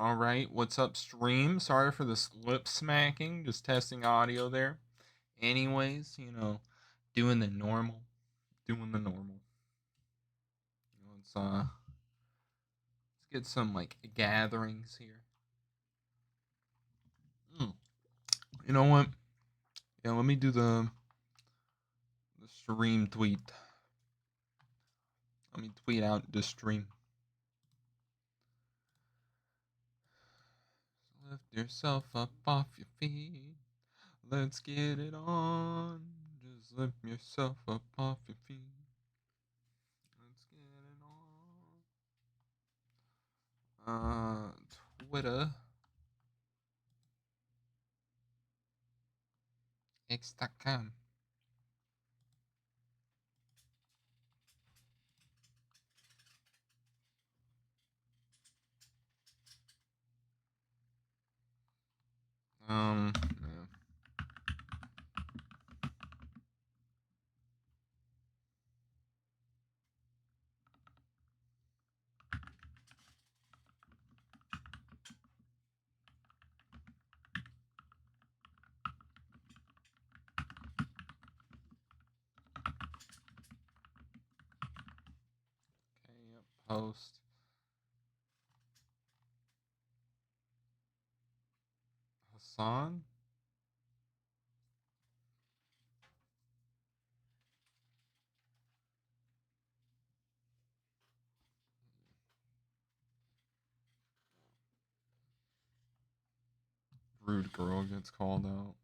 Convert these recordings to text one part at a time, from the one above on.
All right, what's up, stream? Sorry for this lip smacking, just testing audio there. Anyways, doing the normal, doing the normal. Let's get some like gatherings here. You know what? Yeah, let me do the stream tweet. Let me tweet out the stream. Lift yourself up off your feet. Let's get it on. Just lift yourself up off your feet. Let's get it on. Twitter. X.com. Yeah. Okay, yep, post. Hassan? Rude girl gets called out.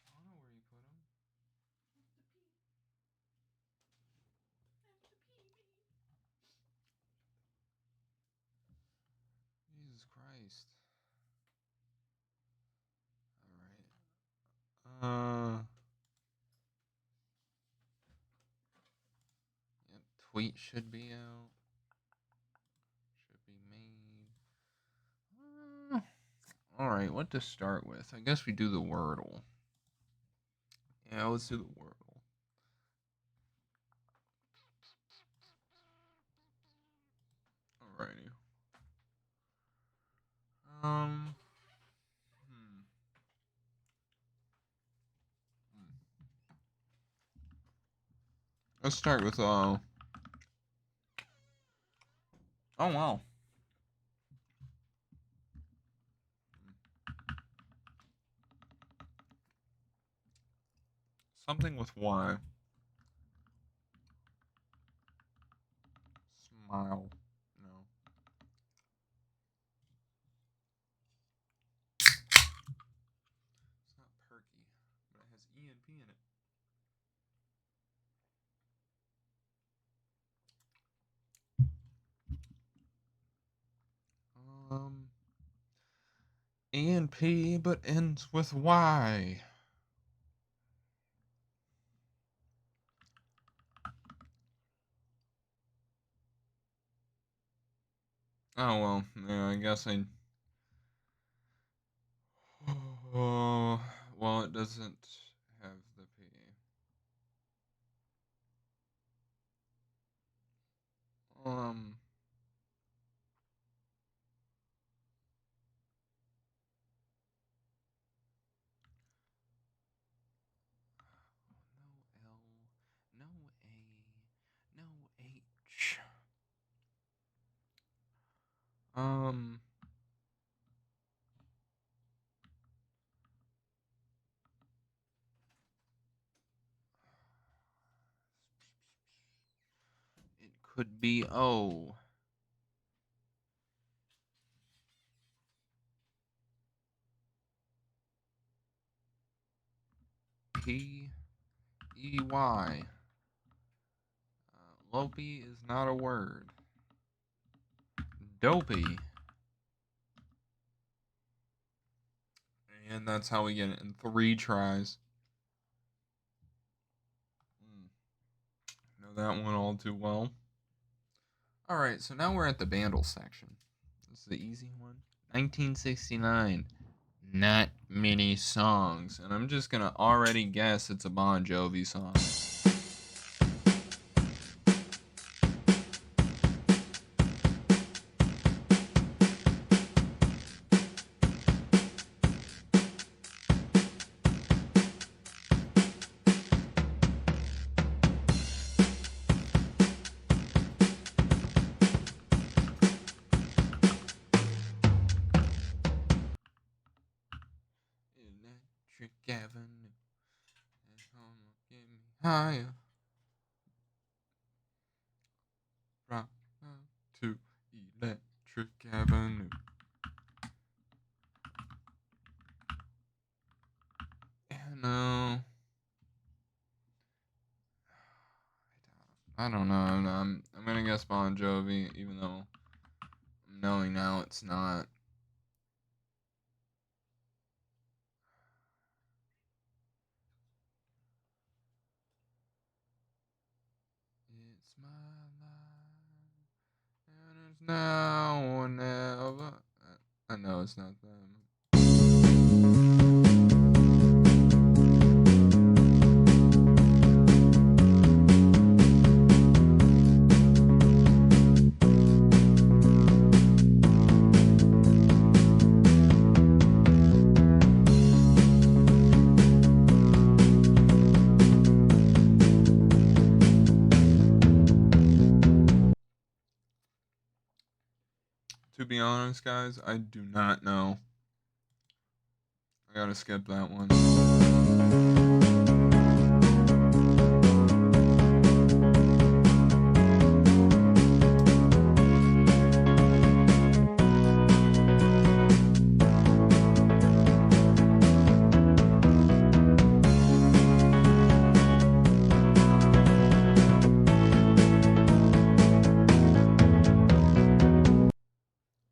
I don't know where you put them. Jesus Christ. Alright. Yep, tweet should be out. Should be made. Alright, what to start with? I guess we do the Wordle. Yeah, let's do the Wordle. Alrighty. Let's start with oh wow. Something with Y. Smile. No. It's not perky, but it has E and P in it. E and P, but ends with Y. Oh well, yeah, I guess I. Oh, well, it doesn't have the P. No L, no A, no H. It could be O. P E Y. Lopey is not a word. Dopey. And that's how we get it in 3 tries. Know that one all too well. Alright, so now we're at the Bandle section. This is the easy one. 1969. Not many songs, and I'm just gonna already guess it's a Bon Jovi song. Electric Avenue, and home get me higher. Rock to Electric Avenue. No, I don't know. I'm gonna guess Bon Jovi, even though I'm knowing now it's not. It's my life, and it's now or never. I know it's not them. To be honest, guys, I do not know. I gotta skip that one.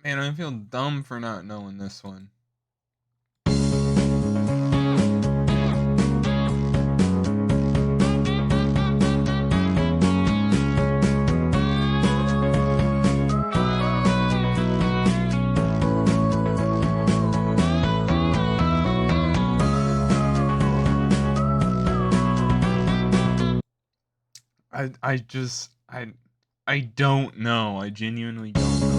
Man, I feel dumb for not knowing this one. I don't know. I genuinely don't know.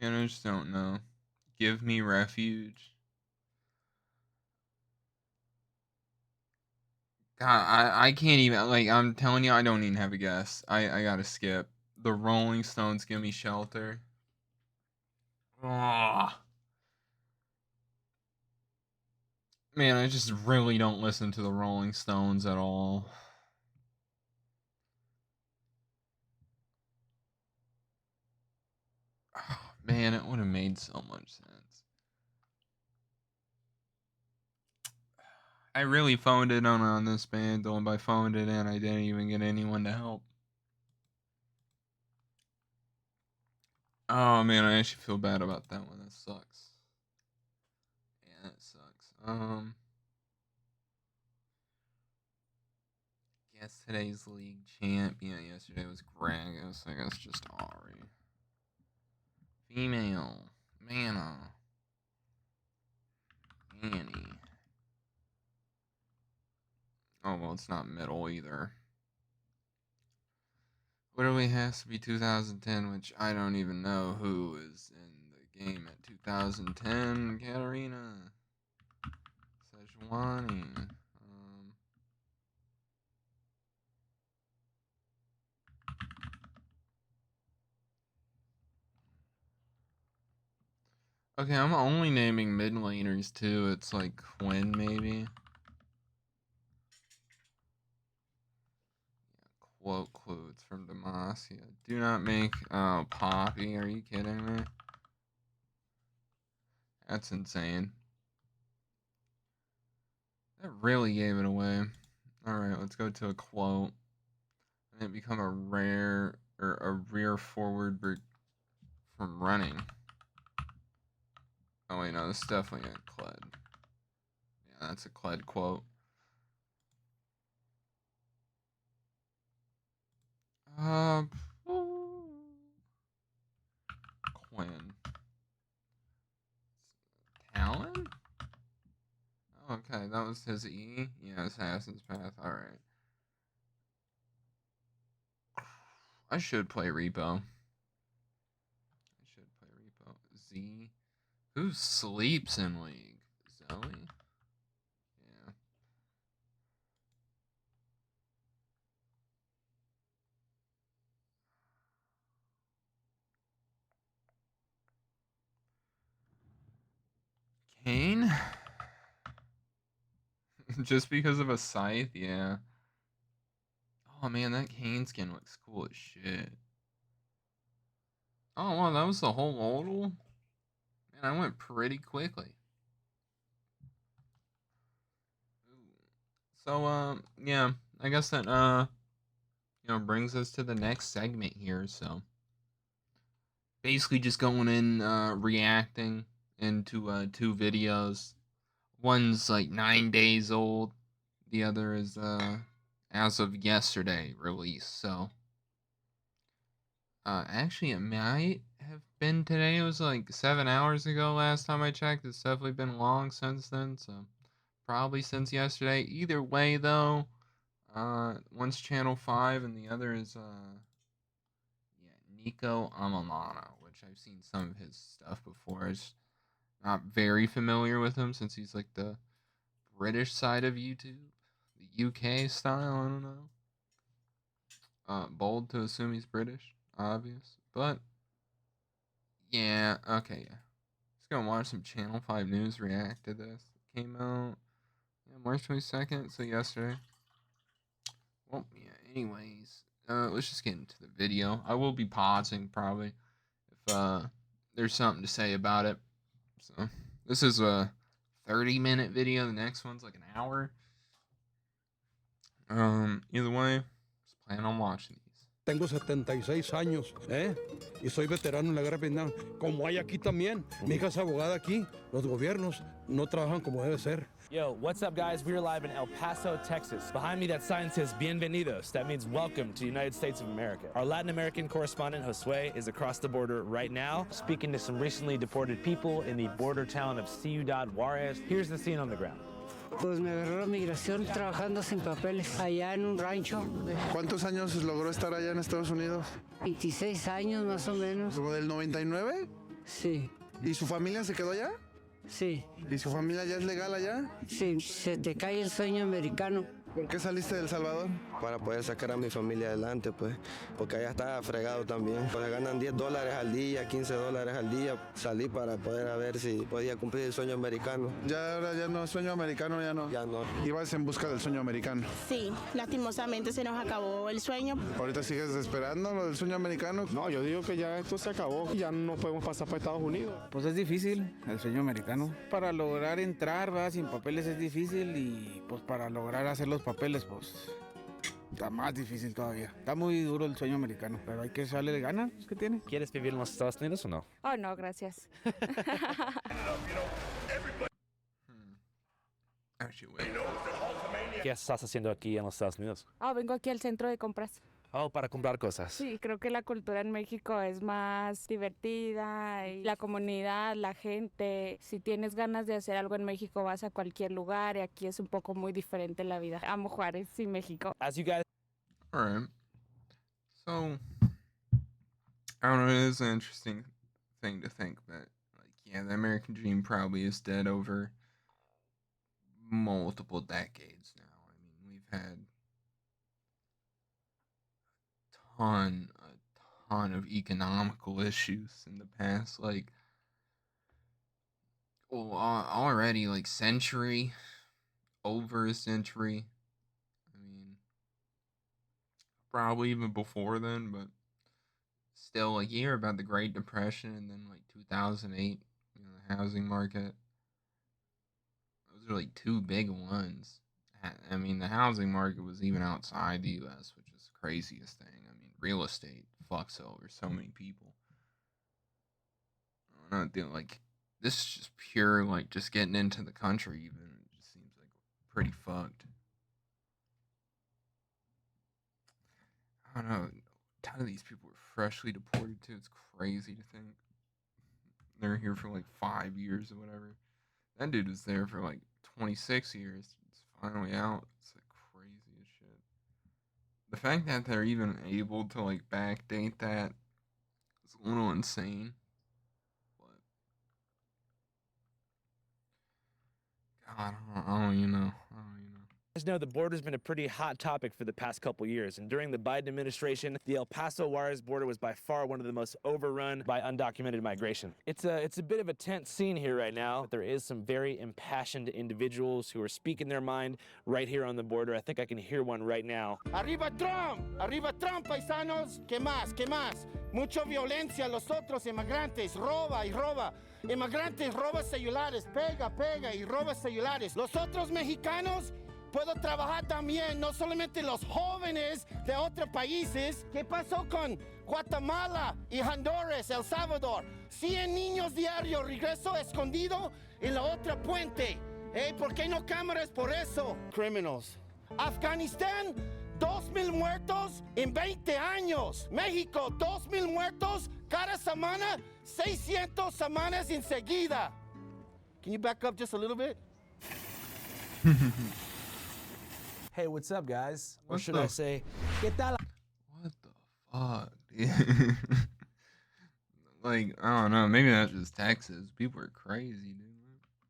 Man, I just don't know. Give Me Refuge. God, I can't even, like, I'm telling you, I don't even have a guess. I gotta skip. The Rolling Stones, Give Me Shelter. Ah, man, I just really don't listen to the Rolling Stones at all. Oh, man, it would have made so much sense. I really phoned it on this band, though, and by phoned it in, I didn't even get anyone to help. Oh, man, I actually feel bad about that one. That sucks. Yeah, that sucks. Guess today's league champion. Yesterday was Greg. I guess just Ari. Female. Mana. Annie. Oh, well, it's not middle either. Literally has to be 2010, which I don't even know who is in the game at 2010. Katarina. Sejuani. Okay, I'm only naming mid laners too. It's like Quinn, maybe. Quote quotes from Demacia. Do not make. Oh, Poppy. Are you kidding me? That's insane. That really gave it away. Alright, let's go to a quote. and it become a rare or a rear forward from running. Oh wait, no, this is definitely a Cled. Yeah, that's a Cled quote. Quinn. Talon? Okay, that was his E. Yeah, Assassin's Path. Alright. I should play Repo. Z. Who sleeps in League? Zoe? Yeah. Kane? Just because of a scythe? Yeah. Oh man, that Kane skin looks cool as shit. Oh wow, that was the whole modal? Man, I went pretty quickly. So, yeah, I guess that, brings us to the next segment here, so. Basically just going in, reacting into, 2 videos. One's, like, 9 days old. The other is, as of yesterday released, so. Actually, it might have been today. It was, like, 7 hours ago last time I checked. It's definitely been long since then, so. Probably since yesterday. Either way, though, one's Channel 5 and the other is, Nico Amamana, which I've seen some of his stuff before. I'm not very familiar with him since he's like the British side of YouTube, the UK style. I don't know. Bold to assume he's British, obvious, but yeah, okay, yeah. Just gonna watch some Channel 5 News react to this. It came out March 22nd, so yesterday. Well, yeah. Anyways, let's just get into the video. I will be pausing probably if there's something to say about it. So this is a 30-minute video. The next one's like an hour. Either way, just plan on watching these. Tengo 76 años, y soy veterano en la guerra de Vietnam. Como hay aquí también. Mi hija es abogada aquí. Los gobiernos no trabajan como debe ser. Yo, what's up, guys? We're live in El Paso, Texas. Behind me, that sign says Bienvenidos. That means welcome to the United States of America. Our Latin American correspondent, Josue, is across the border right now, speaking to some recently deported people in the border town of Ciudad Juarez. Here's the scene on the ground. Pues me agarró la migración trabajando sin papeles allá en un rancho. ¿Cuántos años logró estar allá en Estados Unidos? 26 años más o menos. ¿Como del 99? Sí. ¿Y su familia se quedó allá? Sí. ¿Y su familia ya es legal allá? Sí, se te cae el sueño americano. ¿Por qué saliste de El Salvador? Para poder sacar a mi familia adelante, pues, porque allá está fregado también. Pues ganan $10 al día, $15 al día. Salí para poder ver si podía cumplir el sueño americano. Ya ahora ya no, sueño americano ya no. Ya no. Ibas en busca del sueño americano. Sí, lastimosamente se nos acabó el sueño. ¿Ahorita sigues esperando lo del sueño americano? No, yo digo que ya esto se acabó, ya no podemos pasar para Estados Unidos. Pues es difícil el sueño americano. Para lograr entrar, ¿verdad? Sin papeles es difícil y pues para lograr hacer los papeles, pues está más difícil todavía. Está muy duro el sueño americano, pero hay que echarle ganas. ¿Qué tiene? ¿Quieres vivir en los Estados Unidos o no? Oh, no, gracias. ¿Qué estás haciendo aquí en los Estados Unidos? Oh, vengo aquí al centro de compras. Oh, para comprar cosas. Sí, creo que la cultura en México es más divertida y la comunidad, la gente. Si tienes ganas de hacer algo en México, vas a cualquier lugar y aquí es un poco muy diferente la vida. Amo Juárez y México. As you guys... Alright. So, I don't know, it is an interesting thing to think that, like, yeah, the American dream probably is dead over multiple decades now. I mean, we've had a ton of economical issues in the past, like, well, already, like, over a century. I mean, probably even before then, but still, like, you hear about the Great Depression and then, like, 2008, the housing market. Those are, like, two big ones. I mean, the housing market was even outside the U.S., which is craziest thing. I mean, real estate fucks over so many people. I don't know, like, this is just pure, like, just getting into the country even. It just seems like pretty fucked. I don't know. A ton of these people were freshly deported too. It's crazy to think. They're here for like 5 years or whatever. That dude was there for like 26 years. It's finally out. It's like crazy as shit. The fact that they're even able to like backdate that is a little insane. But God, I don't even know. As know, the border's been a pretty hot topic for the past couple years, and during the Biden administration, the El Paso Juarez border was by far one of the most overrun by undocumented migration. It's a bit of a tense scene here right now, but there is some very impassioned individuals who are speaking their mind right here on the border. I think I can hear one right now. Arriba Trump, paisanos, ¿qué más, qué más? Mucha violencia, los otros inmigrantes, roba y roba. Inmigrantes roba celulares, pega y roba celulares. Los otros mexicanos puedo trabajar también, no solamente los jóvenes de otros países. ¿Qué pasó con Guatemala y Honduras, El Salvador? 100 niños diarios regreso escondido en la otra puente. ¿Por qué no cámaras por eso? Criminals. Afganistán, 2,000 muertos en 20 años. México, 2,000 muertos cada semana, 600 semanas enseguida. Can you back up just a little bit? Hey, what's up, guys? Or should I say, ¿qué tal? What the fuck, dude? Like, I don't know. Maybe that's just Texas. People are crazy, dude.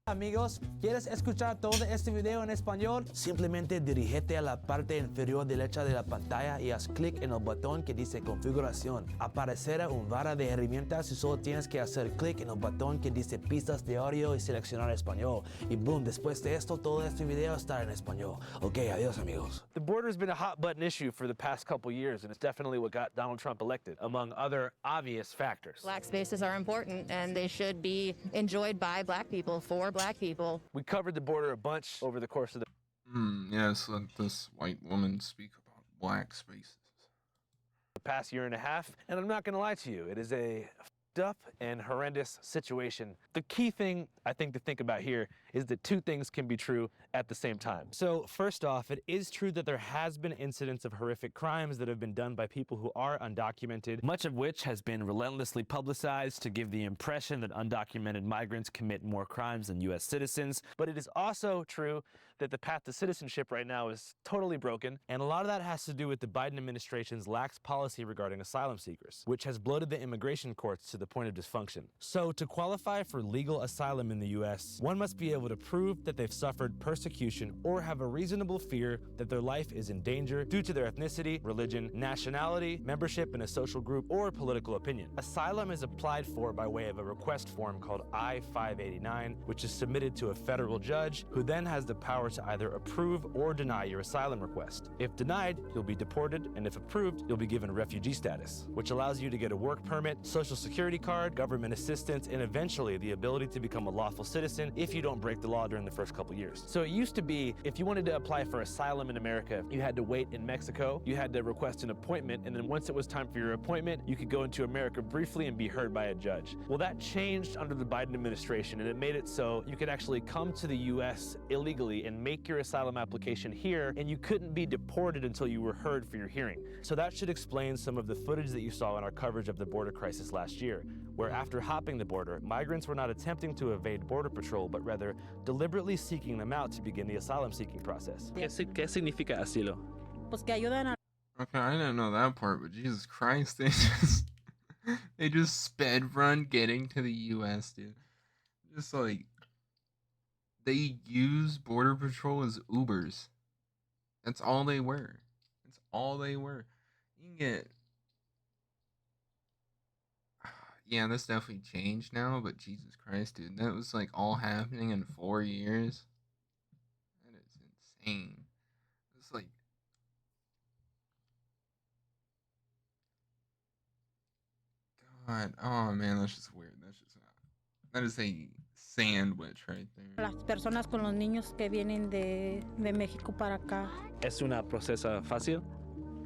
Amigos, ¿quieres escuchar todo este video en español? Simplemente dirígete a la parte inferior derecha de la pantalla y haz clic en el botón que dice configuración. Aparecerá un vara de herramientas y solo tienes que hacer clic en el botón que dice pistas de audio y seleccionar español. Y boom, después de esto, todo este video estará en español. Ok, adiós, amigos. The border has been a hot button issue for the past couple years, and it's definitely what got Donald Trump elected, among other obvious factors. Black spaces are important, and they should be enjoyed by black people for black people. We covered the border a bunch over the course of the Yes, let this white woman speak about black spaces. past year and a half, and I'm not gonna lie to you, it is a up and horrendous situation. The key thing I think to think about here is that two things can be true at the same time. So first off, it is true that there has been incidents of horrific crimes that have been done by people who are undocumented, much of which has been relentlessly publicized to give the impression that undocumented migrants commit more crimes than US citizens. But it is also true that the path to citizenship right now is totally broken, and a lot of that has to do with the Biden administration's lax policy regarding asylum seekers, which has bloated the immigration courts to the point of dysfunction. So to qualify for legal asylum in the US, one must be able to prove that they've suffered persecution or have a reasonable fear that their life is in danger due to their ethnicity, religion, nationality, membership in a social group, or political opinion. Asylum is applied for by way of a request form called I-589, which is submitted to a federal judge who then has the power to either approve or deny your asylum request. If denied, you'll be deported, and if approved, you'll be given refugee status, which allows you to get a work permit, social security card, government assistance, and eventually the ability to become a lawful citizen if you don't break the law during the first couple years. So it used to be, if you wanted to apply for asylum in America, you had to wait in Mexico, you had to request an appointment, and then once it was time for your appointment, you could go into America briefly and be heard by a judge. Well, that changed under the Biden administration, and it made it so you could actually come to the US illegally and make your asylum application here, and you couldn't be deported until you were heard for your hearing. So that should explain some of the footage that you saw in our coverage of the border crisis last year, where after hopping the border, migrants were not attempting to evade Border Patrol, but rather deliberately seeking them out to begin the asylum seeking process. ¿Qué significa asilo? Pues que ayudan a... Okay, I didn't know that part, but Jesus Christ, they just sped run getting to the US, dude. Just like, they use Border Patrol as Ubers. That's all they were. That's all they were. You can get... Yeah, that's definitely changed now, but Jesus Christ, dude. That was like all happening in 4 years. That is insane. It's like... God, oh man, that's just weird. That's just... That is a sandwich right there. Las personas con los niños que vienen de México para acá. ¿Es una procesa fácil?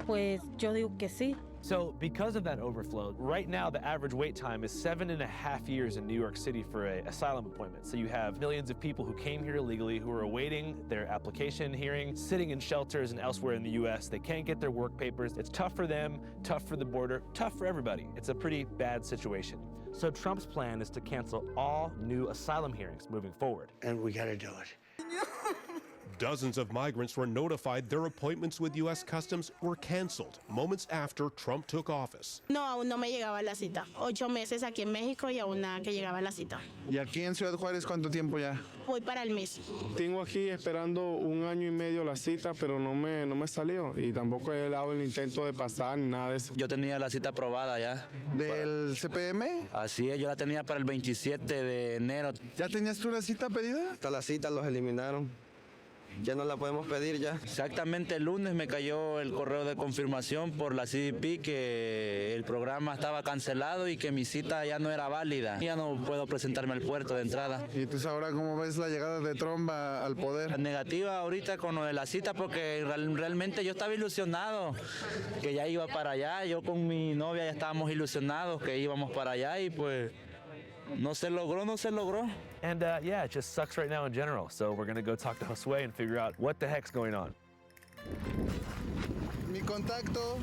Pues yo digo que sí. So because of that overflow, right now the average wait time is 7.5 years in New York City for an asylum appointment. So you have millions of people who came here illegally who are awaiting their application hearing, sitting in shelters and elsewhere in the US. They can't get their work papers. It's tough for them, tough for the border, tough for everybody. It's a pretty bad situation. So Trump's plan is to cancel all new asylum hearings moving forward. And we gotta do it. Dozens of migrants were notified their appointments with U.S. Customs were canceled moments after Trump took office. No, aún no me llegaba la cita. 8 meses aquí en México y aún nada que llegaba la cita. ¿Y aquí en Ciudad Juárez cuánto tiempo ya? Voy para el mes. Tengo aquí esperando 1 año y medio la cita, pero no me salió. Y tampoco he dado el intento de pasar ni nada de eso. Yo tenía la cita aprobada ya. ¿Del CPM? Así es, yo la tenía para el 27 de enero. ¿Ya tenías tú la cita pedida? Hasta la cita los eliminaron. Ya no la podemos pedir ya. Exactamente el lunes me cayó el correo de confirmación por la CBP que el programa estaba cancelado y que mi cita ya no era válida. Ya no puedo presentarme al puerto de entrada. ¿Y tú ahora cómo ves la llegada de Trump al poder? Negativa ahorita con lo de la cita porque realmente yo estaba ilusionado que ya iba para allá. Yo con mi novia ya estábamos ilusionados que íbamos para allá y pues no se logró. And yeah, it just sucks right now in general. So we're gonna go talk to Josué and figure out what the heck's going on. Mi contacto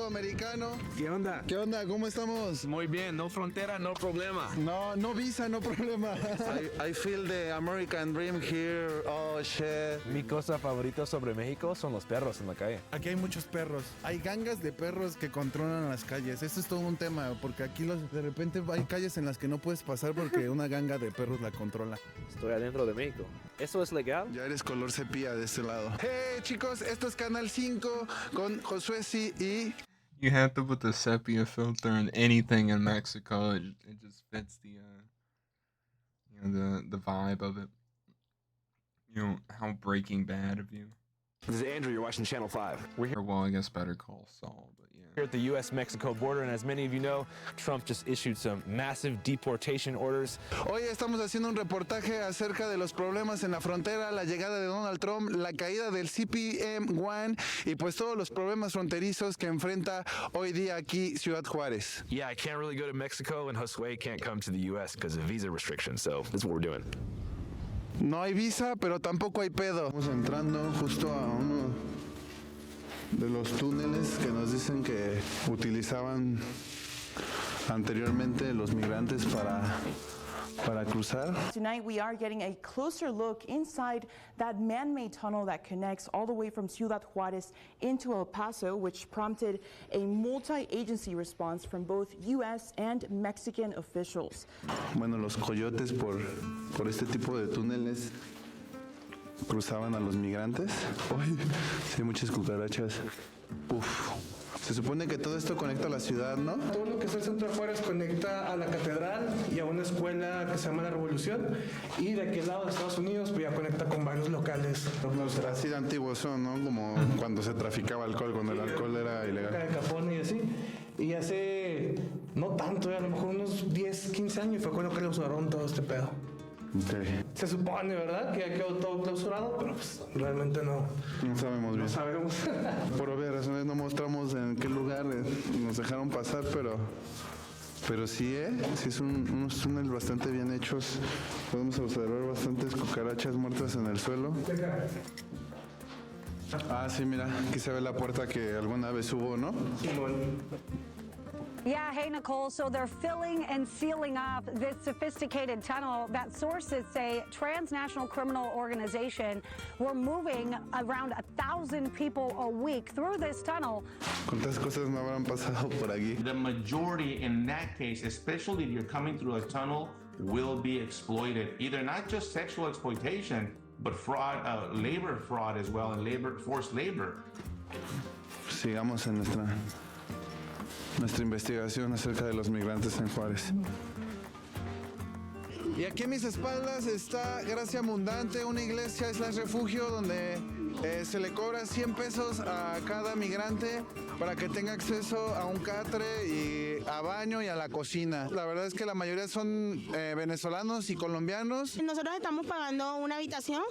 americano. ¿Qué onda? ¿Qué onda? ¿Cómo estamos? Muy bien, no frontera, no problema. No visa, no problema. I feel the American dream here. Oh, shit. Mi cosa favorita sobre México son los perros en la calle. Aquí hay muchos perros. Hay gangas de perros que controlan las calles. Esto es todo un tema, porque aquí de repente hay calles en las que no puedes pasar porque una ganga de perros la controla. Estoy adentro de México. ¿Eso es legal? Ya eres color sepia de este lado. Hey, chicos, esto es Canal 5 con Josué y... You have to put the sepia filter in anything in Mexico. It just fits the the vibe of it. You know how Breaking Bad of you. This is Andrew, you're watching Channel 5. We're here, Well, I guess Better Call Saul, but yeah. Here at the U.S.-Mexico border, and as many of you know, Trump just issued some massive deportation orders. Hoy estamos haciendo un reportaje acerca de los problemas en la frontera, la llegada de Donald Trump, la caída del CPM-1 y pues todos los problemas fronterizos que enfrenta hoy día aquí Ciudad Juárez. Yeah, I can't really go to Mexico, and Josué can't come to the U.S. because of visa restrictions, so this is what we're doing. No hay visa, pero tampoco hay pedo. Estamos entrando justo a uno de los túneles que nos dicen que utilizaban anteriormente los migrantes para cruzar. Tonight we are getting a closer look inside that man-made tunnel that connects all the way from Ciudad Juárez into El Paso, which prompted a multi-agency response from both U.S. and Mexican officials. Bueno, los coyotes por este tipo de túneles cruzaban a los migrantes. Uy, sí, hay muchas cucarachas. Uf. Se supone que todo esto conecta a la ciudad, ¿no? Todo lo que es el centro de Juárez conecta a la catedral y a una escuela que se llama La Revolución. Y de aquel lado de Estados Unidos pues ya conecta con varios locales. Así de antiguos son, ¿no? Como cuando se traficaba alcohol, cuando el alcohol era ilegal. De Capone y así. Y hace, no tanto, a lo mejor unos 10, 15 años fue cuando clausuraron todo este pedo. Okay. Se supone, ¿verdad? Que ya quedó todo clausurado, pero pues realmente no. No sabemos bien. No sabemos. Por obvias razones no mostramos en qué lugar nos dejaron pasar, pero sí, sí es unos túneles bastante bien hechos. Podemos observar bastantes cucarachas muertas en el suelo. Ah, sí, mira, aquí se ve la puerta que alguna vez hubo, ¿no? Yeah, hey, Nicole. So they're filling and sealing up this sophisticated tunnel that sources say transnational criminal organization were moving around 1,000 people a week through this tunnel. ¿Cuántas cosas no habrán pasado por aquí? The majority in that case, especially if you're coming through a tunnel, will be exploited. Either not just sexual exploitation, but fraud, labor fraud as well, and forced labor. Sigamos en nuestra investigación acerca de los migrantes en Juárez. Y aquí a mis espaldas está Gracia Abundante, una iglesia / refugio donde se le cobra 100 pesos a cada migrante para que tenga acceso a un catre y a baño y a la cocina. La verdad es que la mayoría son venezolanos y colombianos. Nosotros estamos pagando una habitación,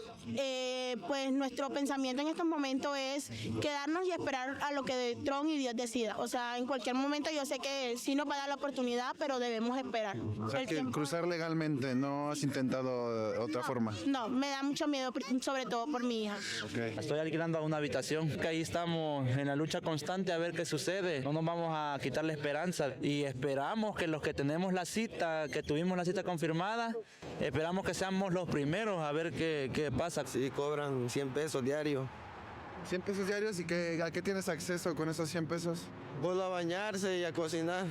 pues nuestro pensamiento en estos momentos es quedarnos y esperar a lo que Trump y Dios decida. O sea, en cualquier momento yo sé que sí nos va a dar la oportunidad, pero debemos esperar. O sea, que cruzar legalmente, ¿no has intentado otra forma? No, me da mucho miedo, sobre todo por mi hija. Okay. Estoy alquilando una habitación, que ahí estamos en la lucha constante a ver qué sucede. No nos vamos a quitar la esperanza y esperamos que los que tenemos la cita, que tuvimos la cita confirmada, esperamos que seamos los primeros a ver qué pasa. Sí, cobran 100 pesos diarios. 100 pesos diarios, ¿y a qué tienes acceso con esos 100 pesos? Vuelvo a bañarse y a cocinar.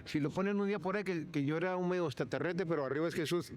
Si lo ponen un día por ahí, que yo era un medio extraterrestre, pero arriba es Jesús.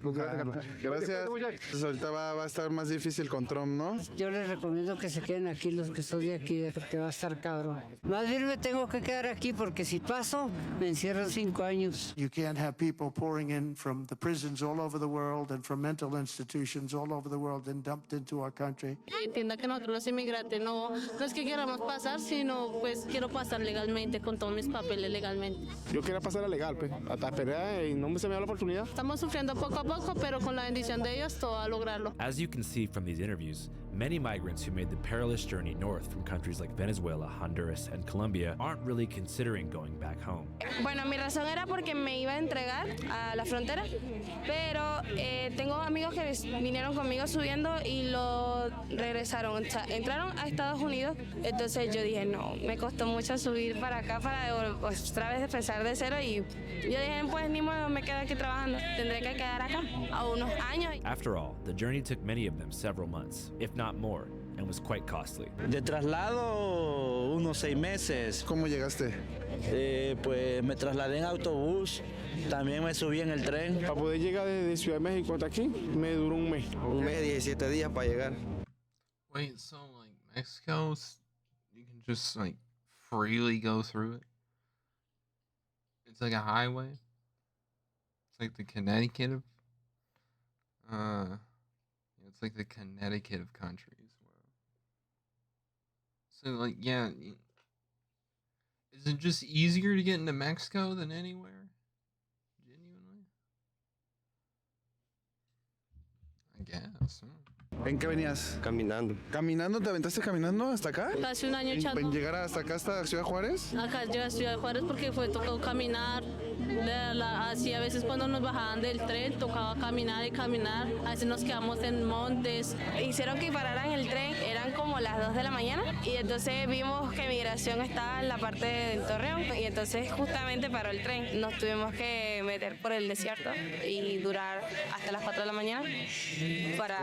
Gracias. Pues ahorita va a estar más difícil con Trump, ¿no? Yo les recomiendo que se queden aquí los que son de aquí, porque va a estar cabrón. Más bien me tengo que quedar aquí porque si paso, me encierran 5 años. You can't have people pouring in from the prisons all over the world and from mental institutions all over the world and dumped into our country. Entienda que nosotros los inmigrantes no es que queramos pasar, sino pues quiero pasar legalmente, con todos mis papeles legalmente. Yo quería pasar a legal, pues, hasta esperé y no se me dio la oportunidad. Estamos sufriendo poco a poco, pero con la bendición de Dios todo a lograrlo. As you can see from these interviews, many migrants who made the perilous journey north from countries like Venezuela, Honduras, and Colombia aren't really considering going back home. Bueno, mi razón era porque me iba a entregar a la frontera, pero tengo amigos que vinieron conmigo subiendo y lo regresaron, o sea, entraron a Estados Unidos, entonces yo dije, no, me costó mucho subir para acá para otra vez empezar de cero y yo dije, pues ni modo, me quedo aquí trabajando, tendré que quedar acá a unos años. After all, the journey took many of them several months, if not more, and was quite costly. De traslado unos 6 meses. ¿Cómo llegaste? Pues me trasladé en autobús, también me subí en el tren. Para poder llegar desde Ciudad de México hasta aquí, me duró un mes. Un mes, 17 días para llegar. Wait, so like Mexico, you can just like freely go through it? It's like a highway? It's like the Connecticut of... it's like the Connecticut of countries. So like, yeah... Is it just easier to get into Mexico than anywhere? Genuinely? I guess. ¿En qué venías? Caminando. ¿Caminando? ¿Te aventaste caminando hasta acá? Casi un año echando. ¿En llegar hasta acá, hasta Ciudad Juárez? Acá llegué a Ciudad Juárez porque fue tocado caminar. Así a veces cuando nos bajaban del tren tocaba caminar y caminar. A veces nos quedamos en montes. Hicieron que pararan el tren, eran como las 2 de la mañana y entonces vimos que migración estaba en la parte de Torreón y entonces justamente paró el tren. Nos tuvimos que meter por el desierto y durar hasta las 4 de la mañana para...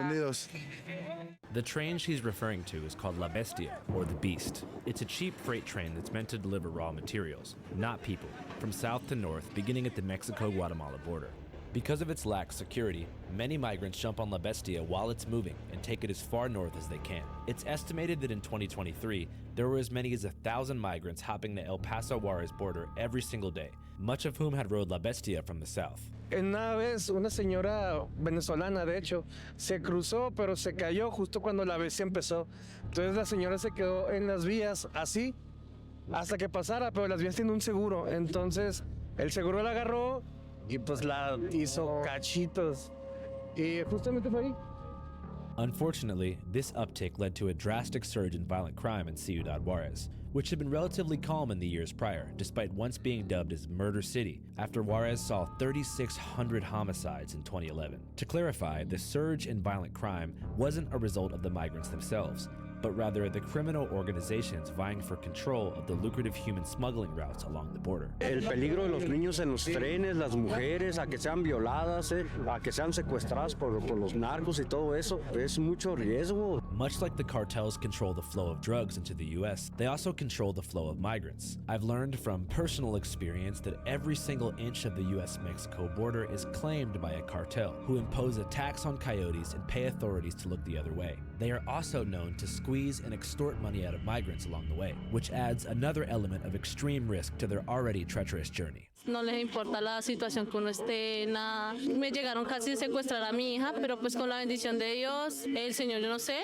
The train she's referring to is called La Bestia, or the Beast. It's a cheap freight train that's meant to deliver raw materials, not people, from south to north, beginning at the Mexico-Guatemala border. Because of its lax security, many migrants jump on La Bestia while it's moving and take it as far north as they can. It's estimated that in 2023, there were as many as 1,000 migrants hopping the El Paso-Juarez border every single day, much of whom had rode La Bestia from the south. Una vez una señora venezolana, de hecho, se cruzó, pero se cayó justo cuando la bestia empezó. Entonces la señora se quedó en las vías así hasta que pasara, pero las vías tienen un seguro. Entonces el seguro la agarró y pues la hizo cachitos. Y justamente fue ahí. Unfortunately, this uptick led to a drastic surge in violent crime in Ciudad Juarez, which had been relatively calm in the years prior, despite once being dubbed as Murder City, after Juarez saw 3,600 homicides in 2011. To clarify, the surge in violent crime wasn't a result of the migrants themselves, but rather the criminal organizations vying for control of the lucrative human smuggling routes along the border. El peligro de los niños en los trenes, las mujeres, a que sean violadas, a que sean secuestradas por los narcos y todo eso, es mucho riesgo. Much like the cartels control the flow of drugs into the US, they also control the flow of migrants. I've learned from personal experience that every single inch of the US-Mexico border is claimed by a cartel, who impose a tax on coyotes and pay authorities to look the other way. They are also known to squeeze and extort money out of migrants along the way, which adds another element of extreme risk to their already treacherous journey. No les importa la situación que uno esté, nada. Me llegaron casi a secuestrar a mi hija, pero pues con la bendición de Dios, el Señor, yo no sé,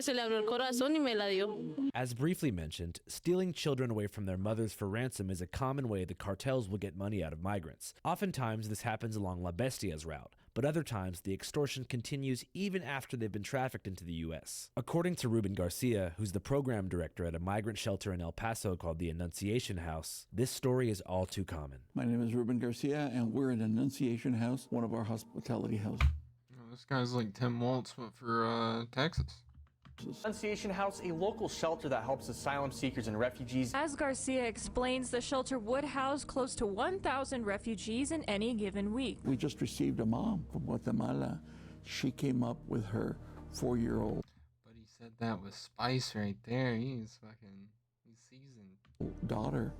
se le abrió el corazón y me la dio. As briefly mentioned, stealing children away from their mothers for ransom is a common way the cartels will get money out of migrants. Oftentimes, this happens along La Bestia's route, but other times the extortion continues even after they've been trafficked into the U.S. According to Ruben Garcia, who's the program director at a migrant shelter in El Paso called the Annunciation House, this story is all too common. My name is Ruben Garcia, and we're in Annunciation House, one of our hospitality houses. This guy's like Tim Waltz, but for Texas. Annunciation House, a local shelter that helps asylum seekers and refugees. As Garcia explains, the shelter would house close to 1,000 refugees in any given week. We just received a mom from Guatemala. She came up with her 4-year-old. But he said that was spice right there. He's seasoned. Daughter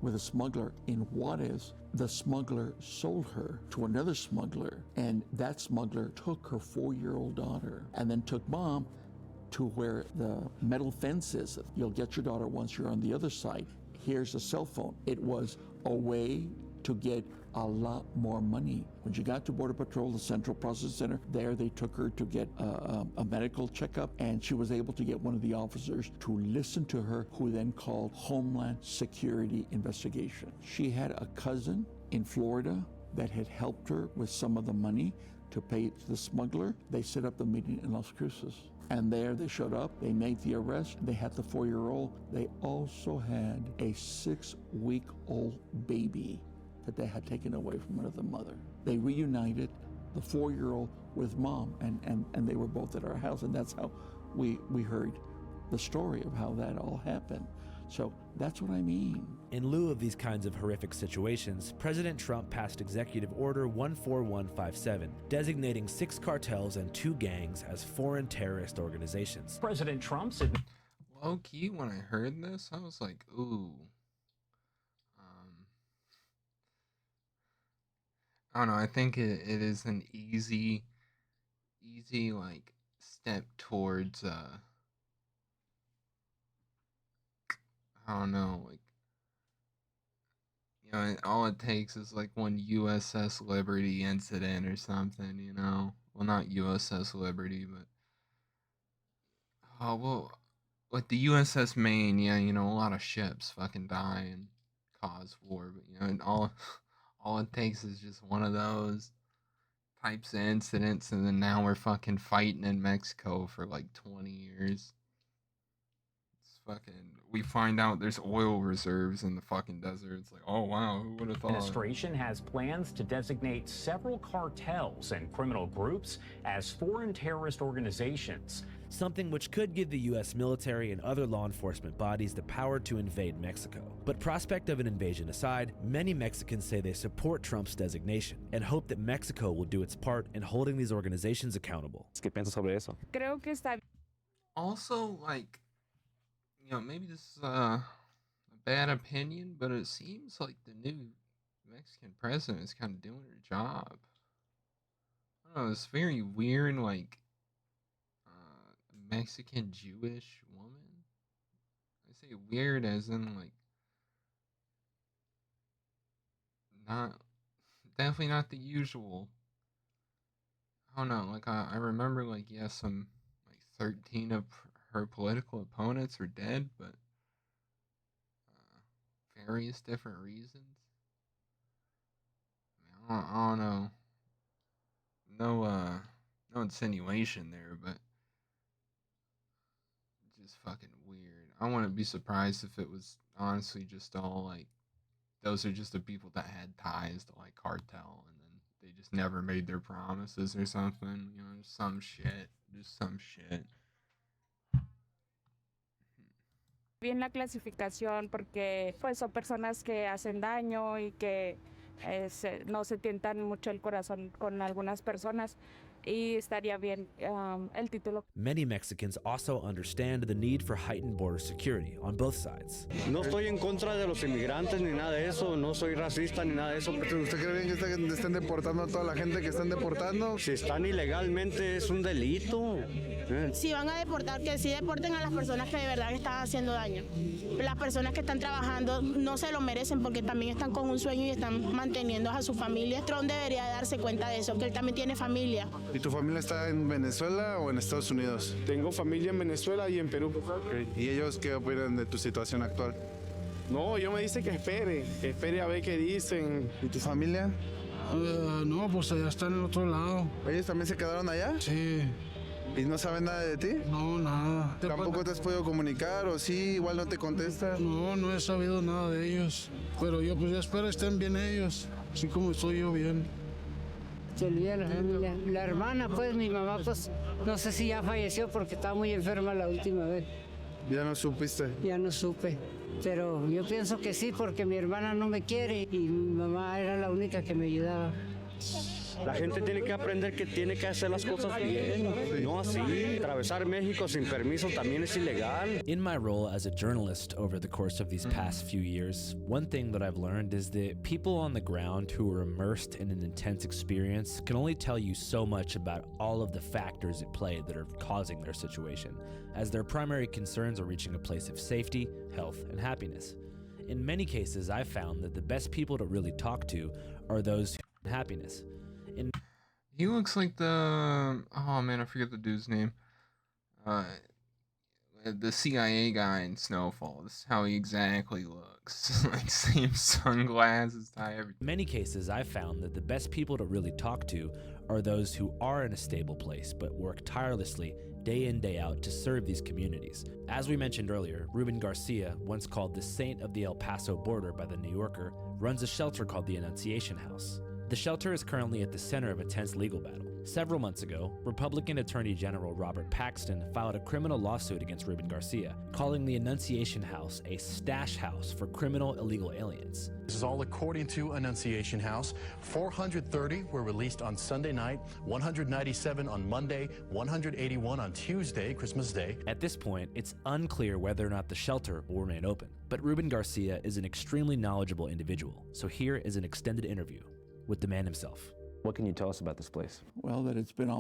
with a smuggler in Juarez. The smuggler sold her to another smuggler, and that smuggler took her 4-year-old daughter and then took mom to where the metal fence is. You'll get your daughter once you're on the other side. Here's a cell phone. It was a way to get a lot more money. When she got to Border Patrol, the Central Processing Center, there they took her to get a medical checkup, and she was able to get one of the officers to listen to her, who then called Homeland Security Investigation. She had a cousin in Florida that had helped her with some of the money to pay the smuggler. They set up the meeting in Las Cruces. And there they showed up, they made the arrest, they had the 4-year-old. They also had a 6-week-old baby that they had taken away from another mother. They reunited the 4-year-old with mom, and they were both at our house, and that's how we heard the story of how that all happened. So that's what I mean. In lieu of these kinds of horrific situations, President Trump passed Executive Order 14157, designating 6 cartels and 2 gangs as foreign terrorist organizations. President Trump said, low-key, when I heard this, I was like, ooh. I don't know, I think it is an easy like step towards I don't know, like, you know, all it takes is like one USS Liberty incident or something, you know? Well, not USS Liberty, but like the USS Maine, yeah, you know, a lot of ships fucking die and cause war, but you know, and all it takes is just one of those types of incidents, and then now we're fucking fighting in Mexico for like 20 years. We find out there's oil reserves in the fucking desert. It's like, oh wow, who would have thought? Administration has plans to designate several cartels and criminal groups as foreign terrorist organizations. Something which could give the U.S. military and other law enforcement bodies the power to invade Mexico. But prospect of an invasion aside, many Mexicans say they support Trump's designation and hope that Mexico will do its part in holding these organizations accountable. ¿Qué piensas sobre eso? Creo que está. Also, like, you know, maybe this is a bad opinion, but it seems like the new Mexican president is kind of doing her job. I don't know, it's very weird, like, Mexican Jewish woman. I say weird as in, like, definitely not the usual. I don't know, like, I remember, like, yeah, some, like, 13 of her political opponents are dead, but various different reasons. I mean, I don't know. No insinuation there, but just fucking weird. I wouldn't be surprised if it was honestly just all like, those are just the people that had ties to like cartel, and then they just never made their promises or something. You know, just some shit. Bien la clasificación porque pues son personas que hacen daño y que no se tientan mucho el corazón con algunas personas. y estaría bien el título. Many Mexicans also understand the need for heightened border security on both sides. No estoy en contra de los inmigrantes ni nada de eso, no soy racista ni nada de eso. ¿Usted cree bien que estén deportando a toda la gente que están deportando? Si están ilegalmente es un delito. Si van a deportar, que sí deporten a las personas que de verdad están haciendo daño. Las personas que están trabajando no se lo merecen porque también están con un sueño y están manteniendo a su familia. Trump debería darse cuenta de eso, que él también tiene familia. ¿Y tu familia está en Venezuela o en Estados Unidos? Tengo familia en Venezuela y en Perú. ¿Y ellos qué opinan de tu situación actual? No, yo me dice que espere a ver qué dicen. ¿Y tu familia? No, pues allá están en otro lado. ¿Ellos también se quedaron allá? Sí. ¿Y no saben nada de ti? No, nada. ¿Tampoco te has podido comunicar o sí, igual no te contestan? No, no he sabido nada de ellos. Pero yo pues ya espero estén bien ellos, así como estoy yo bien. Se olvida la familia. La hermana, pues, mi mamá, pues, no sé si ya falleció porque estaba muy enferma la última vez. ¿Ya no supiste? Ya no supe. Pero yo pienso que sí, porque mi hermana no me quiere y mi mamá era la única que me ayudaba. La gente tiene que aprender que tiene que hacer las cosas bien, no así. Atravesar México sin permiso también es ilegal. In my role as a journalist over the course of these past few years, one thing that I've learned is that people on the ground who are immersed in an intense experience can only tell you so much about all of the factors at play that are causing their situation, as their primary concerns are reaching a place of safety, health, and happiness. In many cases, I've found that the best people to really talk to are those who have happiness. He looks like the oh man, I forget the dude's name. The CIA guy in Snowfall. This is how he exactly looks. Like same sunglasses, tie, everything. In many cases, I've found that the best people to really talk to are those who are in a stable place but work tirelessly day in, day out to serve these communities. As we mentioned earlier, Ruben Garcia, once called the saint of the El Paso border by the New Yorker, runs a shelter called the Annunciation House. The shelter is currently at the center of a tense legal battle. Several months ago, Republican Attorney General Robert Paxton filed a criminal lawsuit against Ruben Garcia, calling the Annunciation House a stash house for criminal illegal aliens. This is all according to Annunciation House. 430 were released on Sunday night, 197 on Monday, 181 on Tuesday, Christmas Day. At this point, it's unclear whether or not the shelter will remain open. But Ruben Garcia is an extremely knowledgeable individual, so here is an extended interview with the man himself. What can you tell us about this place? Well, that it's been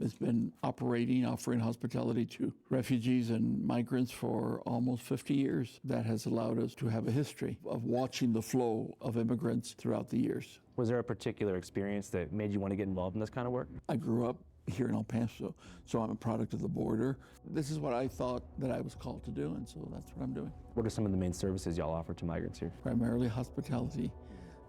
it's been offering hospitality to refugees and migrants for almost 50 years. That has allowed us to have a history of watching the flow of immigrants throughout the years. Was there a particular experience that made you want to get involved in this kind of work? I grew up here in El Paso, so I'm a product of the border. This is what I thought that I was called to do, and so that's what I'm doing. What are some of the main services y'all offer to migrants here? Primarily hospitality,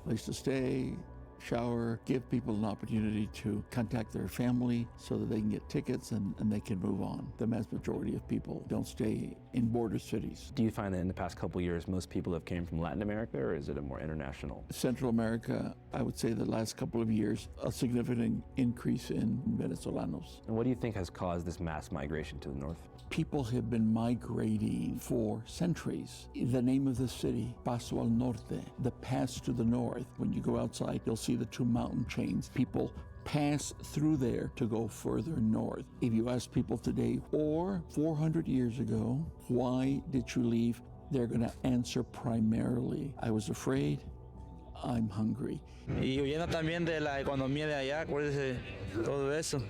place to stay, shower, give people an opportunity to contact their family so that they can get tickets and they can move on. The vast majority of people don't stay in border cities. Do you find that in the past couple of years, most people have came from Latin America, or is it a more international? Central America, I would say the last couple of years, a significant increase in Venezolanos. And what do you think has caused this mass migration to the north? People have been migrating for centuries. The name of the city, Paso al Norte, the pass to the north. When you go outside, you'll see the two mountain chains. People pass through there to go further north. If you ask people today, or 400 years ago, why did you leave? They're going to answer primarily, I was afraid, I'm hungry. Y huyendo también de la economía de allá, acuérdese, todo eso.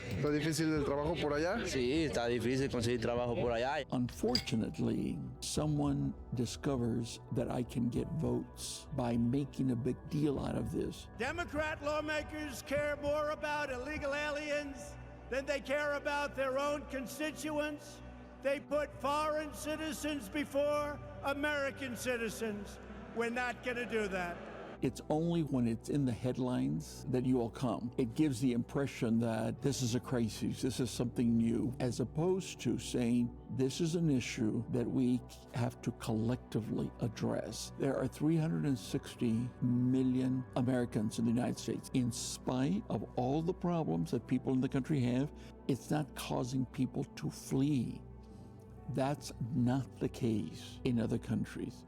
¿Está difícil el trabajo por allá? Sí, está difícil conseguir trabajo por allá. Unfortunately, someone discovers that I can get votes by making a big deal out of this. Democrat lawmakers care more about illegal aliens than they care about their own constituents. They put foreign citizens before American citizens. We're not going to do that. It's only when it's in the headlines that you all come. It gives the impression that this is a crisis, this is something new, as opposed to saying this is an issue that we have to collectively address. There are 360 million Americans in the United States. In spite of all the problems that people in the country have, it's not causing people to flee. That's not the case in other countries.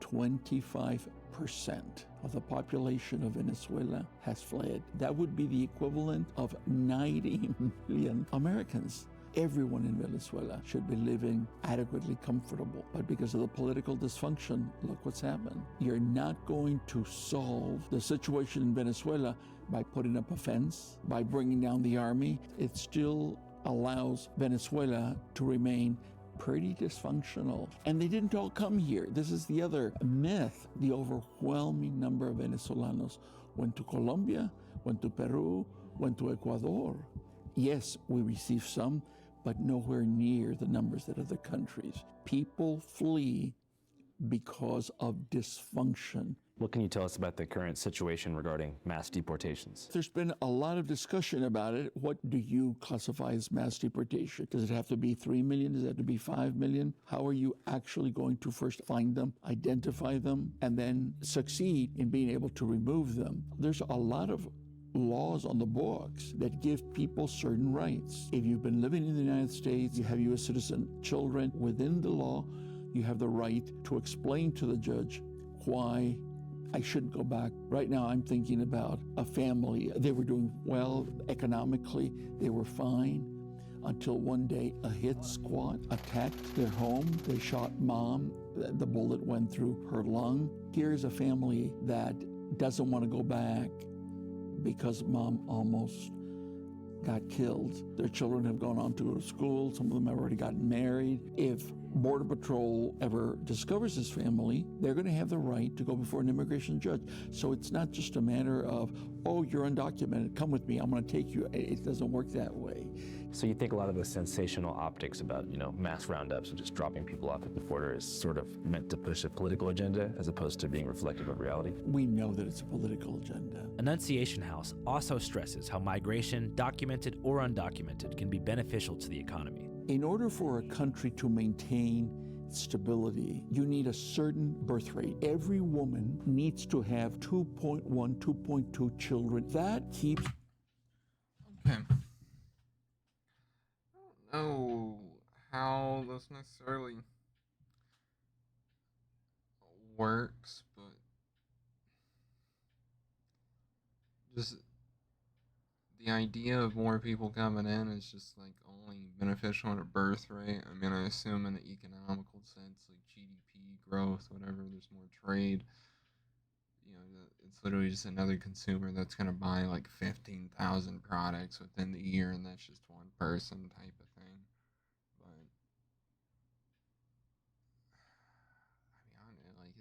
25% 1% of the population of Venezuela has fled. That would be the equivalent of 90 million Americans. Everyone in Venezuela should be living adequately comfortable. But because of the political dysfunction, look what's happened. You're not going to solve the situation in Venezuela by putting up a fence, by bringing down the army. It still allows Venezuela to remain pretty dysfunctional. And they didn't all come here. This is the other myth. The overwhelming number of Venezolanos went to Colombia, went to Peru, went to Ecuador. Yes, we received some, but nowhere near the numbers that other countries. People flee because of dysfunction. What can you tell us about the current situation regarding mass deportations? There's been a lot of discussion about it. What do you classify as mass deportation? Does it have to be 3 million? Does it have to be 5 million? How are you actually going to first find them, identify them, and then succeed in being able to remove them? There's a lot of laws on the books that give people certain rights. If you've been living in the United States, you have U.S. citizen children, within the law, you have the right to explain to the judge why I shouldn't go back. Right now, I'm thinking about a family. They were doing well economically. They were fine until one day a hit squad attacked their home. They shot mom. The bullet went through her lung. Here's a family that doesn't want to go back because mom almost got killed. Their children have gone on to go to school. Some of them have already gotten married. If Border Patrol ever discovers this family, they're going to have the right to go before an immigration judge. So it's not just a matter of, oh, you're undocumented, come with me, I'm going to take you. It doesn't work that way. So you think a lot of the sensational optics about, mass roundups and just dropping people off at the border is sort of meant to push a political agenda as opposed to being reflective of reality? We know that it's a political agenda. Annunciation House also stresses how migration, documented or undocumented, can be beneficial to the economy. In order for a country to maintain stability, you need a certain birth rate. Every woman needs to have 2.1, 2.2 children. That keeps... Okay. I don't know how this necessarily works, but just the idea of more people coming in is just like only beneficial at a birth rate. I mean, I assume in the economical sense, like GDP growth, whatever, there's more trade. It's literally just another consumer that's going to buy like 15,000 products within the year, and that's just one person type of thing. But I mean, like,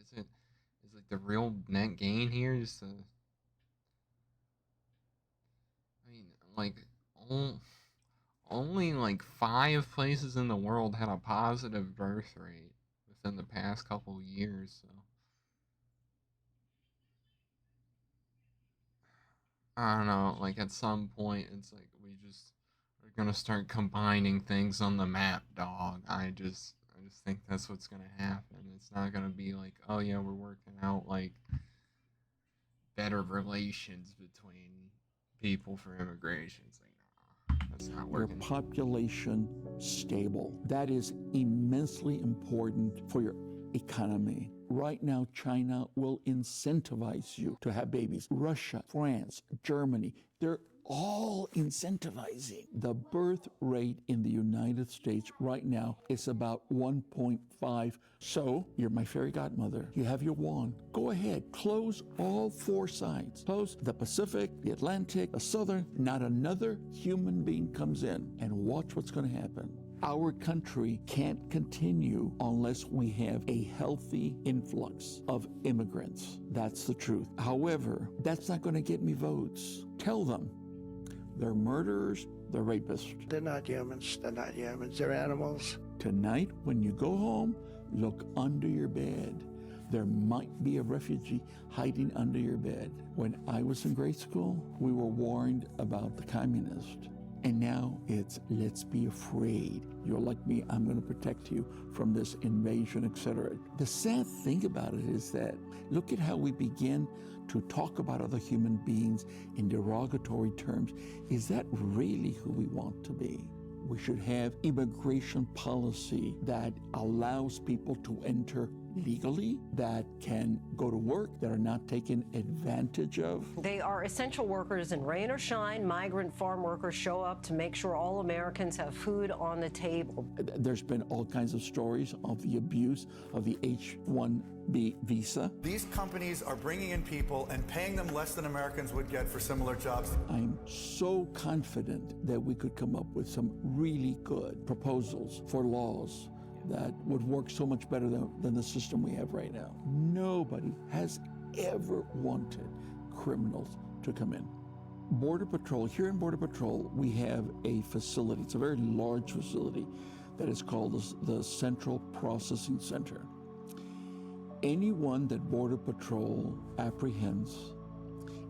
is like the real net gain here just only like 5 places in the world had a positive birth rate within the past couple of years, so I don't know, like at some point it's like we're gonna start combining things on the map, dog. I just think that's what's gonna happen. It's not gonna be like, oh yeah, we're working out like better relations between people for immigration. It's like, nah, that's not working. Your population stable. That is immensely important for your economy. Right now, China will incentivize you to have babies. Russia, France, Germany, they're all incentivizing. The birth rate in the United States right now is about 1.5. So, you're my fairy godmother. You have your wand. Go ahead, close all 4 sides. Close the Pacific, the Atlantic, the Southern. Not another human being comes in, and watch what's going to happen. Our country can't continue unless we have a healthy influx of immigrants. That's the truth. However, that's not going to get me votes. Tell them they're murderers, they're rapists. They're not humans. They're not humans. They're animals. Tonight, when you go home, look under your bed. There might be a refugee hiding under your bed. When I was in grade school, we were warned about the communists. And now it's, let's be afraid. You're like me, I'm going to protect you from this invasion, etc. The sad thing about it is that, look at how we begin to talk about other human beings in derogatory terms. Is that really who we want to be? We should have immigration policy that allows people to enter legally, that can go to work, that are not taken advantage of. They are essential workers, and rain or shine, migrant farm workers show up to make sure all Americans have food on the table. There's been all kinds of stories of the abuse of the H-1B visa. These companies are bringing in people and paying them less than Americans would get for similar jobs. I'm so confident that we could come up with some really good proposals for laws that would work so much better than the system we have right now. Nobody has ever wanted criminals to come in. Border Patrol, here in Border Patrol, we have a facility. It's a very large facility that is called the Central Processing Center. Anyone that Border Patrol apprehends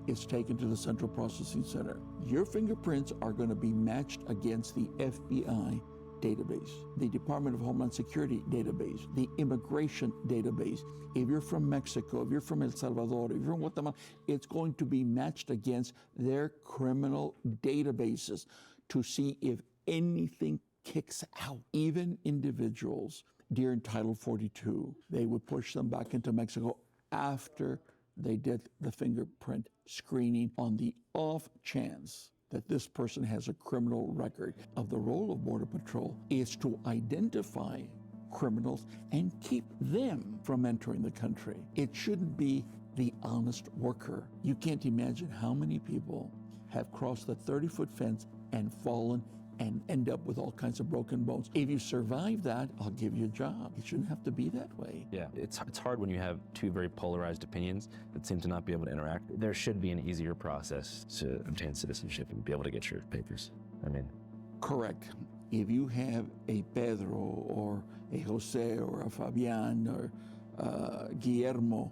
is taken to the Central Processing Center. Your fingerprints are going to be matched against the FBI database, the Department of Homeland Security database, the immigration database. If you're from Mexico, if you're from El Salvador, if you're from Guatemala, it's going to be matched against their criminal databases to see if anything kicks out. Even individuals during Title 42, they would push them back into Mexico after they did the fingerprint screening on the off chance that this person has a criminal record. The role of Border Patrol is to identify criminals and keep them from entering the country. It shouldn't be the honest worker. You can't imagine how many people have crossed the 30-foot fence and fallen and end up with all kinds of broken bones. If you survive that, I'll give you a job. It shouldn't have to be that way. Yeah, it's hard when you have two very polarized opinions that seem to not be able to interact. There should be an easier process to obtain citizenship and be able to get your papers. I mean, correct. If you have a Pedro or a Jose or a Fabian or Guillermo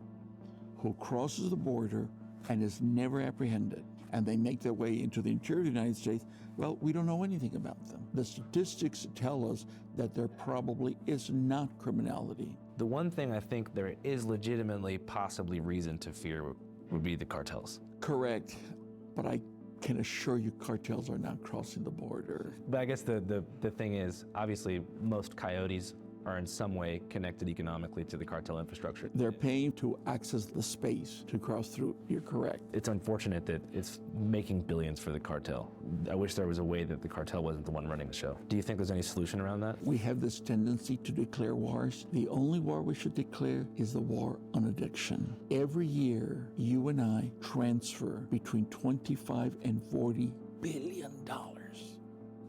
who crosses the border and is never apprehended, and they make their way into the interior of the United States, well, we don't know anything about them. The statistics tell us that there probably is not criminality. The one thing I think there is legitimately possibly reason to fear would be the cartels. Correct, but I can assure you cartels are not crossing the border. But I guess the thing is, obviously, most coyotes are in some way connected economically to the cartel infrastructure. They're paying to access the space to cross through. You're correct. It's unfortunate that it's making billions for the cartel. I wish there was a way that the cartel wasn't the one running the show. Do you think there's any solution around that? We have this tendency to declare wars. The only war we should declare is the war on addiction. Every year, you and I transfer between 25 and 40 billion dollars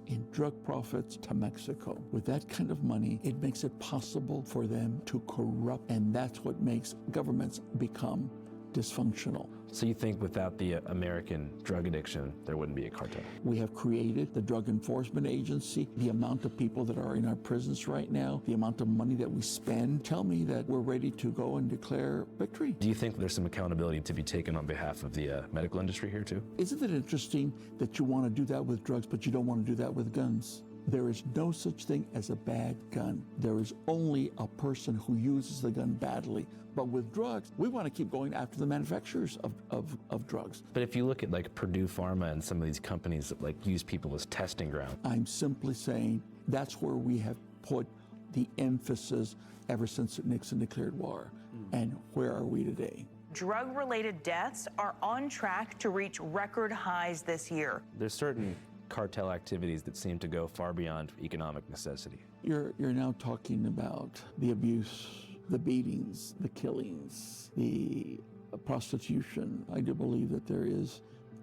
in drug profits to Mexico. With that kind of money, it makes it possible for them to corrupt, and that's what makes governments become dysfunctional. So you think without the American drug addiction, there wouldn't be a cartel? We have created the Drug Enforcement Agency. The amount of people that are in our prisons right now, the amount of money that we spend, tell me that we're ready to go and declare victory. Do you think there's some accountability to be taken on behalf of the medical industry here too? Isn't it interesting that you want to do that with drugs, but you don't want to do that with guns? There is no such thing as a bad gun. There is only a person who uses the gun badly. But with drugs, we want to keep going after the manufacturers of drugs. But if you look at like Purdue Pharma and some of these companies that like use people as testing ground. I'm simply saying that's where we have put the emphasis ever since Nixon declared war. And where are we today? Drug-related deaths are on track to reach record highs this year. There's certain cartel activities that seem to go far beyond economic necessity. You're now talking about the abuse, the beatings, the killings, the prostitution. I do believe that there is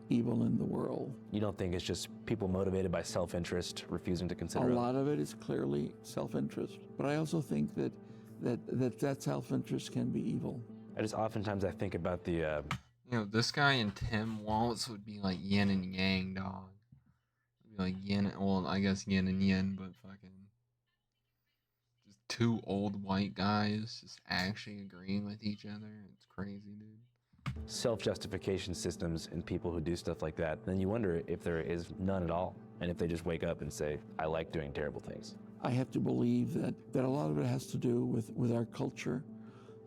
evil in the world. You don't think it's just people motivated by self-interest, refusing to consider a lot of it is clearly self-interest, but I also think that self-interest can be evil. Oftentimes I think about the you know, this guy and Tim Waltz would be like yin and yang, dog. It'd be like yin, well, I guess yin and yin, but fucking just two old white guys just actually agreeing with each other. It's crazy, dude. Self-justification systems and people who do stuff like that, then you wonder if there is none at all, and if they just wake up and say, I like doing terrible things. I have to believe that a lot of it has to do with our culture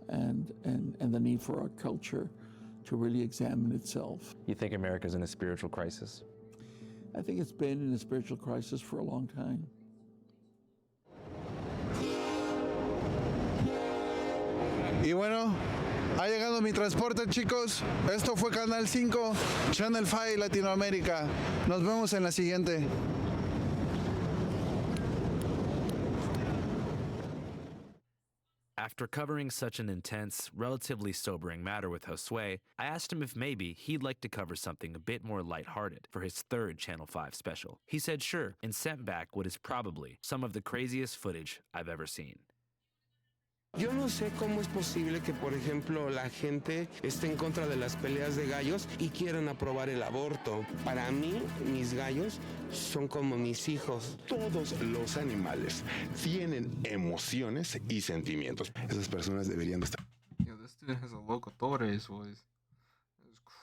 and the need for our culture to really examine itself. You think America's in a spiritual crisis? I think it's been in a spiritual crisis for a long time. Y bueno, ha llegado mi transporte, chicos. Esto fue Canal 5, Channel 5 Latinoamérica. Nos vemos en la siguiente. After covering such an intense, relatively sobering matter with Josue, I asked him if maybe he'd like to cover something a bit more lighthearted for his third Channel 5 special. He said sure, and sent back what is probably some of the craziest footage I've ever seen. Yo no sé cómo es posible que, por ejemplo, la gente esté en contra de las peleas de gallos y quieran aprobar el aborto. Para mí, mis gallos son como mis hijos. Todos los animales tienen emociones y sentimientos. Esas personas deberían estar Yo, this dude has a locutores voice.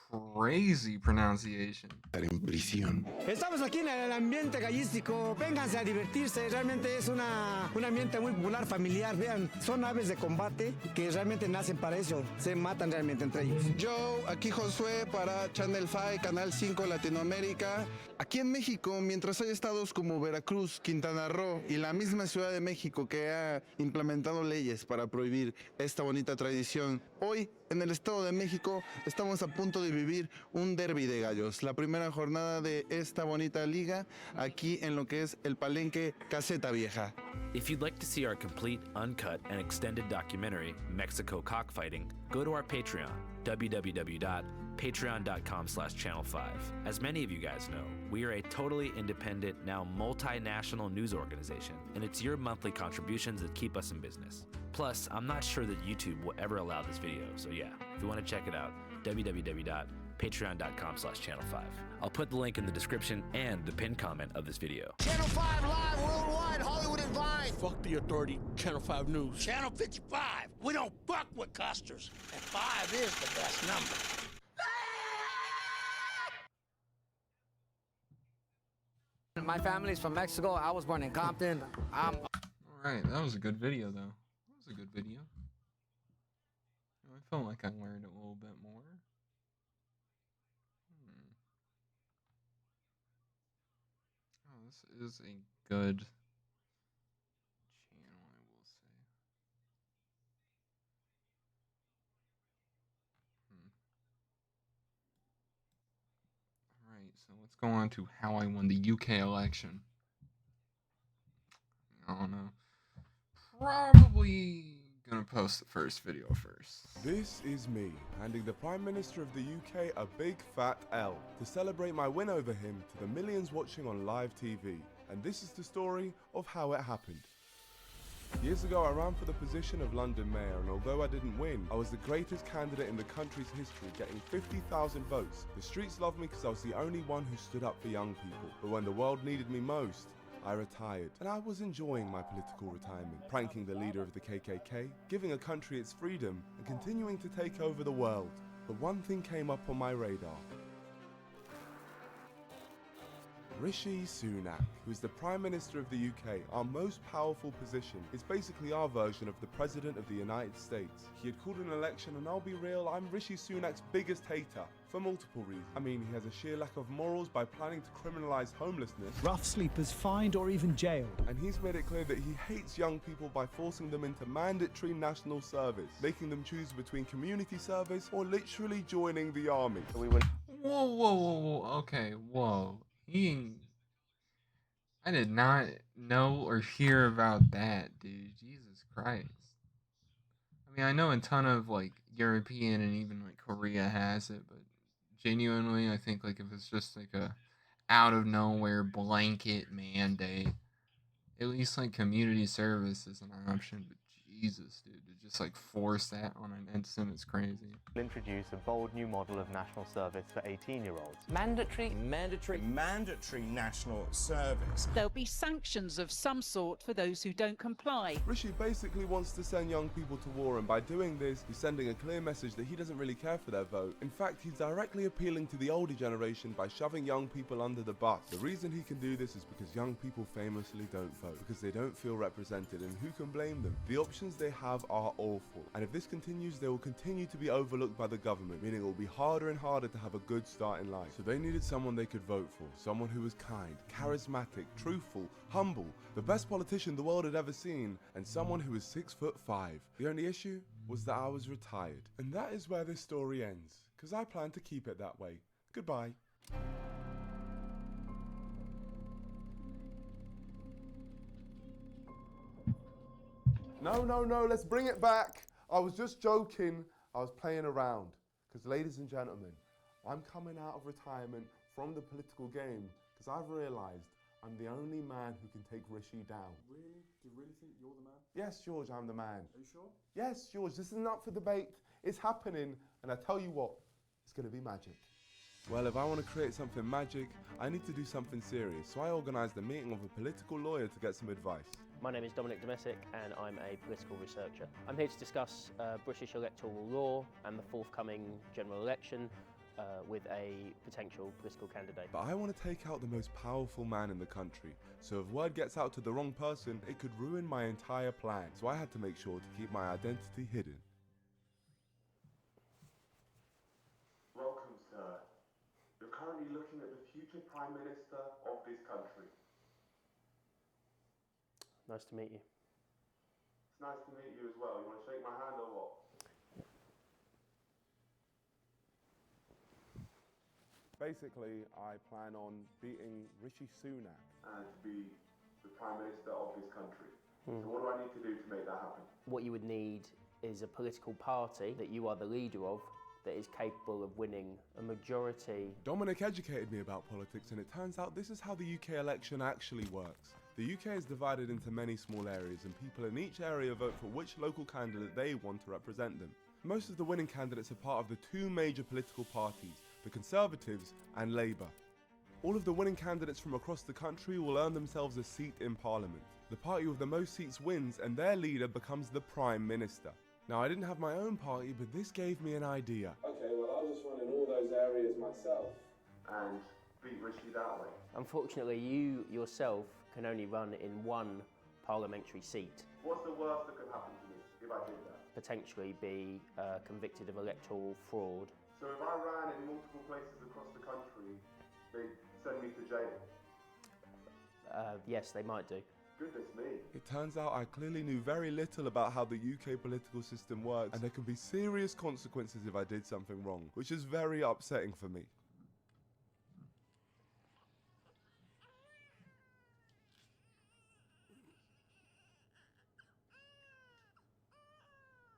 Crazy pronunciation. en prisión. Estamos aquí en el ambiente gallístico. Vénganse a divertirse. Realmente es un ambiente muy popular, familiar. Vean, son aves de combate que realmente nacen para eso. Se matan realmente entre ellos. Yo, aquí Josué para Channel 5, Canal 5 Latinoamérica. Aquí en México, mientras hay estados como Veracruz, Quintana Roo y la misma Ciudad de México que ha implementado leyes para prohibir esta bonita tradición, hoy en el Estado de México estamos a punto de vivir un derbi de gallos, la primera jornada de esta bonita liga aquí en lo que es el Palenque Caseta Vieja. If you'd like to see our complete, uncut, and extended documentary, Mexico Cockfighting, go to our Patreon, www.patreon.com/channel5. As many of you guys know, we are a totally independent, now multinational news organization, and it's your monthly contributions that keep us in business. Plus, I'm not sure that YouTube will ever allow this video, so yeah, if you want to check it out, www.patreon.com/channel5. I'll put the link in the description and the pinned comment of this video. Channel 5 live worldwide, Hollywood and Vine. Fuck the authority, Channel 5 News. Channel 55. We don't fuck with custers. And 5 is the best number. My family's from Mexico. I was born in Compton. Alright, that was a good video though. That was a good video. I felt like I learned a little bit more. Oh, this is a good channel, I will say. Alright, so let's go on to how I won the UK election. I don't know. Probably gonna post the first video first. This is me, handing the Prime Minister of the UK a big fat L to celebrate my win over him to the millions watching on live TV. And this is the story of how it happened. Years ago I ran for the position of London Mayor, and although I didn't win, I was the greatest candidate in the country's history, getting 50,000 votes. The streets loved me because I was the only one who stood up for young people. But when the world needed me most, I retired, and I was enjoying my political retirement, pranking the leader of the KKK, giving a country its freedom, and continuing to take over the world. But one thing came up on my radar. Rishi Sunak, who is the Prime Minister of the UK, our most powerful position, is basically our version of the President of the United States. He had called an election, and I'll be real, I'm Rishi Sunak's biggest hater. For multiple reasons. I mean, he has a sheer lack of morals by planning to criminalise homelessness. Rough sleepers fined or even jailed. And he's made it clear that he hates young people by forcing them into mandatory national service, making them choose between community service or literally joining the army. Whoa, okay, whoa. I did not know or hear about that, dude. Jesus Christ. I mean, I know a ton of, like, European and even, like, Korea has it, but genuinely, I think, like, if it's just, like, a out-of-nowhere blanket mandate, at least, like, community service is an option, but Jesus, dude, to just, like, force that on an instant is crazy. Introduce a bold new model of national service for 18-year-olds. Mandatory national service. There'll be sanctions of some sort for those who don't comply. Rishi basically wants to send young people to war, and by doing this, he's sending a clear message that he doesn't really care for their vote. In fact, he's directly appealing to the older generation by shoving young people under the bus. The reason he can do this is because young people famously don't vote, because they don't feel represented, and who can blame them? The options they have are awful, and if this continues, they will continue to be overlooked by the government, meaning it will be harder and harder to have a good start in life. So they needed someone they could vote for, someone who was kind, charismatic, truthful, humble, the best politician the world had ever seen, and someone who was 6'5". The only issue? was that I was retired. And that is where this story ends, because I plan to keep it that way. Goodbye. No, let's bring it back. I was just joking. I was playing around. Because ladies and gentlemen, I'm coming out of retirement from the political game because I've realised I'm the only man who can take Rishi down. Really? Do you really think you're the man? Yes, George, I'm the man. Are you sure? Yes, George, this isn't up for debate. It's happening, and I tell you what, it's going to be magic. Well, if I want to create something magic, I need to do something serious. So I organised a meeting of a political lawyer to get some advice. My name is Dominic Domesic and I'm a political researcher. I'm here to discuss British electoral law and the forthcoming general election with a potential political candidate. But I want to take out the most powerful man in the country. So if word gets out to the wrong person, it could ruin my entire plan. So I had to make sure to keep my identity hidden. Welcome, sir. You're currently looking at the future Prime Minister of this country. Nice to meet you. It's nice to meet you as well. You want to shake my hand or what? Basically, I plan on beating Rishi Sunak and to be the Prime Minister of this country. So what do I need to do to make that happen? What you would need is a political party that you are the leader of that is capable of winning a majority. Dominic educated me about politics, and it turns out this is how the UK election actually works. The UK is divided into many small areas, and people in each area vote for which local candidate they want to represent them. Most of the winning candidates are part of the two major political parties, the Conservatives and Labour. All of the winning candidates from across the country will earn themselves a seat in Parliament. The party with the most seats wins, and their leader becomes the Prime Minister. Now, I didn't have my own party, but this gave me an idea. Okay, well, I'll just run in all those areas myself and beat Rishi that way. Unfortunately, you yourself can only run in one parliamentary seat. What's the worst that could happen to me if I did that? Potentially be convicted of electoral fraud. So if I ran in multiple places across the country, they'd send me to jail? Yes, they might do. Goodness me. It turns out I clearly knew very little about how the UK political system works, and there can be serious consequences if I did something wrong, which is very upsetting for me.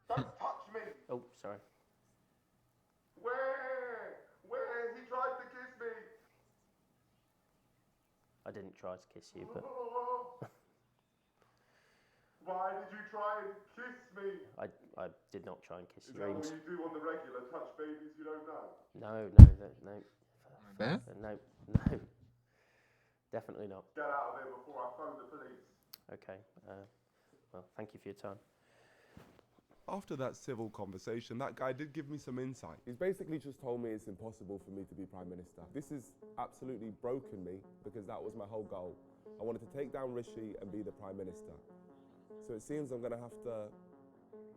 Don't touch me! Oh, sorry. Where? He tried to kiss me! I didn't try to kiss you, but... Why did you try and kiss me? I did not try and kiss Is your dreams. that what you do on the regular, touch babies you don't know? No. Definitely not. Get out of here before I phone the police. Okay, well, thank you for your time. After that civil conversation, that guy did give me some insight. He's basically just told me it's impossible for me to be Prime Minister. This has absolutely broken me because that was my whole goal. I wanted to take down Rishi and be the Prime Minister. So it seems I'm going to have to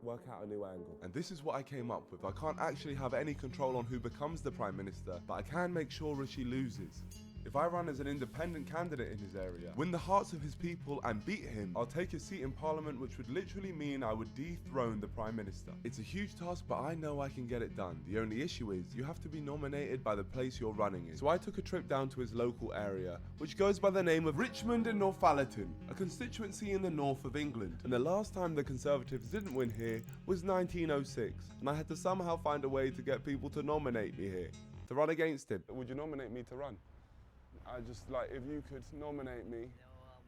work out a new angle. And this is what I came up with. I can't actually have any control on who becomes the Prime Minister, but I can make sure Rishi loses. If I run as an independent candidate in his area, win the hearts of his people and beat him, I'll take a seat in Parliament, which would literally mean I would dethrone the Prime Minister. It's a huge task, but I know I can get it done. The only issue is you have to be nominated by the place you're running in. So I took a trip down to his local area, which goes by the name of Richmond and Northallerton, a constituency in the north of England. And the last time the Conservatives didn't win here was 1906, and I had to somehow find a way to get people to nominate me here, to run against him. Would you nominate me to run? I just, if you could nominate me,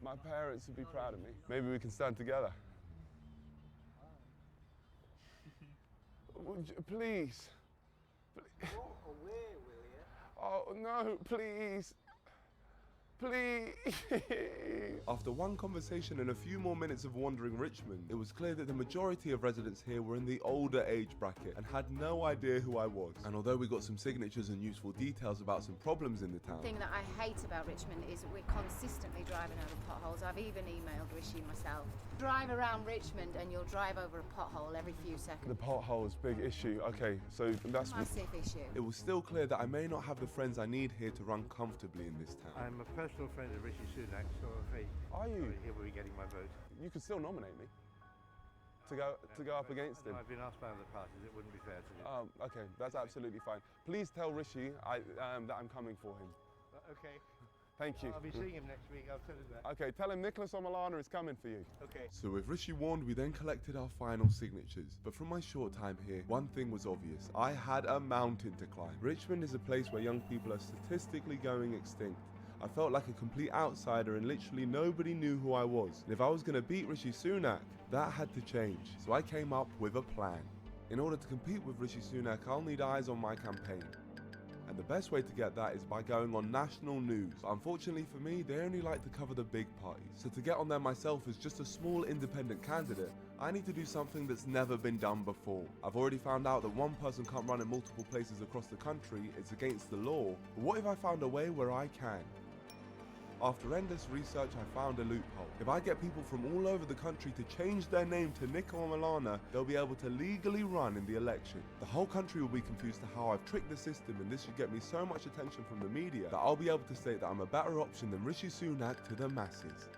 my parents would be proud of me. Maybe we can stand together. Would you, please. Go away, will you? Oh, no, please. Please. After one conversation and a few more minutes of wandering Richmond, it was clear that the majority of residents here were in the older age bracket and had no idea who I was. And although we got some signatures and useful details about some problems in the town... The thing that I hate about Richmond is that we're consistently driving over potholes. I've even emailed Rishi myself. Drive around Richmond and you'll drive over a pothole every few seconds. The potholes, big issue. Okay, so that's... Massive issue. It was still clear that I may not have the friends I need here to run comfortably in this town. I'm a personal friend of Rishi Sunak, so I'm very Are you? sorry he will be getting my vote. You could still nominate me. to go up against him? I've been asked by other parties. It wouldn't be fair to do. Okay, that's absolutely fine. Please tell Rishi that I'm coming for him. Okay. Thank you. I'll be seeing him next week. I'll tell him that. Okay, tell him Nicholas Omilana is coming for you. Okay. So with Rishi warned, we then collected our final signatures. But from my short time here, one thing was obvious. I had a mountain to climb. Richmond is a place where young people are statistically going extinct. I felt like a complete outsider and literally nobody knew who I was. And if I was going to beat Rishi Sunak, that had to change. So I came up with a plan. In order to compete with Rishi Sunak, I'll need eyes on my campaign. And the best way to get that is by going on national news. But unfortunately for me, they only like to cover the big parties. So to get on there myself as just a small independent candidate, I need to do something that's never been done before. I've already found out that one person can't run in multiple places across the country. It's against the law. But what if I found a way where I can? After endless research, I found a loophole. If I get people from all over the country to change their name to Nico Omilana, they'll be able to legally run in the election. The whole country will be confused to how I've tricked the system, and this should get me so much attention from the media that I'll be able to state that I'm a better option than Rishi Sunak to the masses.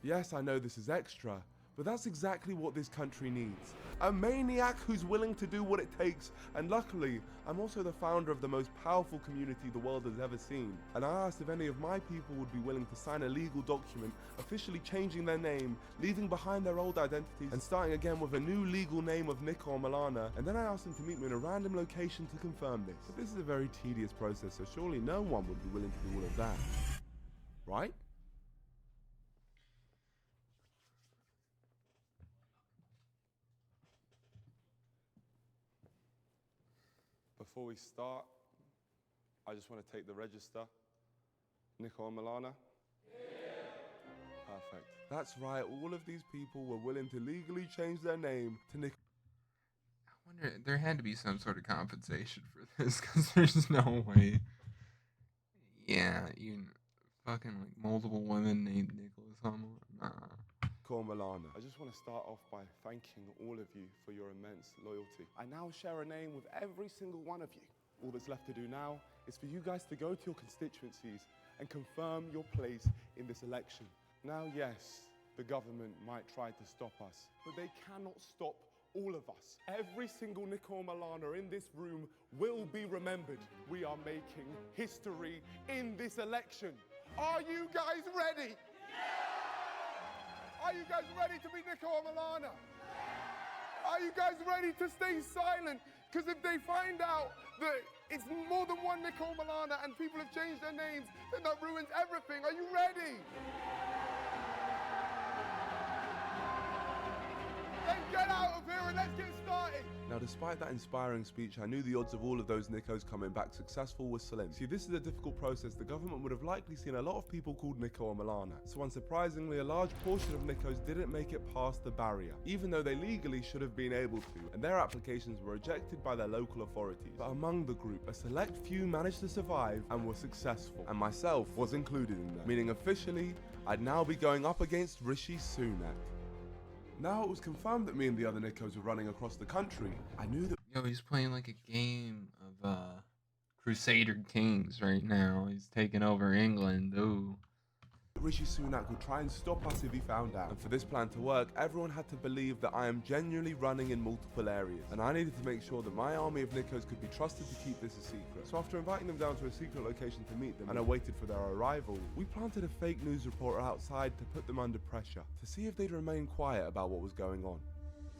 Yes, I know this is extra, but that's exactly what this country needs. A maniac who's willing to do what it takes, and luckily, I'm also the founder of the most powerful community the world has ever seen. And I asked if any of my people would be willing to sign a legal document, officially changing their name, leaving behind their old identities, and starting again with a new legal name of Nico Omilana. And then I asked them to meet me in a random location to confirm this. But this is a very tedious process, so surely no one would be willing to do all of that. Right? Before we start, I just want to take the register. Nico Omilana? Perfect. That's right, all of these people were willing to legally change their name to Nico. I wonder, there had to be some sort of compensation for this, because there's no way. Yeah, you fucking like multiple women named Nicholas Omilana. Nah. Omilana. I just want to start off by thanking all of you for your immense loyalty. I now share a name with every single one of you. All that's left to do now is for you guys to go to your constituencies and confirm your place in this election. Now, yes, the government might try to stop us, but they cannot stop all of us. Every single Nico Omilana in this room will be remembered. We are making history in this election. Are you guys ready? Are you guys ready to be Nico Omilana? Are you guys ready to stay silent? Because if they find out that it's more than one Nico Omilana and people have changed their names, then that ruins everything. Are you ready? Then get out of here and let's get started. Now, despite that inspiring speech, I knew the odds of all of those Nicos coming back successful was slim. See, this is a difficult process. The government would have likely seen a lot of people called Nico Omilana. So unsurprisingly, a large portion of Nicos didn't make it past the barrier, even though they legally should have been able to, and their applications were rejected by their local authorities. But among the group, a select few managed to survive and were successful, and myself was included in them, meaning officially, I'd now be going up against Rishi Sunak. Now it was confirmed that me and the other Nicos were running across the country. I knew that. Yo, he's playing like a game of Crusader Kings right now. He's taking over England. Ooh. Rishi Sunak would try and stop us if he found out. And for this plan to work, everyone had to believe that I am genuinely running in multiple areas. And I needed to make sure that my army of Nicos could be trusted to keep this a secret. So after inviting them down to a secret location to meet them, and I waited for their arrival, we planted a fake news reporter outside to put them under pressure, to see if they'd remain quiet about what was going on.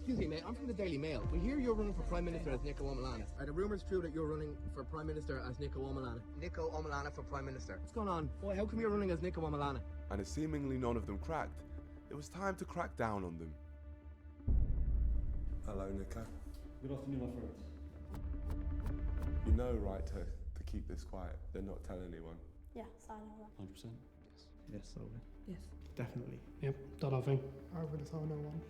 Excuse me, mate, I'm from the Daily Mail. We hear you're running for Prime Minister as Nico Omilana. Are the rumours true that you're running for Prime Minister as Nico Omilana? Nico Omilana for Prime Minister. What's going on? Boy, how come you're running as Nico Omilana? And as seemingly none of them cracked, it was time to crack down on them. Hello, Nico. Good afternoon, my friends. You know, right, to keep this quiet. They're not telling anyone. Yes, I know that. 100%? Yes, over. Yes. Definitely. Yep, don't know thing. Over this, I know one.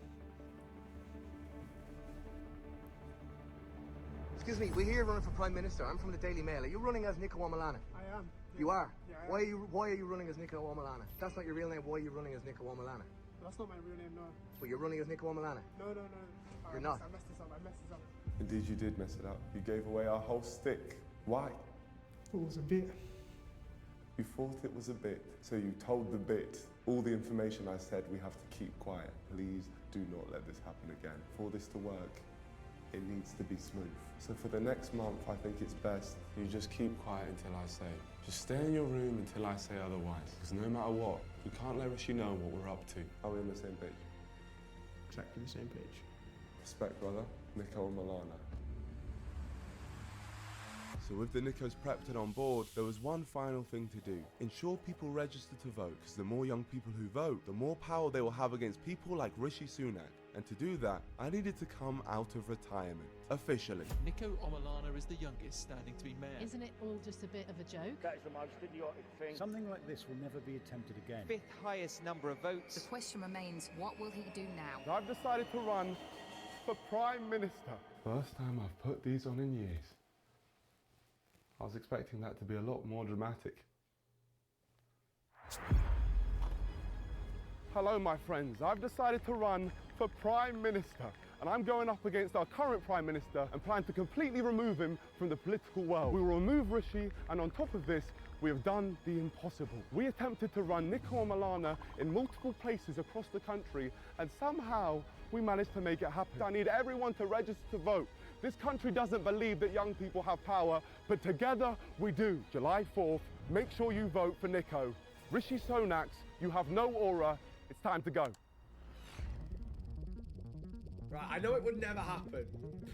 Excuse me, we hear you're running for Prime Minister. I'm from the Daily Mail. Are you running as Nico Omilana? I am. You are? Yeah, Why are you running as Nico Omilana? That's not your real name. Why are you running as Nico Omilana? That's not my real name, no. But you're running as Nico Omilana? No. You're not? I messed this up. Indeed, you did mess it up. You gave away our whole stick. Why? It was a bit You thought it was a bit, so you told the bit all the information I said we have to keep quiet. Please do not let this happen again. For this to work, it needs to be smooth. So for the next month, I think it's best you just keep quiet until I say. Just stay in your room until I say otherwise. Because no matter what, we can't let Rishi know what we're up to. Are we on the same page? Exactly the same page. Respect, brother. Nico and Milana. So with the Nikos prepped and on board, there was one final thing to do. Ensure people register to vote, because the more young people who vote, the more power they will have against people like Rishi Sunak. And to do that, I needed to come out of retirement, officially. Nico Omilana is the youngest standing to be mayor. Isn't it all just a bit of a joke? That is the most idiotic thing. Something like this will never be attempted again. 5th highest number of votes. The question remains, what will he do now? I've decided to run for Prime Minister. First time I've put these on in years. I was expecting that to be a lot more dramatic. Hello, my friends. I've decided to run for Prime Minister, and I'm going up against our current Prime Minister and plan to completely remove him from the political world. We will remove Rishi, and on top of this, we have done the impossible. We attempted to run Nico Omilana in multiple places across the country, and somehow we managed to make it happen. I need everyone to register to vote. This country doesn't believe that young people have power, but together we do. July 4th, make sure you vote for Nico. Rishi Sunak, you have no aura. It's time to go. Right, I know it would never happen,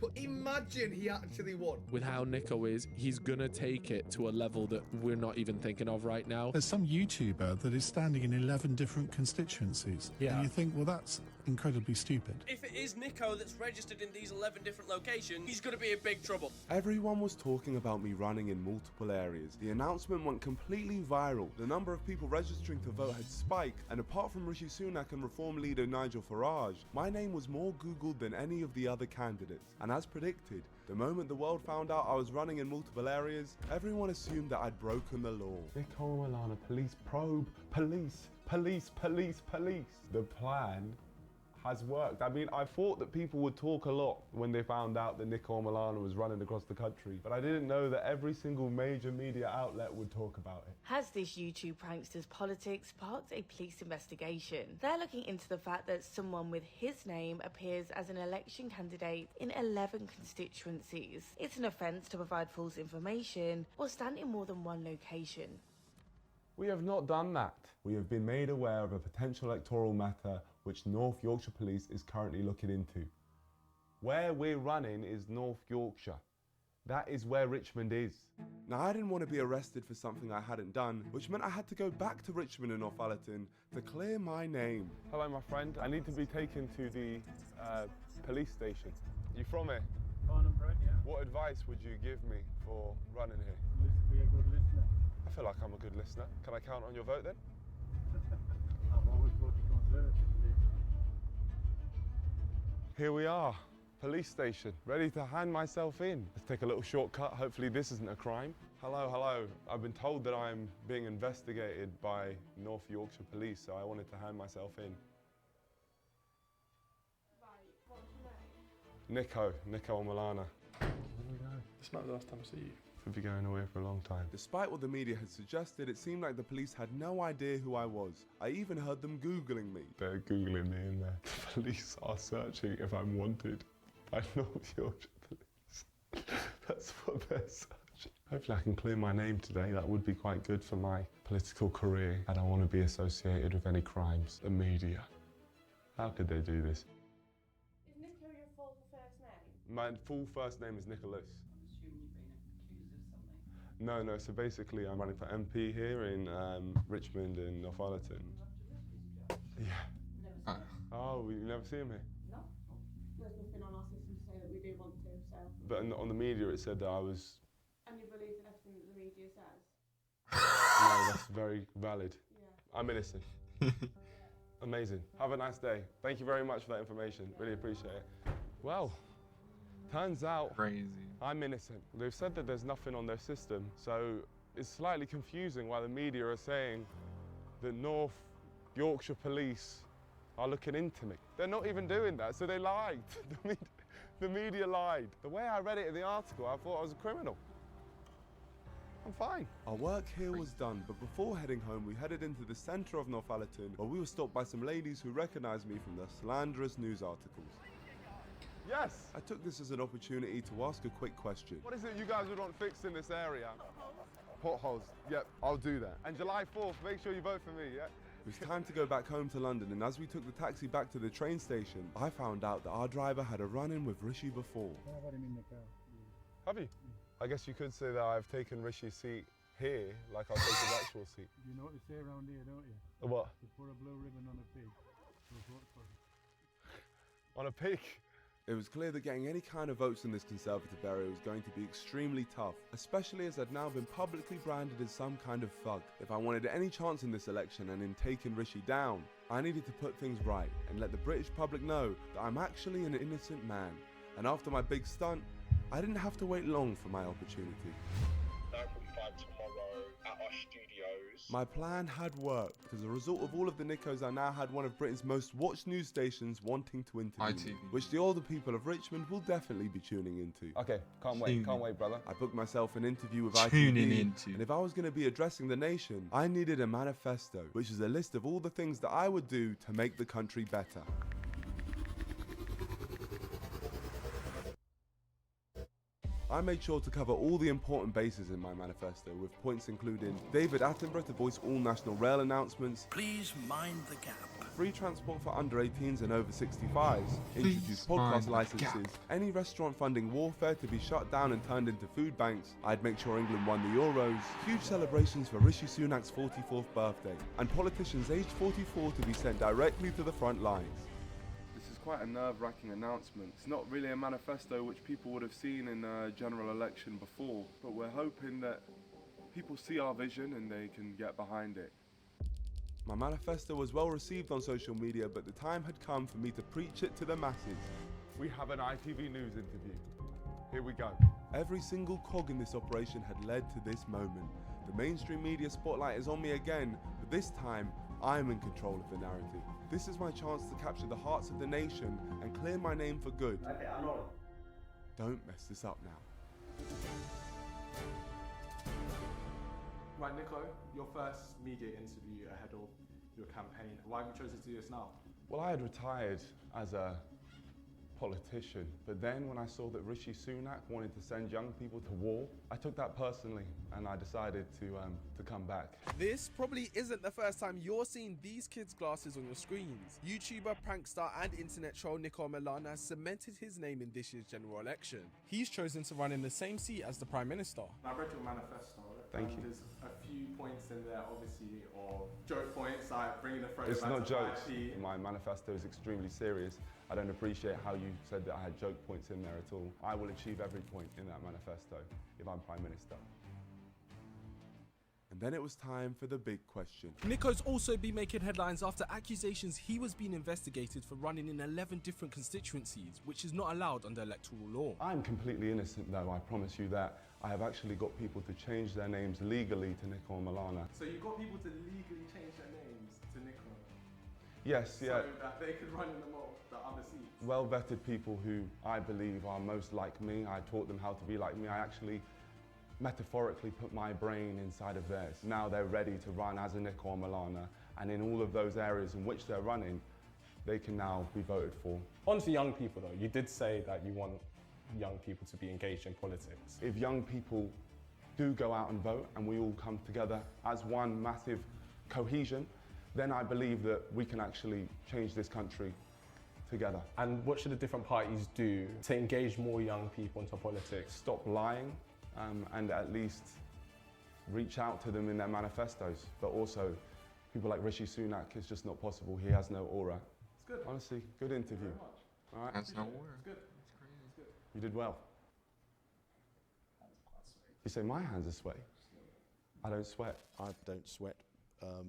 but imagine he actually won. With how Nico is, he's gonna take it to a level that we're not even thinking of right now. There's some YouTuber that is standing in 11 different constituencies. Yeah. And you think, well, that's incredibly stupid. If it is Nico that's registered in these 11 different locations, he's going to be in big trouble. Everyone was talking about me running in multiple areas. The announcement went completely viral. The number of people registering to vote had spiked, and apart from Rishi Sunak and Reform leader Nigel Farage, my name was more Googled than any of the other candidates. And as predicted, the moment the world found out I was running in multiple areas, everyone assumed that I'd broken the law. Nico Milana, police probe, police, police, police, police. The plan has worked. I mean, I thought that people would talk a lot when they found out that Nico Milana was running across the country, but I didn't know that every single major media outlet would talk about it. Has this YouTube prankster's politics sparked a police investigation? They're looking into the fact that someone with his name appears as an election candidate in 11 constituencies. It's an offence to provide false information or stand in more than one location. We have not done that. We have been made aware of a potential electoral matter which North Yorkshire Police is currently looking into. Where we're running is North Yorkshire. That is where Richmond is. Now, I didn't want to be arrested for something I hadn't done, which meant I had to go back to Richmond and Northallerton to clear my name. Hello, my friend. I need to be taken to the police station. You from here? Born and bred, yeah. What advice would you give me for running here? Be a good listener. I feel like I'm a good listener. Can I count on your vote then? I've always voted Conservative. Here we are, police station, ready to hand myself in. Let's take a little shortcut. Hopefully this isn't a crime. Hello, hello. I've been told that I'm being investigated by North Yorkshire Police, so I wanted to hand myself in. Nico Omilana. This might be the last time I see you. We'll be going away for a long time. Despite what the media had suggested, it seemed like the police had no idea who I was. I even heard them Googling me. They're Googling me in there. The police are searching if I'm wanted by North Yorkshire Police. That's what they're searching. Hopefully I can clear my name today. That would be quite good for my political career. I don't want to be associated with any crimes. The media. How could they do this? Is Nico your full first name? My full first name is Nicholas. No, so basically I'm running for MP here in Richmond and Northallerton. Yeah. Oh, you never see him here? No. There's nothing on our system to say that we do want to, so... But on the media it said that I was... And you believe in everything that the media says? No, that's very valid. Yeah. I'm innocent. Amazing. Have a nice day. Thank you very much for that information. Really appreciate it. Well, turns out I'm innocent. They've said that there's nothing on their system, so it's slightly confusing why the media are saying that North Yorkshire Police are looking into me. They're not even doing that, so they lied. The media lied. The way I read it in the article, I thought I was a criminal. I'm fine. Our work here was done, but before heading home, we headed into the centre of Northallerton, where we were stopped by some ladies who recognised me from the slanderous news articles. Yes! I took this as an opportunity to ask a quick question. What is it you guys would want fixed in this area? Potholes. Yep, I'll do that. And July 4th, make sure you vote for me, yeah? It was time to go back home to London, and as we took the taxi back to the train station, I found out that our driver had a run-in with Rishi before. Have you? I guess you could say that I've taken Rishi's seat here, like I'll take his actual seat. You know what they say around here, don't you? What? To put a blue ribbon on a pig. On a pig? It was clear that getting any kind of votes in this Conservative area was going to be extremely tough, especially as I'd now been publicly branded as some kind of thug. If I wanted any chance in this election and in taking Rishi down, I needed to put things right and let the British public know that I'm actually an innocent man. And after my big stunt, I didn't have to wait long for my opportunity. 9:45 tomorrow at our studios. My plan had worked. As a result of all of the Nickos, I now had one of Britain's most watched news stations wanting to interview me, which the older people of Richmond will definitely be tuning into. Okay, can't wait, brother. I booked myself an interview with ITV, and if I was going to be addressing the nation, I needed a manifesto, which is a list of all the things that I would do to make the country better. I made sure to cover all the important bases in my manifesto, with points including David Attenborough to voice all national rail announcements, Please mind the gap. free transport for under 18s and over 65s, introduce podcast licenses, any restaurant funding warfare to be shut down and turned into food banks, I'd make sure England won the Euros, huge celebrations for Rishi Sunak's 44th birthday, and politicians aged 44 to be sent directly to the front lines. Quite a nerve-wracking announcement. It's not really a manifesto which people would have seen in a general election before, but we're hoping that people see our vision and they can get behind it. My manifesto was well received on social media, but the time had come for me to preach it to the masses. We have an ITV News interview. Here we go. Every single cog in this operation had led to this moment. The mainstream media spotlight is on me again, but this time I'm in control of the narrative. This is my chance to capture the hearts of the nation and clear my name for good. Okay, I know. Don't mess this up now. Right, Nico, your first media interview ahead of your campaign. Why have you chosen to do this now? Well, I had retired as a politician, but then when I saw that Rishi Sunak wanted to send young people to war, I took that personally and I decided to come back. This probably isn't the first time you're seeing these kids' glasses on your screens. YouTuber, prankster and internet troll Nico Milan has cemented his name in this year's general election. He's chosen to run in the same seat as the Prime Minister. I read your manifesto. Thank you. There's a few points in there, obviously, of joke points, like bringing the throwback It's not to jokes. IP. My manifesto is extremely serious. I don't appreciate how you said that I had joke points in there at all. I will achieve every point in that manifesto if I'm Prime Minister. And then it was time for the big question. Nico's also been making headlines after accusations he was being investigated for running in 11 different constituencies, which is not allowed under electoral law. I'm completely innocent though, I promise you that. I have actually got people to change their names legally to Nico Milana. So you've got people to legally change their names to Nico? Yes, yeah. So that they could run in the other seats? Well-vetted people who I believe are most like me. I taught them how to be like me. I actually metaphorically put my brain inside of theirs. Now they're ready to run as a Nico Milana, and in all of those areas in which they're running, they can now be voted for. On to young people though, you did say that you want young people to be engaged in politics. If young people do go out and vote and we all come together as one massive cohesion, then I believe that we can actually change this country together. And what should the different parties do to engage more young people into politics? Stop lying and at least reach out to them in their manifestos. But also, people like Rishi Sunak, it's just not possible. He has no aura. It's good. Honestly, good interview. All right. That's no aura. It's good. It's good. You did well. You say my hands are sweaty. I don't sweat. I don't sweat,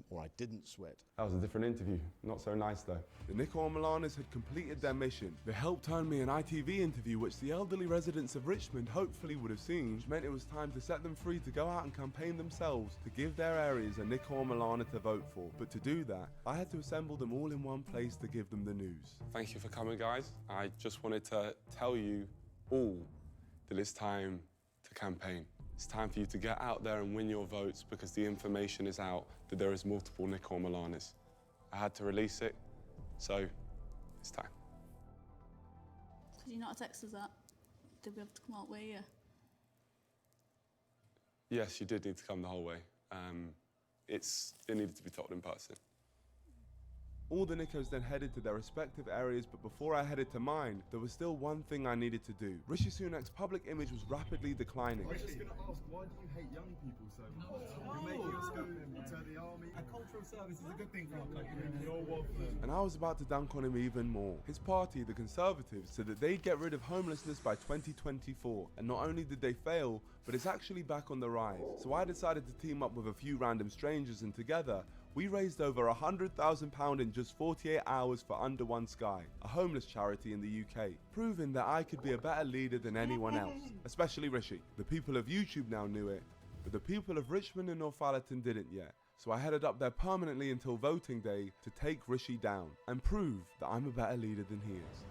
or I didn't sweat. That was a different interview. Not so nice though. The Nico Milanas had completed their mission. They helped turn me an ITV interview which the elderly residents of Richmond hopefully would have seen, which meant it was time to set them free to go out and campaign themselves to give their areas a Nico Milana to vote for. But to do that, I had to assemble them all in one place to give them the news. Thank you for coming, guys. I just wanted to tell you all that it's time to the campaign. It's time for you to get out there and win your votes because the information is out that there is multiple Nico Milanas. I had to release it, so it's time. Could you not text us that? Did we have to come out with you? Yes, you did need to come the whole way. It needed to be told in person. All the Nicos then headed to their respective areas, but before I headed to mine, there was still one thing I needed to do. Rishi Sunak's public image was rapidly declining. I was just going to ask, why do you hate young people so much? You're making us go to the army. A cultural service is a good thing for our country. You're welcome. And I was about to dunk on him even more. His party, the Conservatives, said that they'd get rid of homelessness by 2024. And not only did they fail, but it's actually back on the rise. So I decided to team up with a few random strangers, and together, we raised over £100,000 in just 48 hours for Under One Sky, a homeless charity in the UK, proving that I could be a better leader than anyone else, especially Rishi. The people of YouTube now knew it, but the people of Richmond and Northallerton didn't yet. So I headed up there permanently until voting day to take Rishi down and prove that I'm a better leader than he is.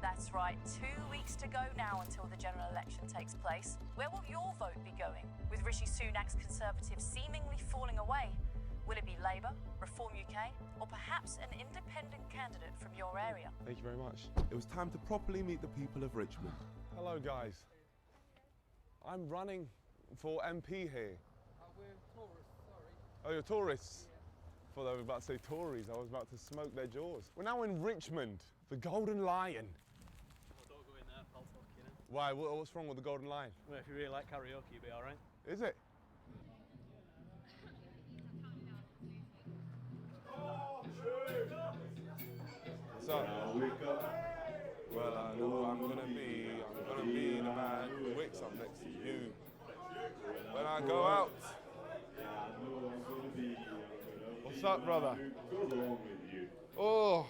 That's right, 2 weeks to go now until the general election takes place. Where will your vote be going? With Rishi Sunak's Conservatives seemingly falling away, will it be Labour, Reform UK, or perhaps an independent candidate from your area? Thank you very much. It was time to properly meet the people of Richmond. Hello, guys. I'm running for MP here. We're tourists, sorry. Oh, you're tourists? I thought they were about to say Tories. I was about to smoke their jaws. We're now in Richmond, the Golden Lion. Well, don't go in there, I'll talk, you know. Why? What's wrong with the Golden Lion? Well, if you really like karaoke, you'll be all right. Is it? What's up? Well, I know I'm gonna be the man who wakes up next to you when I go out. What's up, brother? Oh,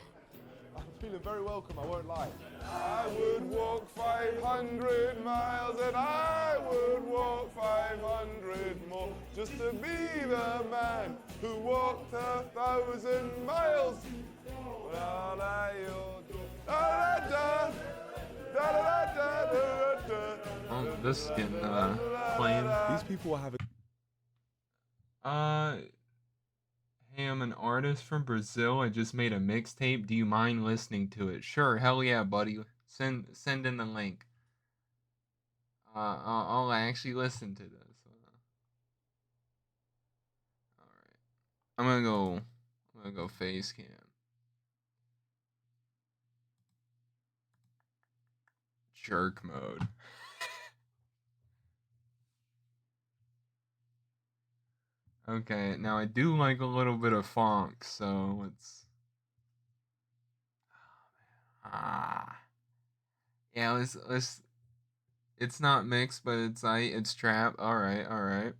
I'm feeling very welcome, I won't lie. I would walk 500 miles and I would walk 500 more just to be the man who walked 1,000 miles. Oh, this is getting plain. These people will have a hey, I'm an artist from Brazil. I just made a mixtape. Do you mind listening to it? Sure, hell yeah, buddy. Send in the link. I'll actually listen to this. All right, I'm gonna go face cam. Jerk mode. Okay, now I do like a little bit of funk, so let's. Yeah, let's. It's not mixed, but it's trap. All right.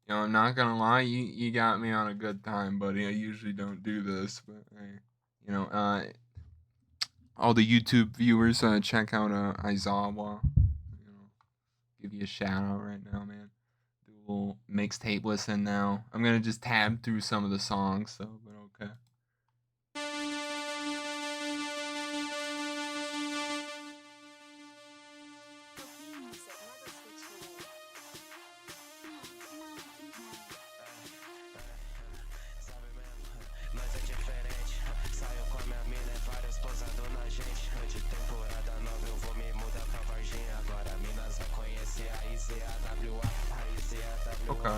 You know, I'm not gonna lie, you got me on a good time, buddy. I usually don't do this, but hey, you know, all the YouTube viewers, check out Aizawa. You know, give you a shout out right now, man. Do a little mixtape listen now. I'm gonna just tab through some of the songs, though, but okay. Okay.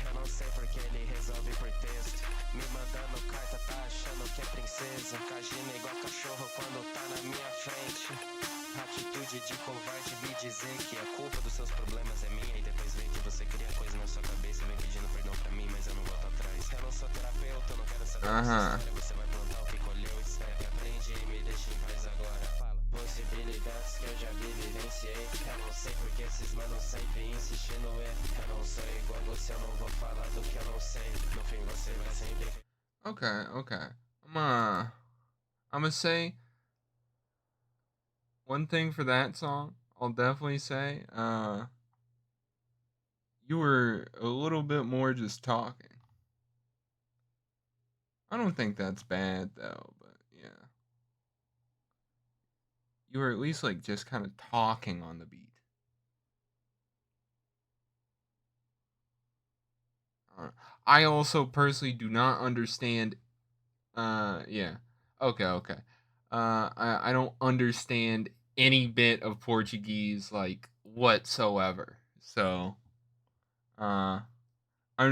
Eu não sei porque ele resolve por texto. Me mandando carta, tá achando que é princesa. Cagina igual cachorro quando tá na minha frente. Atitude de covarde me dizer que a culpa dos seus problemas é minha. E depois vem que você cria coisa na sua cabeça e vem pedindo perdão pra mim, mas eu não volto atrás. Eu não sou terapeuta, eu não quero saber você vai plantar o que colheu. Escreve, aprende e me deixa em paz agora. Fala. Possibilidades que eu já vivenciei. Eu não sei porque esses manos sempre insistem no erro. Eu não sou igual você, eu não vou falar do que eu não sei. No fim você vai sempre. Okay. I'm gonna say one thing for that song. I'll definitely say, you were a little bit more just talking. I don't think that's bad though, but yeah. You were at least like just kind of talking on the beat. I also personally do not understand. Yeah. Okay. I don't understand any bit of Portuguese like whatsoever. So, I'm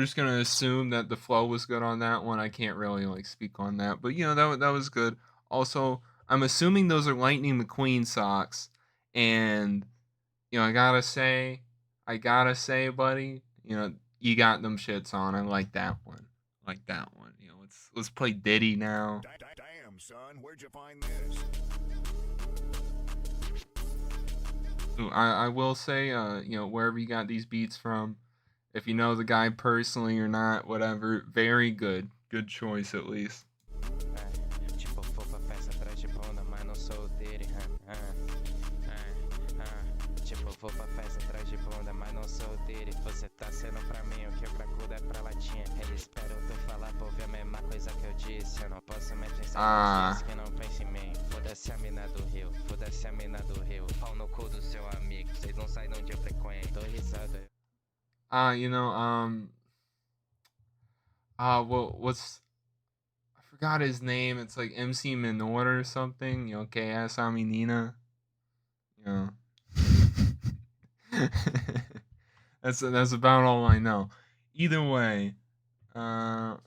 just gonna assume that the flow was good on that one. I can't really like speak on that, but that was good. Also, I'm assuming those are Lightning McQueen socks, and I gotta say, buddy, you got them shits on. I like that one. Let's play Diddy now. Damn, son, where'd you find this? Ooh, I will say, wherever you got these beats from, if you know the guy personally or not, whatever, very good. Good choice, at least. Vou pra festa atrás de bunda, mas não sou dele. Você tá sendo pra mim o que o cracudo é pra latinha. Ele espera tu falar pra ouvir a mesma coisa que eu disse. Eu não posso mais pensar que não pense em mim. Foda-se a mina do Rio, foda-se a mina do Rio. Pau no cu do seu amigo, vocês não saem de onde eu frequento. Tô risada. What's... I forgot his name. It's like MC Minor or something. Que essa menina. That's about all I know. Either way, I'll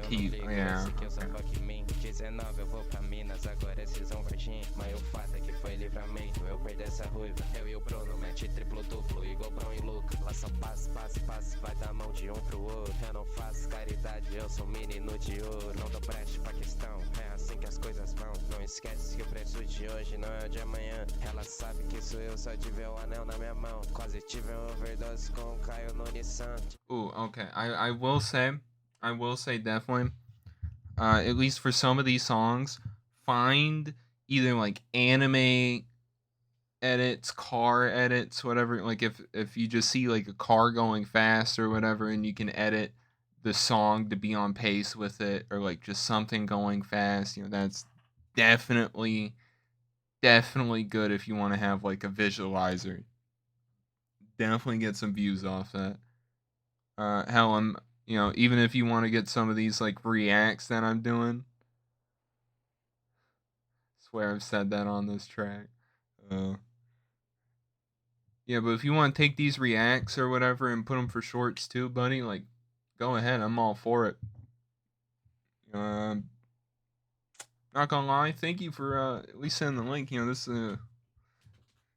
keep, yeah. 19 eu vou pra Minas, agora é cisão Varginha. Mas o fato é que foi livramento, eu perdi essa ruiva. Eu e o Bruno mete triplo duplo, igual Brão e Luca. Lá só passe, vai dar mão de um pro outro. Eu não faço caridade, eu sou um menino de ouro. Não dou brecha pra questão, é assim que as coisas vão. Não esquece que o preço de hoje não é o de amanhã. Ela sabe que sou eu, só de ver o anel na minha mão. Quase tive uma overdose com o Caio no Nissan. Okay, I will say definitely, at least for some of these songs, find either like anime edits, car edits, whatever. Like if you just see like a car going fast or whatever, and you can edit the song to be on pace with it, or like just something going fast, that's definitely good if you want to have like a visualizer. Definitely get some views off that. Hell, I'm even if you want to get some of these like reacts that I'm doing. Swear I've said that on this track. Yeah, but if you want to take these reacts or whatever and put them for shorts too, buddy, like, go ahead. I'm all for it. Not gonna lie, thank you for at least sending the link. This is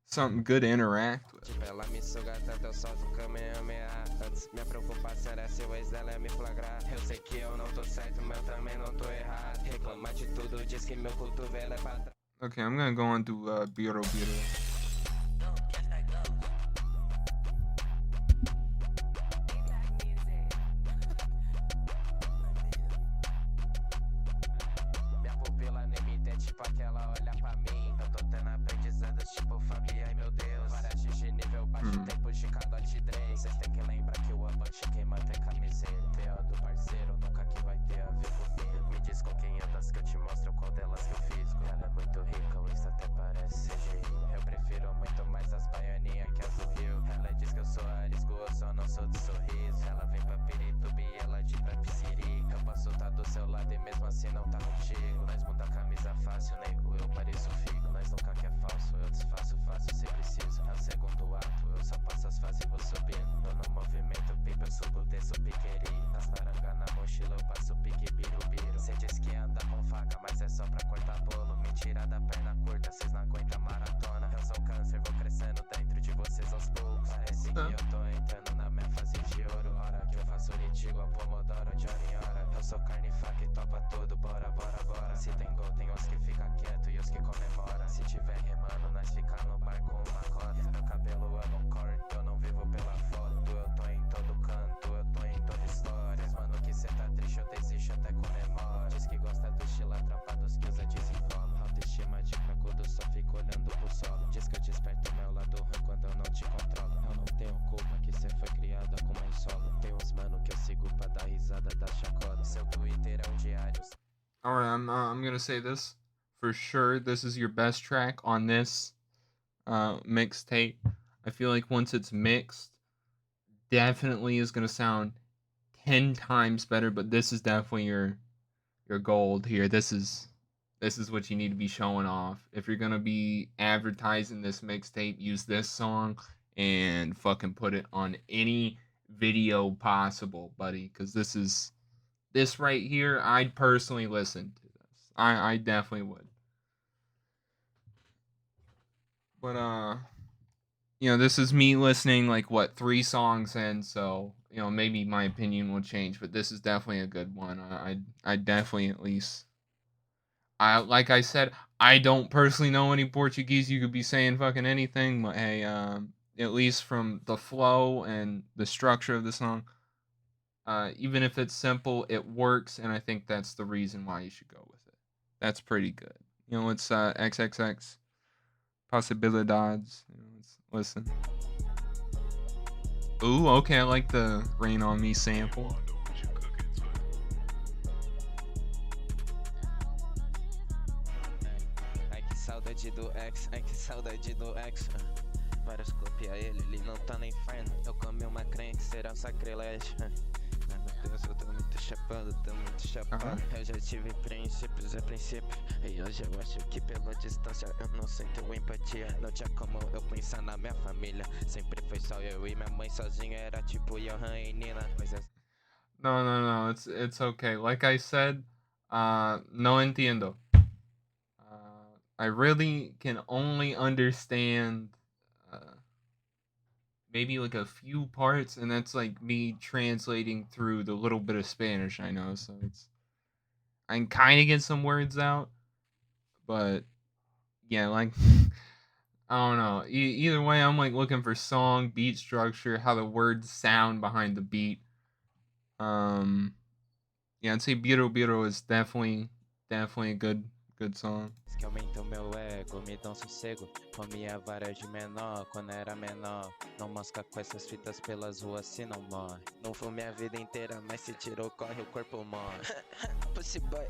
something good to interact with. Ela me suga tanto, eu solto o Kamehameha. Antes minha preocupação era se o ex dela ia me flagrar. Eu sei que eu não tô certo, mas eu também não tô errado. Reclamar de tudo, diz que meu cotovelo é pra trás. Okay, I'm gonna go on to Biro. Minha pupila nem me tem, tipo aquela olha pra mim. Eu tô tendo aprendizados tipo Fabi, ai meu Deus. Várias de nível baixo, tempo de cadote Drake. Cês tem que lembrar que o amante é quem mantém camiseta. B.O. do parceiro, nunca que vai ter a ver comigo. Me diz com quem andas que eu te mostro qual delas que eu fiz. Ela é muito rica, ou isso até parece CGI. Eu prefiro muito mais as baianinhas que as do Rio. Ela diz que eu sou arisco, eu só não sou de sorriso. Ela vem pra Pirituba e ela de Tapiciri. Eu posso estar do seu lado e mesmo assim não tá contigo. Nós muda a camisa fácil, nego, eu pareço figo. Nós nunca que é falso, eu desfaço fácil se preciso. É o segundo ato, eu só passo as fases e vou subindo. Tô no movimento, pipa, eu subo, desço, piqueri. Nas parangas na mochila, eu passo pique, birubiru. Cê diz que anda com faca, mas é só pra cortar bolo. Mentira da perna curta, cês não aguentam maratona. Eu sou câncer, vou crescendo dentro de vocês aos poucos. Parece que eu tô entrando na minha fase de ouro. Hora que eu faço litigo, a pomodoro de hora em hora. Eu sou carne, faca e topa tudo, bora. Se tem gol, tem os que fica quieto e os que comemora. Se tiver remando, nós fica no bar com uma cota. Meu cabelo eu não corto, eu não vivo pela foto. Eu tô em todo canto, eu tô em toda história. Mano, que cê tá triste, eu desisto, até comemora. Diz que gosta do estilo atrapado, dos que usa desenrola. Autoestima de cracudo, só fico olhando pro solo. Diz que eu desperto meu lado ruim quando eu não te controlo. Eu não tenho culpa que cê foi criado Alright, I'm gonna say this for sure. This is your best track on this mixtape. I feel like once it's mixed, definitely is gonna sound 10 times better. But this is definitely your gold here. This is what you need to be showing off. If you're gonna be advertising this mixtape, use this song and fucking put it on any video possible, buddy. Because this right here, I'd personally listen to this. I definitely would. But this is me listening like 3 songs in, so maybe my opinion will change. But this is definitely a good one. I definitely at least. Like I said, I don't personally know any Portuguese. You could be saying fucking anything, but hey, at least from the flow and the structure of the song, even if it's simple, it works, and I think that's the reason why you should go with it. That's pretty good. It's XXX Possibilidades. Let's listen. Ooh, okay, I like the Rain on Me sample. Saudade do ex, ai que saudade do ex. Vários copia ele não tá no inferno. Eu comi uma crente, será um sacrilégio. Ai meu Deus, eu tô muito chapado, Eu já tive princípios, princípio. E hoje eu acho que pela distância eu não sinto empatia. Não tinha como eu pensar na minha família. Sempre foi só eu e minha mãe sozinha, era tipo Johan e Nina. No, it's okay. Like I said, no entiendo. I really can only understand maybe like a few parts, and that's like me translating through the little bit of Spanish I know. So I can kind of get some words out, but yeah, like I don't know. Either way, I'm like looking for song, beat structure, how the words sound behind the beat. Yeah, I'd say Biro Biro is definitely a good song. Que aumentou meu ego, me dão sossego. Comia vara de menor quando era menor. Não mosca com essas fitas pelas ruas se não morre. Não foi minha vida inteira, mas se tirou, corre, o corpo morre. Pussy boy,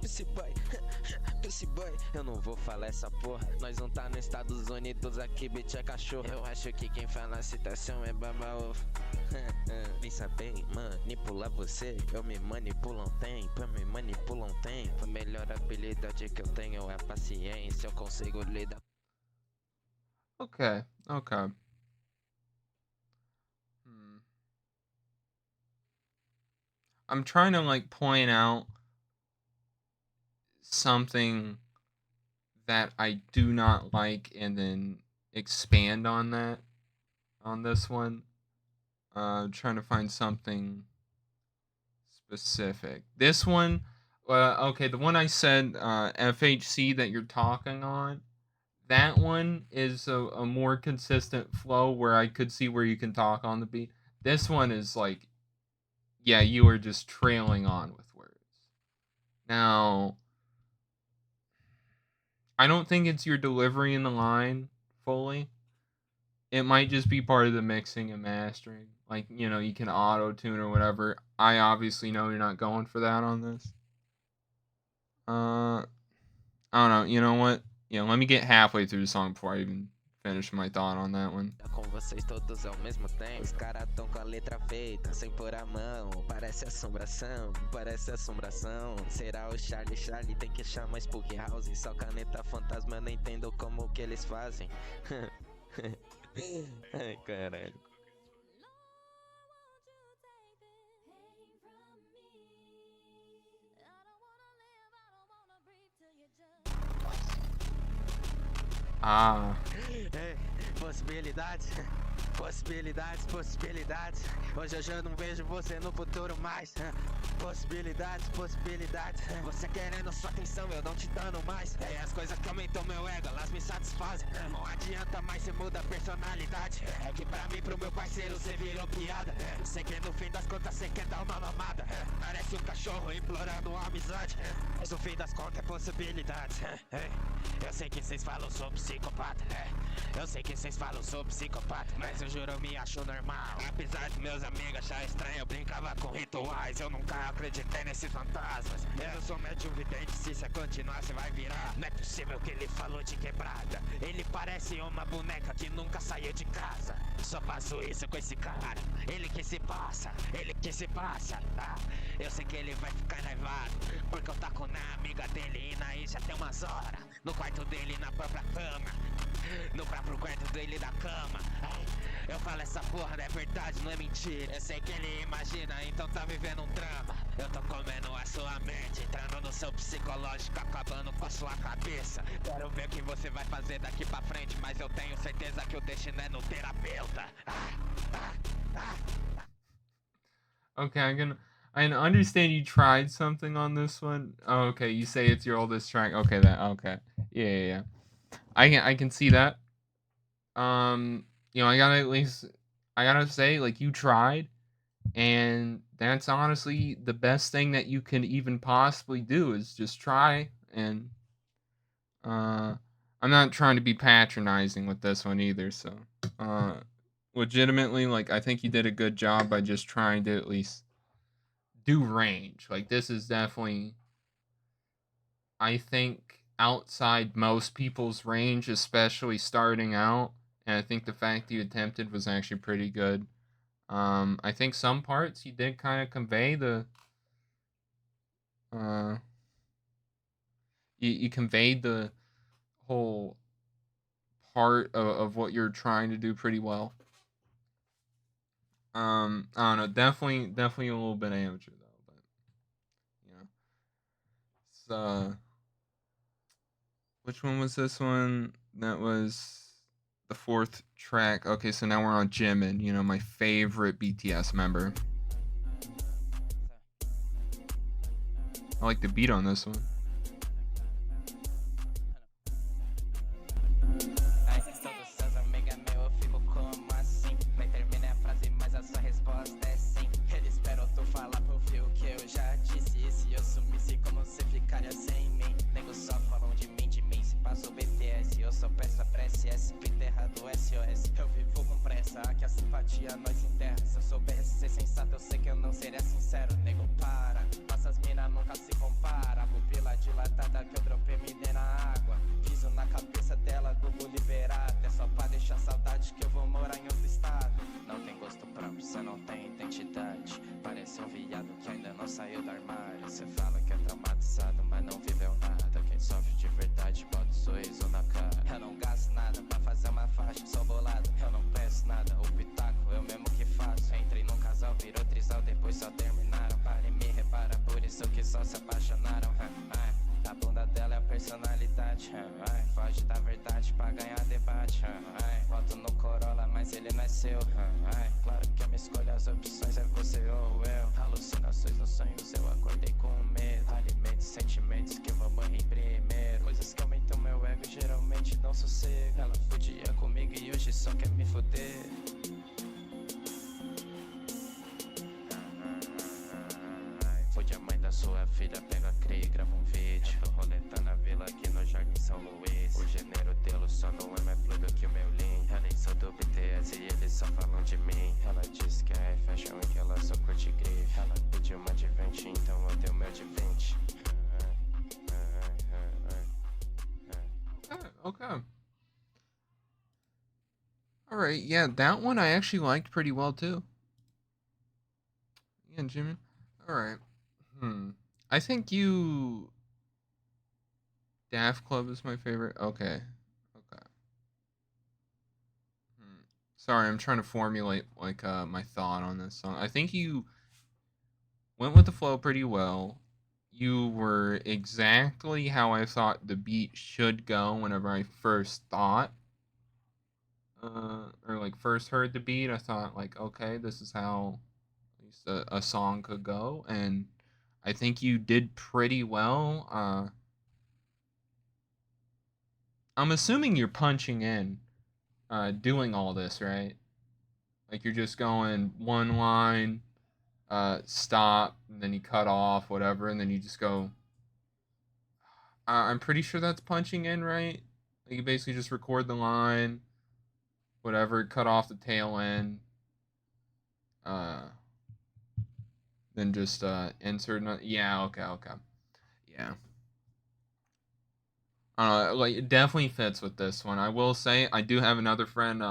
pussy boy, pussy boy. Eu não vou falar essa porra. Nós não tá nos Estados Unidos, aqui bitch é cachorro. Eu acho que quem fala a citação é baba-ovo. Nem saber manipular você. Eu me manipulo um tempo, eu me manipulo um tempo. A melhor habilidade que eu tenho é paciência. Eu consigo lidar. Okay. I'm trying to like point out something that I do not like and then expand on that on this one. Trying to find something specific. This one, okay, the one I said, FHC that you're talking on, that one is a more consistent flow where I could see where you can talk on the beat. This one is like, yeah, you are just trailing on with words. Now, I don't think it's your delivery in the line fully. It might just be part of the mixing and mastering. Like, you can auto-tune or whatever. I obviously know you're not going for that on this. I don't know. You know what? Let me get halfway through the song before I even finish my thought on that one. Com vocês todos ao mesmo tempo. Os caras tão com a letra feita, sem pôr a mão. Parece assombração, parece assombração. Será o Charlie tem que chamar Spook House. Só caneta fantasma, não entendo como que eles fazem. Ai, caralho. Possibilidades. Hoje eu já não vejo você no futuro mais. Possibilidades. Você querendo sua atenção, eu não te dando mais. É as coisas que aumentam meu ego, elas me satisfazem. Não adianta mais, você muda a personalidade. É que pra mim, pro meu parceiro, você virou piada. Sei que no fim das contas você quer dar uma mamada. Parece um cachorro implorando uma amizade. Mas no fim das contas é possibilidades. Eu sei que vocês falam sou psicopata. Eu sei que vocês falam sou psicopata. mas eu juro eu me acho normal. Apesar de meus amigos achar estranho, eu brincava com rituais. Eu nunca acreditei nesses fantasmas. Eu sou médium vidente, se você continuar você vai virar. Não é possível que ele falou de quebrada. Ele parece uma boneca que nunca saiu de casa. Só faço isso com esse cara. Ele que se passa, ele que se passa. Ah, eu sei que ele vai ficar nervado, porque eu taco na amiga dele e na já tem umas horas. No quarto dele, na própria cama. No próprio quarto dele da cama. Ai, eu falo essa porra, não é verdade, não é mentira. Eu sei que ele imagina, então tá vivendo um drama. Eu tô comendo a sua mente, entrando no seu psicológico, acabando com a sua cabeça. Quero ver o que você vai fazer daqui pra frente, mas eu tenho certeza que o destino é no terapeuta. Okay, I understand you tried something on this one. Oh, okay, you say it's your oldest track. Okay, okay. Yeah. I can see that. You know, I gotta say, like, you tried, and that's honestly the best thing that you can even possibly do is just try. And I'm not trying to be patronizing with this one either, so legitimately, like, I think you did a good job by just trying to at least do range. Like, this is definitely, I think, outside most people's range, especially starting out. And I think the fact you attempted was actually pretty good. I think some parts you did kind of convey the you conveyed the whole part of what you're trying to do pretty well. I don't know, definitely a little bit amateur though, but you know. So which one was this one? That was the fourth track. Okay, so now we're on Jimin, you know, my favorite BTS member. I like the beat on this one. Nós enterra, se eu soubesse ser sensato, eu sei que eu não seria sincero. Nego, para, nossas mina nunca se compara. Pupila dilatada que eu dropei me dei na água. Piso na cabeça dela, Google liberado. É só pra deixar saudade que eu vou morar em outro estado. Não tem gosto próprio, cê não tem identidade. Parece um viado que ainda não saiu do armário. Cê fala que é traumatizado, mas não viveu nada. Quem sofre de verdade bota o sorriso na cara. Eu não gasto nada pra fazer uma faixa, sou bolado. Eu não peço nada, o pitaco eu mesmo que faço. Entrei num casal, virou trisal, depois só terminaram. Para e me repara, por isso que só se apaixonaram. A bunda dela é a personalidade. Foge da verdade pra ganhar debate. Voto no Corolla, mas ele não é seu. Claro que a minha escolha, as opções é você ou eu. Alucinações nos sonhos, eu acordei com medo. Alimentos, sentimentos que eu vou morrer primeiro. Coisas que aumentam meu ego, geralmente dão sossego. Ela podia comigo e hoje só quer me foder. Fode a mãe da sua filha, pega a cria e grava um vídeo. Tô roletando a vila aqui no Jardim São Luís. O gênero dele só não é mais fluido que o meu link. Eu nem sou do BTS e eles só falam de mim. Ela disse que é fashion e que ela só curte grife. Ela pediu uma de 20, então eu dei o meu de 20. Okay. Alright, yeah, that one I actually liked pretty well too. Yeah, Jimmy. Alright. I think Daft Club is my favorite. Okay. Sorry, I'm trying to formulate like my thought on this song. I think you went with the flow pretty well. You were exactly how I thought the beat should go whenever I first thought or like first heard the beat. I thought like, okay, this is how at least a song could go, and I think you did pretty well. I'm assuming you're punching in doing all this, right? Like you're just going one line, stop, and then you cut off, whatever, and then you just go. I'm pretty sure that's punching in, right? Like you basically just record the line, whatever, cut off the tail end, then just insert. Yeah, okay. Yeah. I don't know, like, it definitely fits with this one. I will say, I do have another friend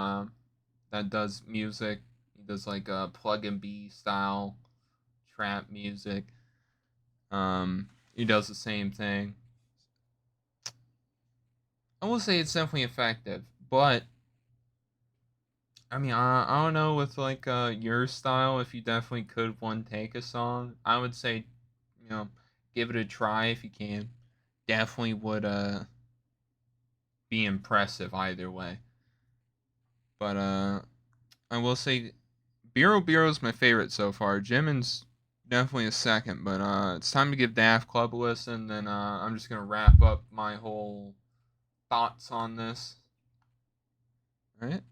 that does music. He does like plug and B style trap music. He does the same thing. I will say it's definitely effective, but I mean, I don't know with like your style if you definitely could one take a song. I would say, give it a try if you can. Definitely would be impressive either way. But I will say Biro is my favorite so far. Jimin's definitely a second, but it's time to give Daft Club a listen. Then I'm just gonna wrap up my whole thoughts on this. All right.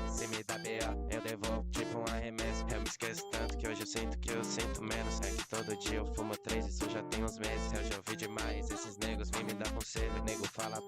Se me dá B.A., eu devolvo tipo um arremesso. Eu me esqueço tanto que hoje eu sinto que eu sinto menos. É que todo dia eu fumo 3, isso já tem uns meses. Eu já ouvi demais, esses negros vêm me dar conselho. Nego fala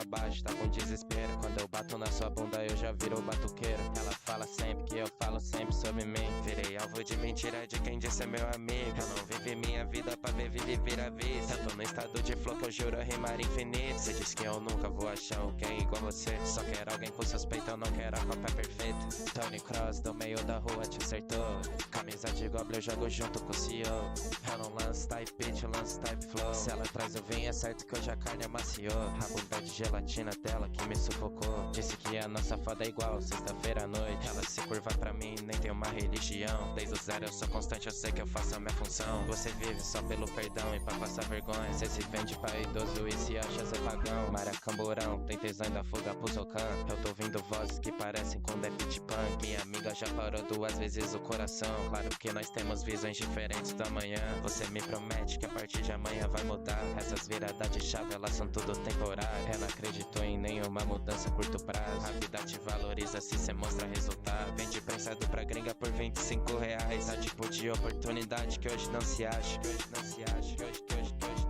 baixo, tá com desespero. Quando eu bato na sua bunda eu já viro batuqueiro. Ela fala sempre que eu falo sempre sobre mim. Virei alvo de mentira de quem disse é meu amigo. Eu não vivi minha vida pra ver viver a vista. Eu tô no estado de flow que eu juro rimar infinito. Você diz que eu nunca vou achar alguém igual você. Só quero alguém com seus peitos, eu não quero a cópia perfeita. Tony Cross do meio da rua te acertou. Camisa de goblin eu jogo junto com o CEO. Eu não lanço type beat, eu lanço type flow. Se ela traz o vinho é certo que hoje a carne amaciou. A bunda de gelatina dela que me sufocou. Disse que a nossa foda é igual sexta-feira à noite. Ela se curva pra mim, nem tem uma religião. Desde o zero eu sou constante, eu sei que eu faço a minha função. Você vive só pelo perdão e pra passar vergonha. Cê se vende pra idoso e se acha ser pagão. Maracamburão, tem tesão da fuga pro socão. Eu tô ouvindo vozes que parecem com Daft Punk. Minha amiga já parou 2 vezes o coração. Claro que nós temos visões diferentes do amanhã. Você me promete que a partir de amanhã vai mudar. Essas viradas de chave, elas são tudo temporário. Ela acreditou em nenhuma mudança a curto prazo. A vida te valoriza se cê mostra resultado. Vende prensado pra gringa por R$25. Tá tipo de oportunidade que hoje não se acha. Que hoje não se acha. Que hoje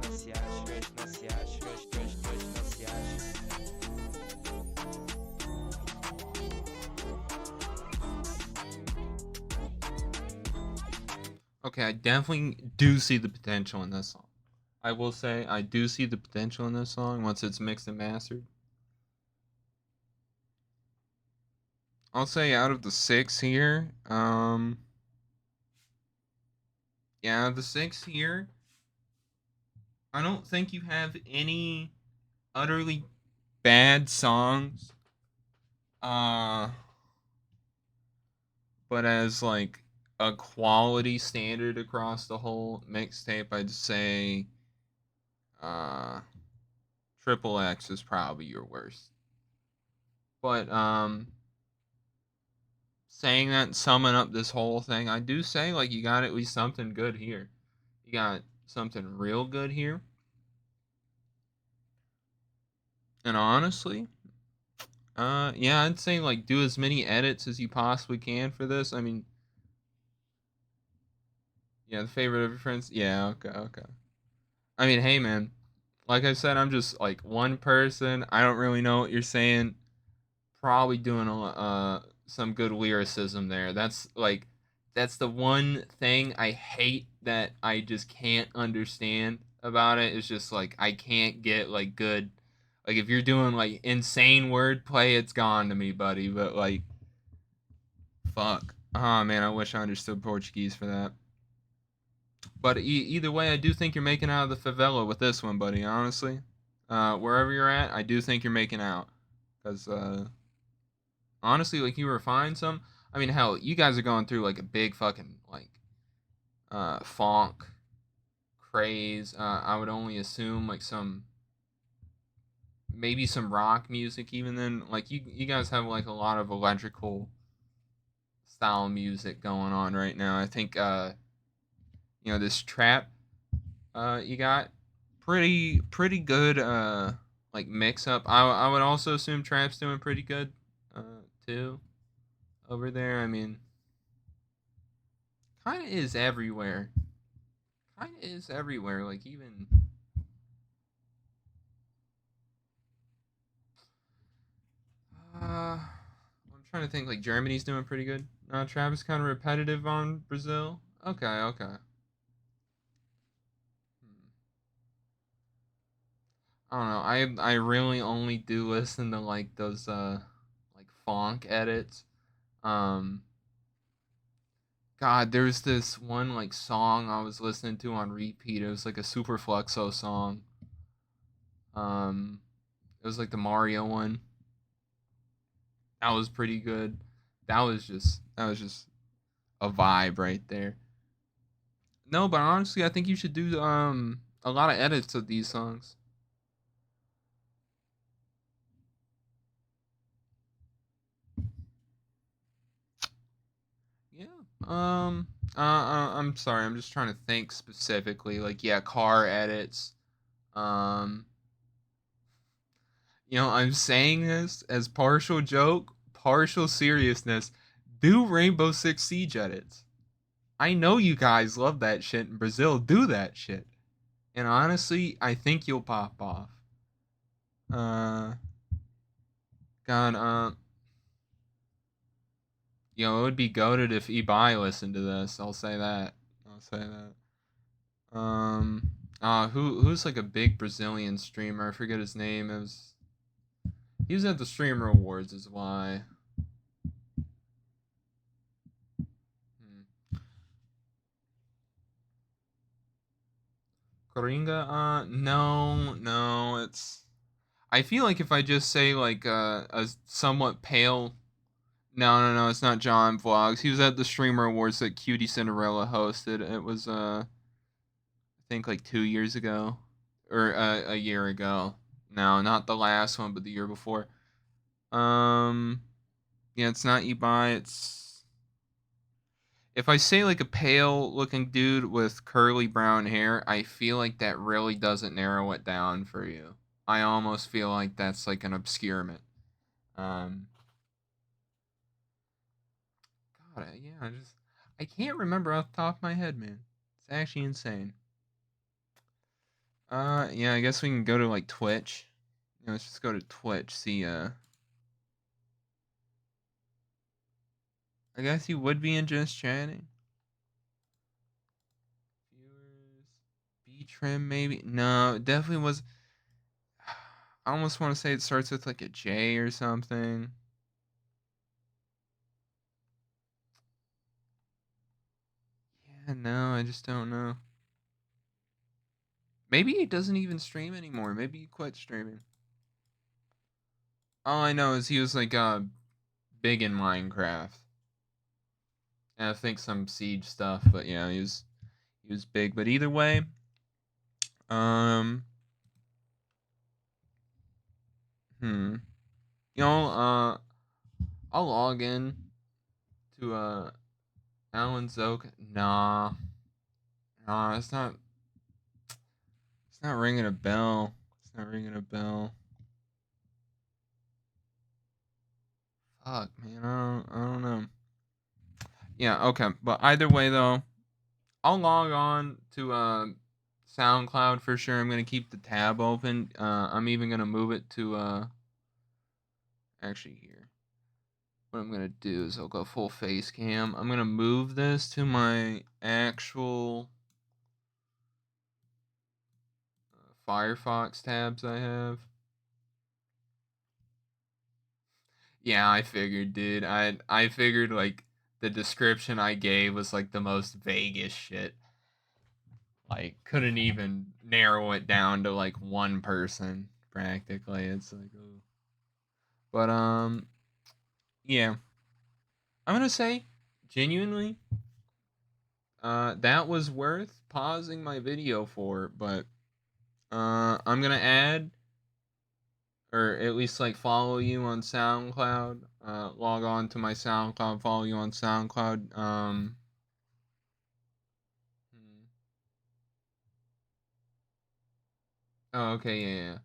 não se acha. Que hoje não se acha. Que hoje não se acha. Okay, I definitely do see the potential in this song. I will say I do see the potential in this song once it's mixed and mastered. I'll say out of the 6 here, yeah, the 6 here, I don't think you have any utterly bad songs. But as like a quality standard across the whole mixtape, I'd say Triple X is probably your worst. But saying that and summing up this whole thing, I do say like you got at least something good here. You got something real good here. And honestly, yeah, I'd say like do as many edits as you possibly can for this. I mean, yeah, the favorite of your friends. Yeah, okay. I mean, hey man, like I said, I'm just like one person. I don't really know what you're saying. Probably doing some good lyricism there. That's the one thing I hate that I just can't understand about it. It's just like I can't get like good. Like if you're doing like insane wordplay, it's gone to me, buddy. But like, fuck. Oh man, I wish I understood Portuguese for that. But either way, I do think you're making out of the favela with this one, buddy. Honestly, wherever you're at, I do think you're making out. Cause honestly, like you refine some. I mean, hell, you guys are going through like a big fucking like funk craze. I would only assume like maybe some rock music even then. Like you guys have like a lot of electrical style music going on right now. I think this trap you got pretty good like mix up. I would also assume trap's doing pretty good too over there. I mean, kind of is everywhere. Kind of is everywhere. Like even. I'm trying to think. Like Germany's doing pretty good. Travis kind of repetitive on Brazil. Okay, okay. I don't know. I really only do listen to like those like funk edits. Um God, there's this one like song I was listening to on repeat. It was like a Super Flexo song. It was like the Mario one. That was pretty good. That was just a vibe right there. No, but honestly, I think you should do a lot of edits of these songs. Yeah. I'm sorry. I'm just trying to think specifically. Like, yeah, car edits. Um. I'm saying this as partial joke, partial seriousness. Do Rainbow Six Siege edits. I know you guys love that shit in Brazil. Do that shit. And honestly, I think you'll pop off. Uh. God. It would be goated if Ibai listened to this. I'll say that. I'll say that. Who's like a big Brazilian streamer? I forget his name. He was at the Streamer Awards, is why. Coringa? No. I feel like if I just say like a somewhat pale. No. It's not John Vlogs. He was at the Streamer Awards that Cutie Cinderella hosted. It was I think like 2 years ago, or a year ago. No, not the last one, but the year before. Yeah, it's not Ibai. If I say like a pale looking dude with curly brown hair, I feel like that really doesn't narrow it down for you. I almost feel like that's like an obscurement. God, yeah, I can't remember off the top of my head, man. It's actually insane. Yeah, I guess we can go to like Twitch. Let's just go to Twitch. See, I guess you would be in just chatting. Viewers, B trim maybe. No, it definitely was. I almost want to say it starts with like a J or something. Yeah, no, I just don't know. Maybe he doesn't even stream anymore. Maybe he quit streaming. All I know is he was like big in Minecraft. And I think some Siege stuff, but yeah, he was big. But either way, I'll log in to Alan Zoke. Nah, it's not ringing a bell. It's not ringing a bell. Fuck, man, I don't know. Yeah, okay, but either way though, I'll log on to SoundCloud for sure. I'm gonna keep the tab open. I'm even gonna move it to actually here. What I'm gonna do is I'll go full face cam. I'm gonna move this to my actual Firefox tabs I have. Yeah, I figured, dude. I figured like the description I gave was like the most vaguest shit. Like couldn't even narrow it down to like one person practically. It's like, oh. But yeah. I'm gonna say genuinely, that was worth pausing my video for, but I'm gonna add, or at least like follow you on SoundCloud. Log on to my SoundCloud, follow you on SoundCloud. Oh, okay, yeah.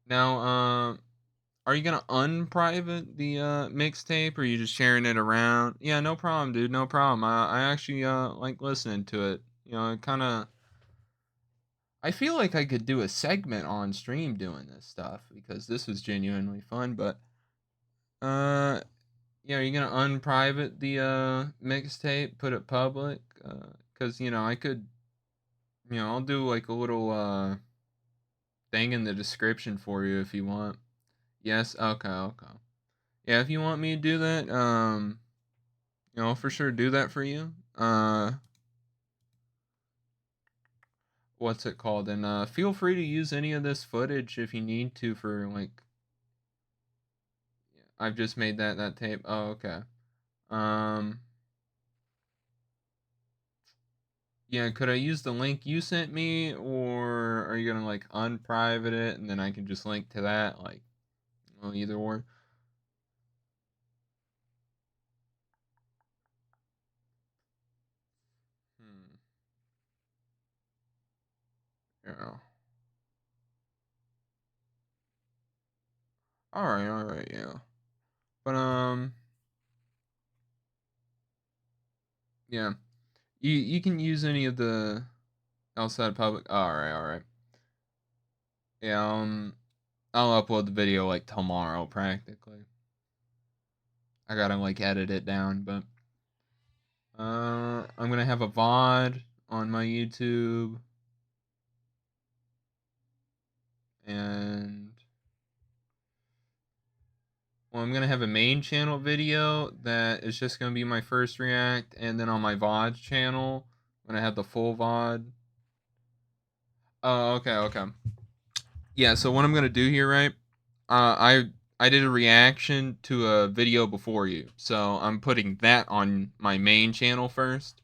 Now, Are you gonna unprivate the mixtape, or are you just sharing it around? Yeah, no problem, dude. No problem. I actually like listening to it. You know, it kind of. I feel like I could do a segment on stream doing this stuff because this was genuinely fun. But yeah, are you gonna unprivate the mixtape, put it public? Cause you know I could. You know, I'll do like a little thing in the description for you if you want. Yes. Okay. Okay. Yeah, if you want me to do that, you know, for sure do that for you. What's it called? And feel free to use any of this footage if you need to for like. I've just made that tape. Oh, okay. Yeah, could I use the link you sent me, or are you gonna like unprivate it and then I can just link to that? Like, well, either or. Yeah. All right, yeah. But yeah. You can use any of the outside public. All right. Yeah, I'll upload the video like tomorrow practically. I gotta like edit it down, but I'm gonna have a VOD on my YouTube, and well, I'm gonna have a main channel video that is just gonna be my first react, and then on my VOD channel, I'm gonna have the full VOD. Oh, okay. Yeah, so what I'm gonna do here, right? I did a reaction to a video before you, so I'm putting that on my main channel first.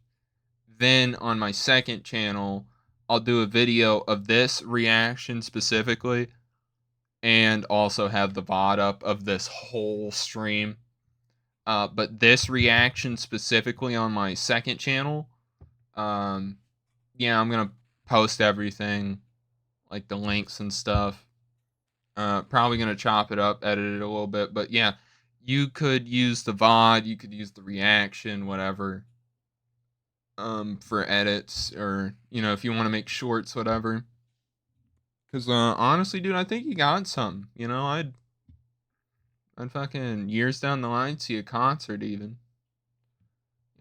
Then on my second channel, I'll do a video of this reaction specifically, and also have the VOD up of this whole stream. But this reaction specifically on my second channel, yeah, I'm gonna post everything, like the links and stuff. Probably gonna chop it up, edit it a little bit, but yeah, you could use the VOD, you could use the reaction, whatever, for edits, or you know, if you want to make shorts, whatever. Cause honestly, dude, I think you got something. You know, I'd fucking years down the line see a concert even.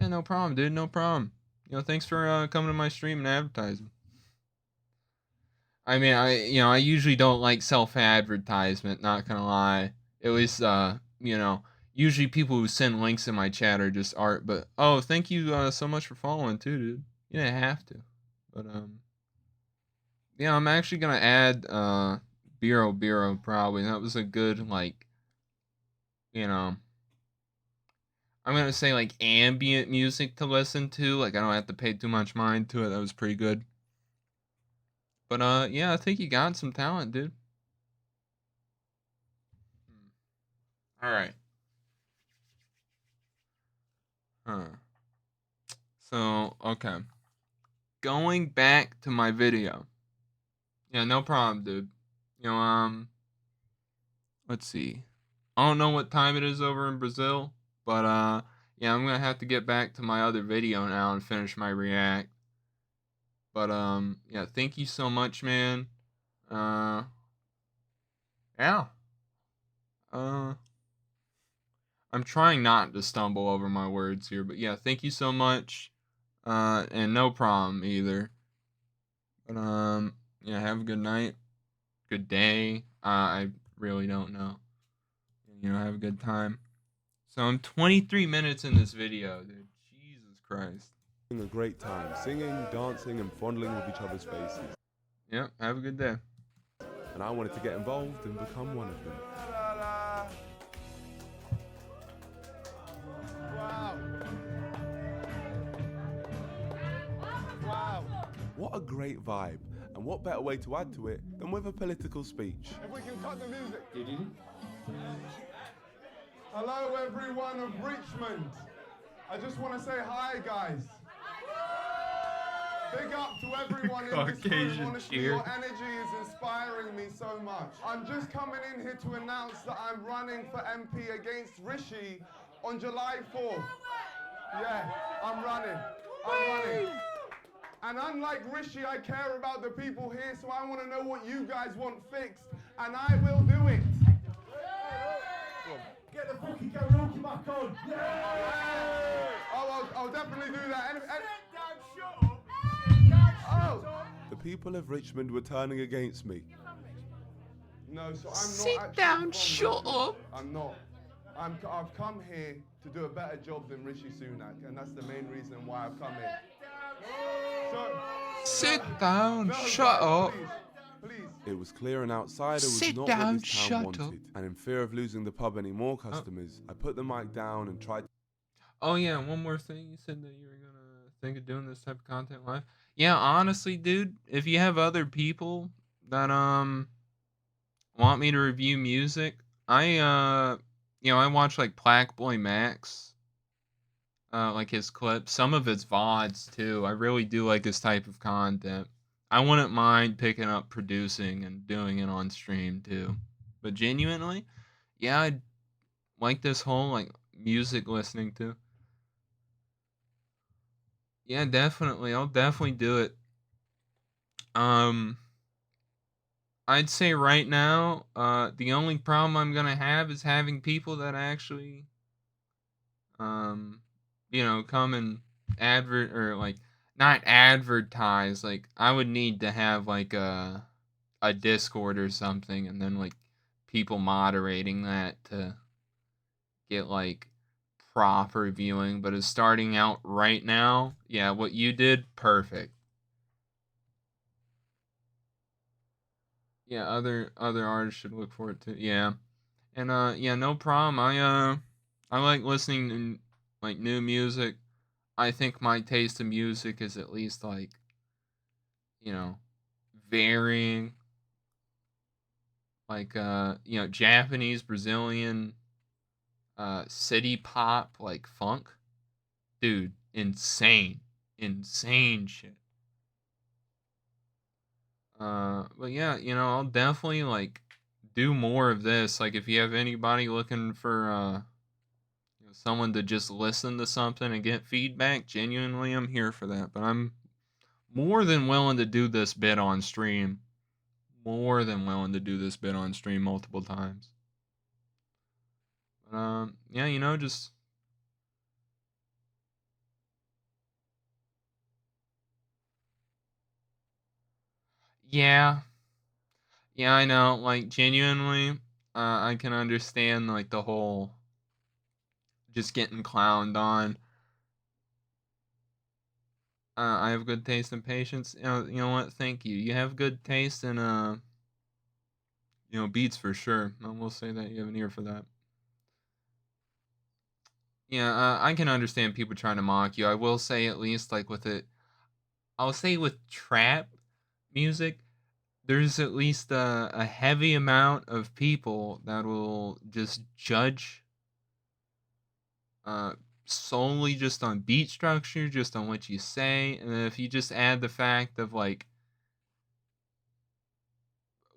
Yeah, no problem, dude, no problem. You know, thanks for coming to my stream and advertising. I mean, I usually don't like self-advertisement, not gonna lie. It was, you know, usually people who send links in my chat are just art, but, oh, thank you, so much for following too, dude. You didn't have to. But, yeah, I'm actually gonna add, Biro probably. That was a good, like, you know, I'm gonna say, like, ambient music to listen to. Like, I don't have to pay too much mind to it. That was pretty good. But, yeah, I think you got some talent, dude. Alright. So, okay. Going back to my video. Yeah, no problem, dude. You know, let's see. I don't know what time it is over in Brazil, but, yeah, I'm gonna have to get back to my other video now and finish my react. But, yeah, thank you so much, man. Yeah. I'm trying not to stumble over my words here, but yeah, thank you so much. And no problem either. But, yeah, have a good night. Good day. I really don't know. You know, have a good time. So I'm 23 minutes in this video, dude. Jesus Christ. Having a great time, singing, dancing, and fondling with each other's faces. Yep, have a good day. And I wanted to get involved and become one of them. Wow. What a great vibe, and what better way to add to it than with a political speech. If we can cut the music. Hello everyone of Richmond. I just want to say hi, guys. Big up to everyone in this room. Caucasian Honestly, cheer. your energy is inspiring me so much. I'm just coming in here to announce that I'm running for MP against Rishi on July 4th. Yeah, I'm running. And unlike Rishi, I care about the people here, so I want to know what you guys want fixed, and I will do it. Get the fucking karaoke back on. Oh, I'll definitely do that. The people of Richmond were turning against me. No, so I'm not Sit actually down, from shut Richmond. up. I'm not. I've come here to do a better job than Rishi Sunak, and that's the main reason why I've come here. Sit down, No, shut guys, up. Please. It was clear an outsider was Sit not down, what this town shut wanted, up. and in fear of losing the pub any more customers, I put the mic down and tried. Oh yeah, one more thing. You said that you were gonna think of doing this type of content live. Yeah, honestly, dude, if you have other people that want me to review music, I watch like Black Boy Max, like his clips, some of his VODs too. I really do like this type of content. I wouldn't mind picking up producing and doing it on stream too. But genuinely, yeah, I like this whole like music listening to. Yeah, definitely. I'll definitely do it. I'd say right now, the only problem I'm gonna have is having people that actually, come and not advertise. Like, I would need to have like a Discord or something, and then like people moderating that to get like proper viewing. But as starting out right now, yeah, what you did, perfect. Yeah, other artists should look for it too. Yeah. And yeah, no problem. I like listening to like new music. I think my taste in music is at least like, varying. Like Japanese, Brazilian, city pop, like funk. Dude, insane. Insane shit. But yeah, I'll definitely like do more of this. Like if you have anybody looking for someone to just listen to something and get feedback, genuinely I'm here for that. But I'm more than willing to do this bit on stream. More than willing to do this bit on stream multiple times. But yeah, just yeah. Yeah, I know. Like genuinely, I can understand like the whole just getting clowned on. I have good taste and patience. You know what? Thank you. You have good taste in beats for sure. I will say that you have an ear for that. Yeah, I can understand people trying to mock you. I will say at least like with it, I'll say with trap music, there's at least a heavy amount of people that will just judge solely just on beat structure, just on what you say, and then if you just add the fact of like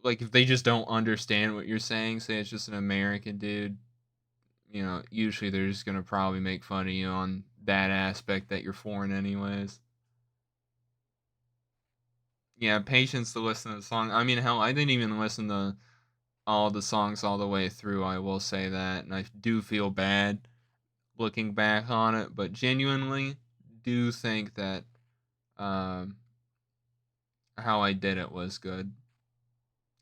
if they just don't understand what you're saying, say it's just an American dude, usually they're just gonna probably make fun of you on that aspect that you're foreign anyways. Yeah, patience to listen to the song. I mean, hell, I didn't even listen to all the songs all the way through, I will say that, and I do feel bad looking back on it, but genuinely do think that how I did it was good.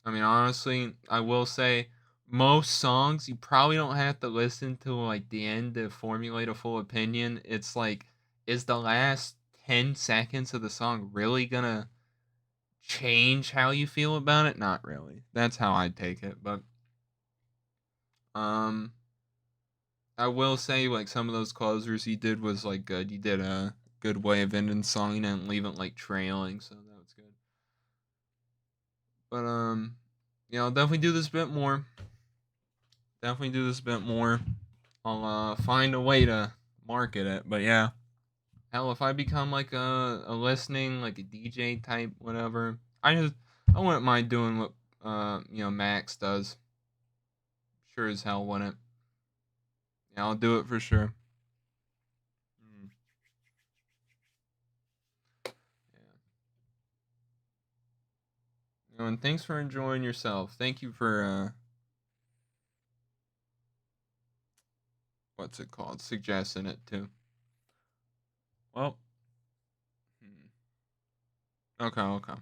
I mean, honestly, I will say most songs you probably don't have to listen to like the end to formulate a full opinion. It's like, is the last 10 seconds of the song really gonna change how you feel about it? Not really. That's how I take it. But I will say like some of those closers he did was like good. You did a good way of ending the song. You didn't leave it like trailing, so that was good. But I'll definitely do this bit more. Definitely do this bit more. I'll find a way to market it. But yeah, hell, if I become like a listening, like a DJ type, whatever, I wouldn't mind doing what Max does. Sure as hell wouldn't. Yeah, I'll do it for sure. And thanks for enjoying yourself. Thank you for what's it called? Suggesting it too. Well, okay.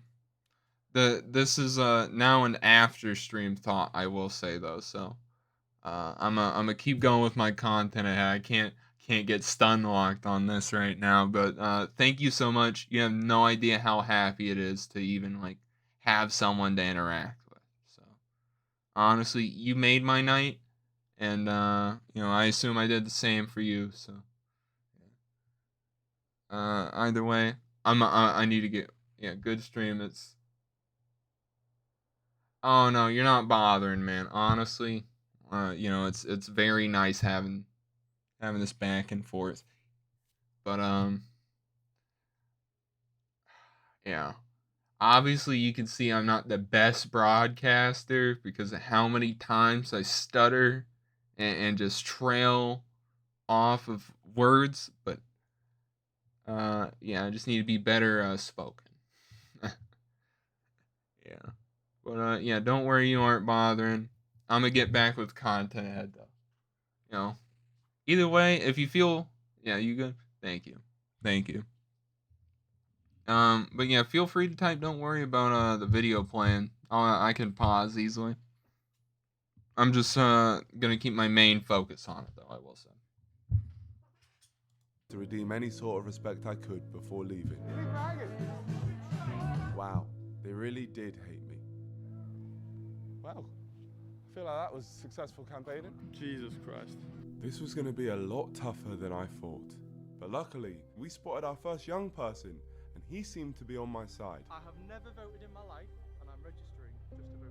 This is now an after stream thought, I will say though. So I'm gonna keep going with my content ahead. I can't get stun locked on this right now. But thank you so much. You have no idea how happy it is to even like have someone to interact with. So honestly, you made my night, and I assume I did the same for you. So either way, I need to get good stream. Oh no, you're not bothering, man. Honestly, it's very nice having this back and forth. But yeah. Obviously, you can see I'm not the best broadcaster because of how many times I stutter and just trail off of words. But I just need to be better spoken. Yeah. But don't worry, you aren't bothering. I'm gonna get back with content ahead though. Either way, if you feel you good. Thank you. But yeah, feel free to type. Don't worry about the video playing. I can pause easily. I'm just gonna keep my main focus on it though. I will say. To redeem any sort of respect I could before leaving. Wow, they really did hate me. Wow, I feel like that was successful campaigning. Jesus Christ. This was going to be a lot tougher than I thought. But luckily, we spotted our first young person, and he seemed to be on my side. I have never voted in my life, and I'm registering just to vote for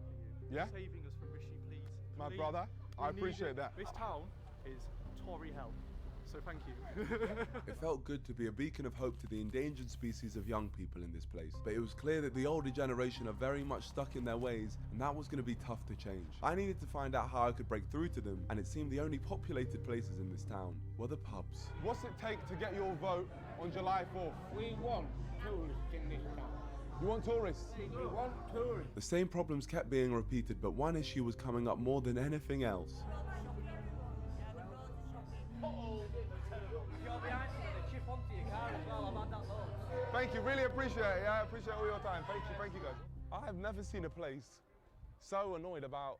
you. Yeah? Saving us from Rishi, please. My Please. brother, We I need appreciate it. that. This town is Tory hell, so thank you. It felt good to be a beacon of hope to the endangered species of young people in this place. But it was clear that the older generation are very much stuck in their ways, and that was going to be tough to change. I needed to find out how I could break through to them, and it seemed the only populated places in this town were the pubs. What's it take to get your vote on July 4th? We want tourists in this town. You want tourists? We want tourists. The same problems kept being repeated, but one issue was coming up more than anything else. Thank you, really appreciate it. Yeah, I appreciate all your time. Thank you guys. I have never seen a place so annoyed about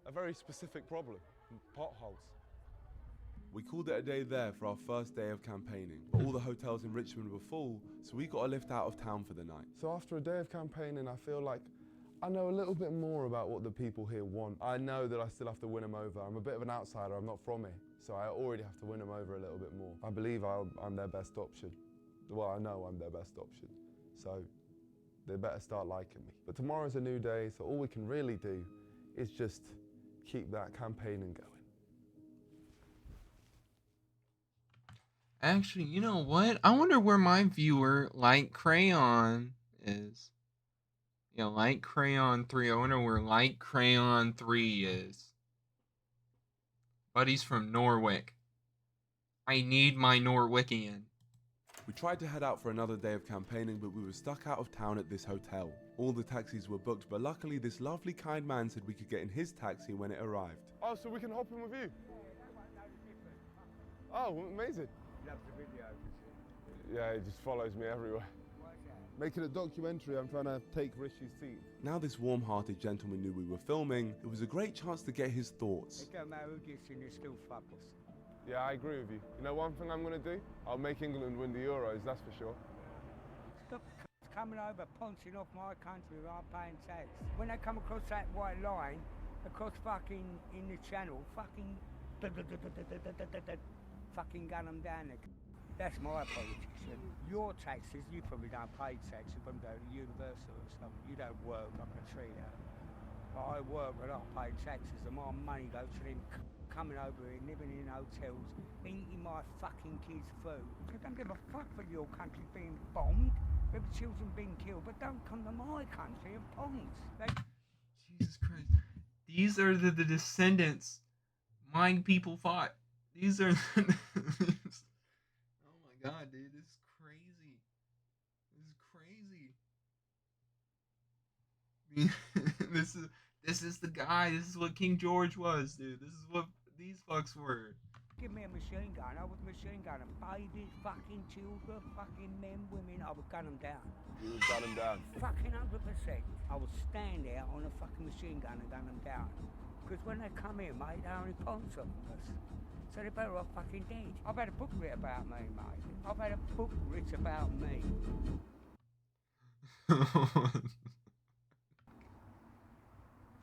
a very specific problem, potholes. We called it a day there for our first day of campaigning, but all the hotels in Richmond were full, so we got a lift out of town for the night. So after a day of campaigning, I feel like I know a little bit more about what the people here want. I know that I still have to win them over. I'm a bit of an outsider, I'm not from here, so I already have to win them over a little bit more. I believe I'm their best option. Well, I know I'm their best option, so they better start liking me. But tomorrow's a new day, so all we can really do is just keep that campaigning going. Actually, you know what? I wonder where my viewer, Light Crayon, is. Light Crayon 3. I wonder where Light Crayon 3 is. Buddy's from Norwich. I need my Norwichian. We tried to head out for another day of campaigning, but we were stuck out of town at this hotel. All the taxis were booked, but luckily this lovely kind man said we could get in his taxi when it arrived. Oh, so we can hop in with you? Oh, amazing. Loves the video. Yeah, he just follows me everywhere. Making a documentary, I'm trying to take Rishi's seat. Now this warm-hearted gentleman knew we were filming, it was a great chance to get his thoughts. It don't matter who gets in, it's still fuckers. Yeah, I agree with you. You know one thing I'm going to do? I'll make England win the Euros, that's for sure. Stop coming over, pouncing off my country without paying tax. When they come across that white line, across fucking in the channel, fucking gun them down. That's my politics. Your taxes, you probably don't pay tax. You probably go to Universal or something. You don't work like a tree. But I work and I pay taxes and my money goes to them coming over here, living in hotels, eating my fucking kids' food. I don't give a fuck for your country being bombed, with children being killed, but don't come to my country of bombs. Jesus Christ. These are the descendants my people fought. These are the oh my god, dude, this is crazy. This is crazy. This is the guy. This is what King George was, dude. This is what these fucks were. Give me a machine gun, I would machine gun them. Babies, fucking children, fucking men, women, I would gun them down. You would gun them down? Fucking 100%. I would stand there on a fucking machine gun and gun them down. Because when they come in, mate, they're only pawns of us. So they're better off fucking dead. I've had a book written about me, mate. I've had a book written about me.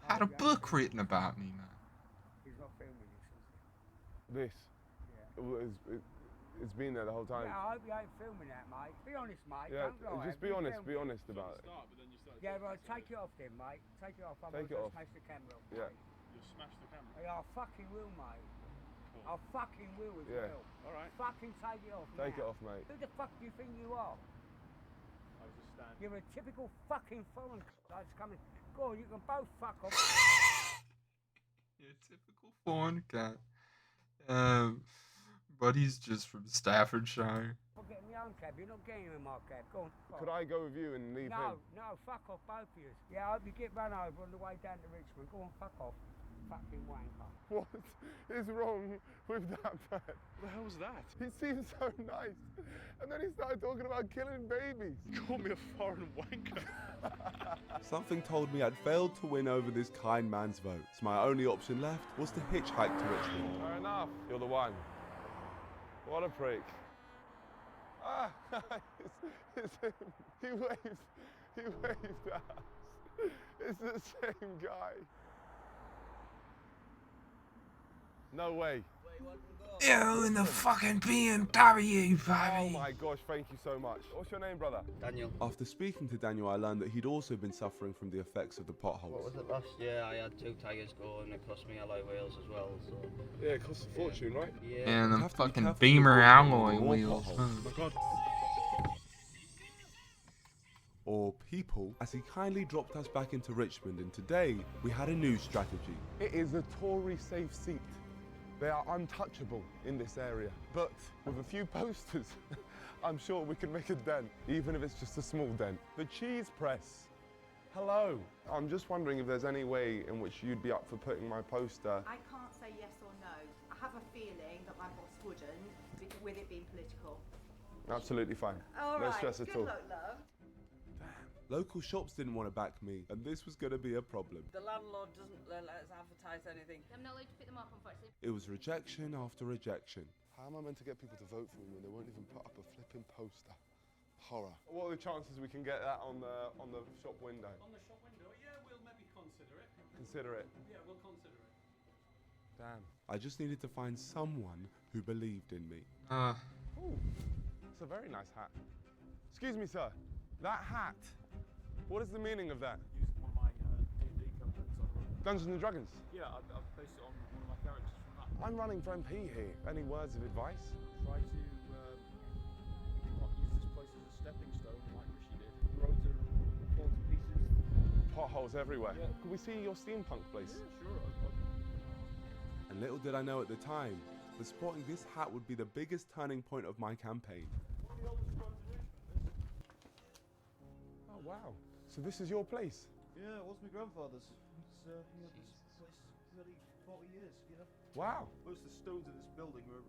Had a book written about me, man. He's not filming this, is he? This? Yeah. It's been there the whole time. Yeah, I hope you ain't filming that, mate. Be honest, mate. Yeah, don't lie. just be honest about it. Yeah, right, take it off then, mate. Take it off. Take it off. Smash the camera off, Yeah. mate. You'll smash the camera? Yeah, I fucking will, mate. I fucking will as Yeah. well. Alright. Fucking take it off, Take now. it off, mate. Who the fuck do you think you are? I was just standing. You're a typical fucking foreign that's coming. Go on, you can both fuck off. You're a typical foreign cat. But he's just from Staffordshire. I'm getting my own cab. You're not getting in my cab. Go on. Fuck. Could I go with you and leave him? No, fuck off, both of you. Yeah, I hope you get run over on the way down to Richmond. Go on, fuck off. Fucking wanker. What is wrong with that man? What the hell was that? He seemed so nice. And then he started talking about killing babies. You called me a foreign wanker. Something told me I'd failed to win over this kind man's vote, so my only option left was to hitchhike to Richmond. Fair enough. You're the one. What a prick. Ah, it's him. He waved at us. It's the same guy. No way. Ew, in the fucking BMW, baby. Oh my gosh, thank you so much. What's your name, brother? Daniel. After speaking to Daniel, I learned that he'd also been suffering from the effects of the potholes. What was it last year? I had 2 tyres go and it cost me alloy wheels as well. So. Yeah, it costs a fortune, right? Yeah. And the fucking Beamer alloy wheels. Oh my god. Or people, as he kindly dropped us back into Richmond, and today we had a new strategy. It is a Tory safe seat. They are untouchable in this area, but with a few posters, I'm sure we can make a dent, even if it's just a small dent. The cheese press. Hello. I'm just wondering if there's any way in which you'd be up for putting my poster. I can't say yes or no. I have a feeling that my boss wouldn't, with it being political. Absolutely fine. All no right, stress at good all. luck, love. Local shops didn't want to back me, and this was going to be a problem. The landlord doesn't let us advertise anything. I'm not allowed to pick them up, unfortunately. It was rejection after rejection. How am I meant to get people to vote for me when they won't even put up a flipping poster? Horror. What are the chances we can get that on the shop window? On the shop window? Yeah, we'll maybe consider it. Consider it. Yeah, we'll consider it. Damn. I just needed to find someone who believed in me. Ooh, it's a very nice hat. Excuse me, sir. That hat. What is the meaning of that? Using one of my D&D campaigns on Dungeons and Dragons? Yeah, I've based it on one of my characters from that. I'm running for MP here. Any words of advice? Try to not use this place as a stepping stone like Rishi did. Roads are falling to pieces. Potholes everywhere. Yeah. Could we see your steampunk place? Yeah, sure. And little did I know at the time that spotting this hat would be the biggest turning point of my campaign. One of the oldest roads in Richmond, this. Oh, wow. So this is your place? Yeah, it was my grandfather's. He had this place nearly 40 years, you know. Wow. Most of the stones in this building were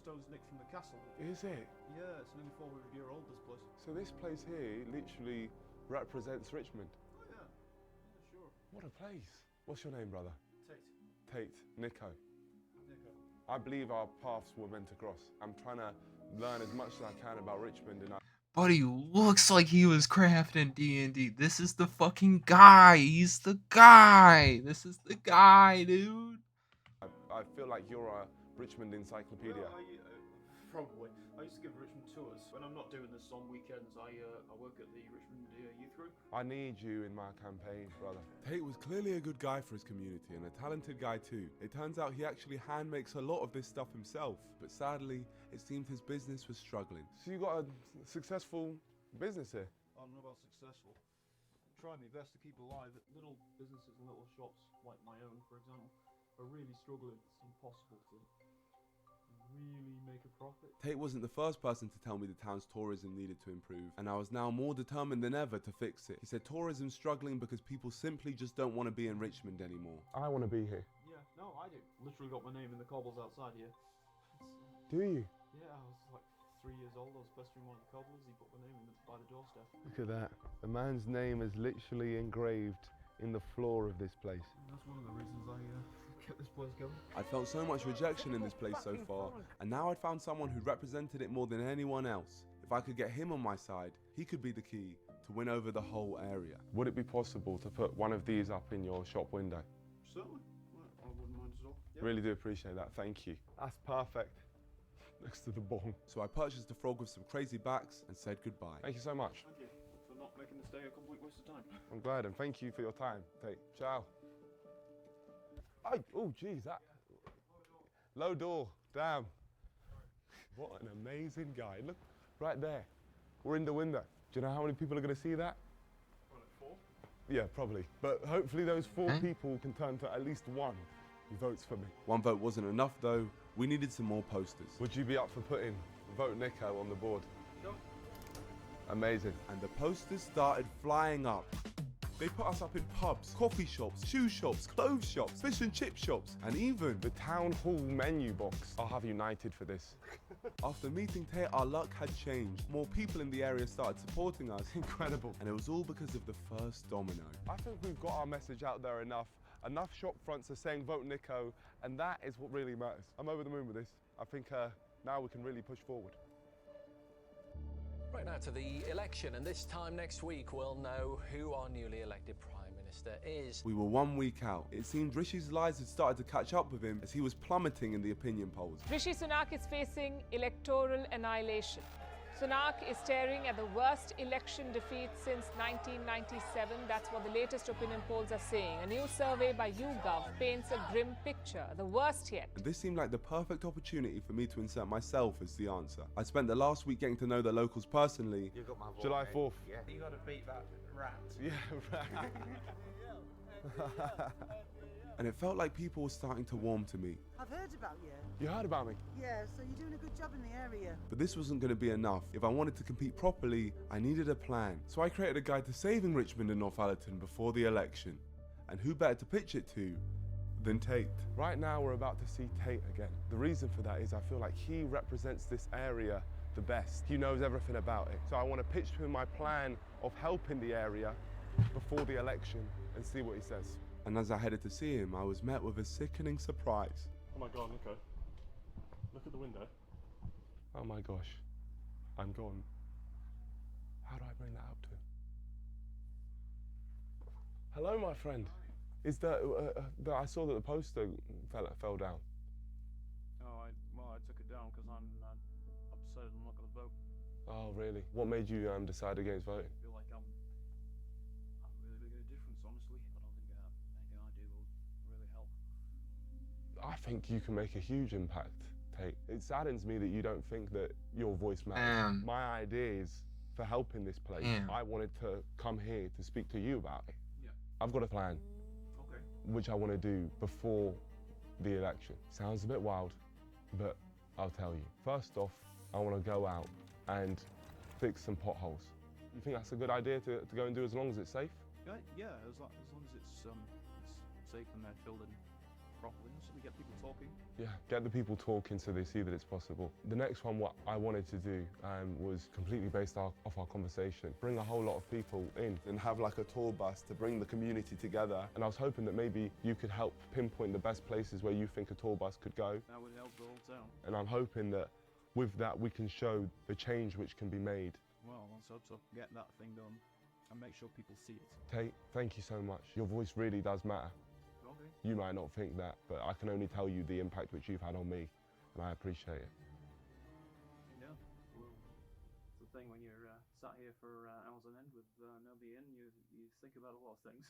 stones nicked from the castle. Yeah, Is it? it's nearly 400 year old, this place. So this place here literally represents Richmond? Oh yeah, yeah, sure. What a place. What's your name, brother? Tate. Nico. Nico. I believe our paths were meant to cross. I'm trying to learn as much as I can about Richmond, and But he looks like he was crafting D&D. This is the fucking guy. He's the guy. This is the guy, dude. I feel like you're a Richmond encyclopedia. Well, Probably. I used to give Richmond tours. When I'm not doing this on weekends, I work at the Richmond Youth Group. I need you in my campaign, brother. Tate was clearly a good guy for his community and a talented guy too. It turns out he actually hand makes a lot of this stuff himself, but sadly, it seemed his business was struggling. So you got a successful business here? I don't know about successful. Try my best to keep alive. Little businesses and little shops, like my own, for example, are really struggling. It's impossible to really make a profit. Tate wasn't the first person to tell me the town's tourism needed to improve, and I was now more determined than ever to fix it. He said tourism's struggling because people simply just don't want to be in Richmond anymore. I want to be here. Yeah, no, I do. Literally got my name in the cobbles outside here. Do you? Yeah, I was like 3 years old. I was pestering one of the cobblers. He put my name in by the doorstep. Look at that. The man's name is literally engraved in the floor of this place. That's one of the reasons I kept this place going. I'd felt so much rejection in this place so far, and now I'd found someone who represented it more than anyone else. If I could get him on my side, he could be the key to win over the whole area. Would it be possible to put one of these up in your shop window? Certainly. I wouldn't mind at all. Yeah. Really do appreciate that, thank you. That's perfect. Next to the bong. So I purchased a frog with some crazy backs and said goodbye. Thank you so much. Thank you for not making this day a complete waste of time. I'm glad, and thank you for your time. Tate, ciao. Oh, geez, that low door, damn. What an amazing guy. Look, right there. We're in the window. Do you know how many people are going to see that? Probably 4. Yeah, probably. But hopefully those 4 people can turn to at least one who votes for me. One vote wasn't enough though. We needed some more posters. Would you be up for putting Vote Nico on the board? Sure. Amazing. And the posters started flying up. They put us up in pubs, coffee shops, shoe shops, clothes shops, fish and chip shops, and even the town hall menu box. I'll have United for this. After meeting Tate, our luck had changed. More people in the area started supporting us. Incredible. And it was all because of the first domino. I think we've got our message out there enough. Enough shop fronts are saying vote Nico, and that is what really matters. I'm over the moon with this. I think now we can really push forward. Right now to the election, and this time next week we'll know who our newly elected Prime Minister is. We were 1 week out. It seemed Rishi's lies had started to catch up with him as he was plummeting in the opinion polls. Rishi Sunak is facing electoral annihilation. Sunak is staring at the worst election defeat since 1997. That's what the latest opinion polls are saying. A new survey by YouGov paints a grim picture, the worst yet. And this seemed like the perfect opportunity for me to insert myself as the answer. I spent the last week getting to know the locals personally. You got my vote, July 4th. Yeah. You got to beat that rat. Yeah, rat. And it felt like people were starting to warm to me. I've heard about you. You heard about me? Yeah, so you're doing a good job in the area. But this wasn't going to be enough. If I wanted to compete properly, I needed a plan. So I created a guide to saving Richmond and Northallerton before the election. And who better to pitch it to than Tate? Right now we're about to see Tate again. The reason for that is I feel like he represents this area the best. He knows everything about it. So I want to pitch to him my plan of helping the area before the election and see what he says. And as I headed to see him, I was met with a sickening surprise. Oh my God, Nico. Look at the window. Oh my gosh, I'm gone. How do I bring that up to him? Hello, my friend. Is that I saw that the poster fell down? Oh, I took it down because I'm upset I'm not going to vote. Oh, really? What made you decide against voting? I feel like I'm really making a difference, honestly. I don't think anything I do will really help. I think you can make a huge impact, Tate. It saddens me that you don't think that your voice matters. My ideas for helping this place, I wanted to come here to speak to you about it. Yeah. I've got a plan, which I want to do before the election. Sounds a bit wild, but I'll tell you. First off, I want to go out and fix some potholes. You think that's a good idea to go and do as long as it's safe? Yeah, as long as it's safe and they're filled in properly, so we get people talking. Yeah, get the people talking so they see that it's possible. The next one, what I wanted to do was completely based off our conversation. Bring a whole lot of people in and have like a tour bus to bring the community together. And I was hoping that maybe you could help pinpoint the best places where you think a tour bus could go. That would help the whole town. And I'm hoping that with that we can show the change which can be made. Well, let's hope so. Get that thing done and make sure people see it. Tate, thank you so much. Your voice really does matter. Okay. You might not think that, but I can only tell you the impact which you've had on me, and I appreciate it. thing when you're sat here for hours on end with nobody in. You think about a lot of things.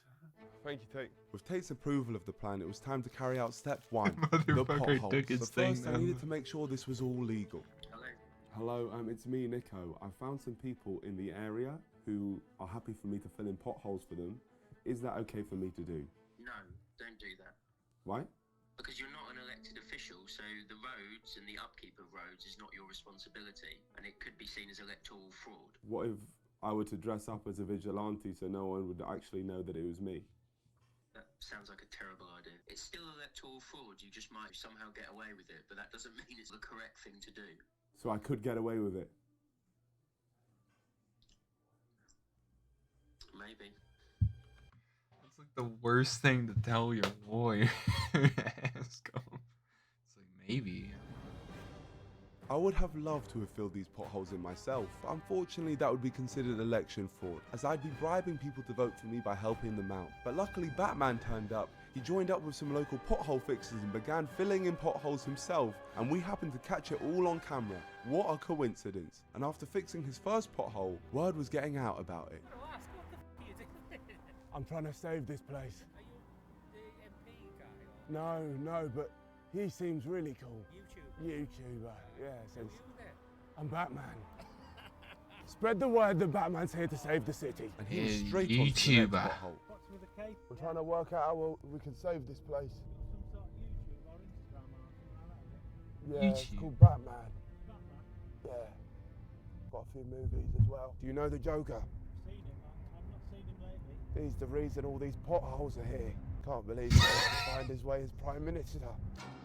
Thank you, Tate. With Tate's approval of the plan, it was time to carry out step 1, the Motherfucker potholes. took his But thing first, I down. needed to make sure this was all legal. Hello. Hello, it's me, Nico. I found some people in the area who are happy for me to fill in potholes for them. Is that okay for me to do? No, don't do that. Why? Because you're not an elected official, so the roads and the upkeep of roads is not your responsibility, and it could be seen as electoral fraud. What if I were to dress up as a vigilante so no one would actually know that it was me? That sounds like a terrible idea. It's still electoral fraud, you just might somehow get away with it, but that doesn't mean it's the correct thing to do. So I could get away with it? Maybe. That's like the worst thing to tell your lawyer. Ask him. It's like, maybe. I would have loved to have filled these potholes in myself, but unfortunately that would be considered election fraud, as I'd be bribing people to vote for me by helping them out. But luckily Batman turned up. He joined up with some local pothole fixers and began filling in potholes himself, and we happened to catch it all on camera. What a coincidence. And after fixing his first pothole, word was getting out about it. I'm trying to save this place. Are you the MP guy? No, but he seems really cool. YouTuber, yeah. Since I'm Batman. Spread the word that Batman's here to save the city. And he was straight on to the next YouTuber. pothole. We're trying to work out how we can save this place. Yeah, it's YouTube. called Batman. Yeah. Got a few movies as well. Do you know the Joker? Seen him, I've not seen him lately. He's the reason all these potholes are here. Can't believe he managed to find his way as Prime Minister.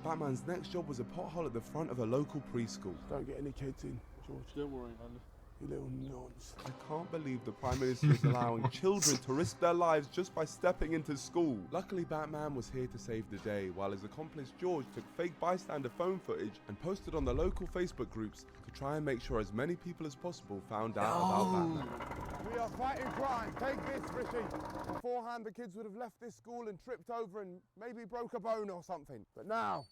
Batman's next job was a pothole at the front of a local preschool. Don't get any kids in, George. Don't worry, man. You little nonce. I can't believe the Prime Minister is allowing children to risk their lives just by stepping into school. Luckily, Batman was here to save the day, while his accomplice George took fake bystander phone footage and posted on the local Facebook groups to try and make sure as many people as possible found out about Batman. We are fighting crime. Take this, Rishi. Beforehand, the kids would have left this school and tripped over and maybe broke a bone or something. But now,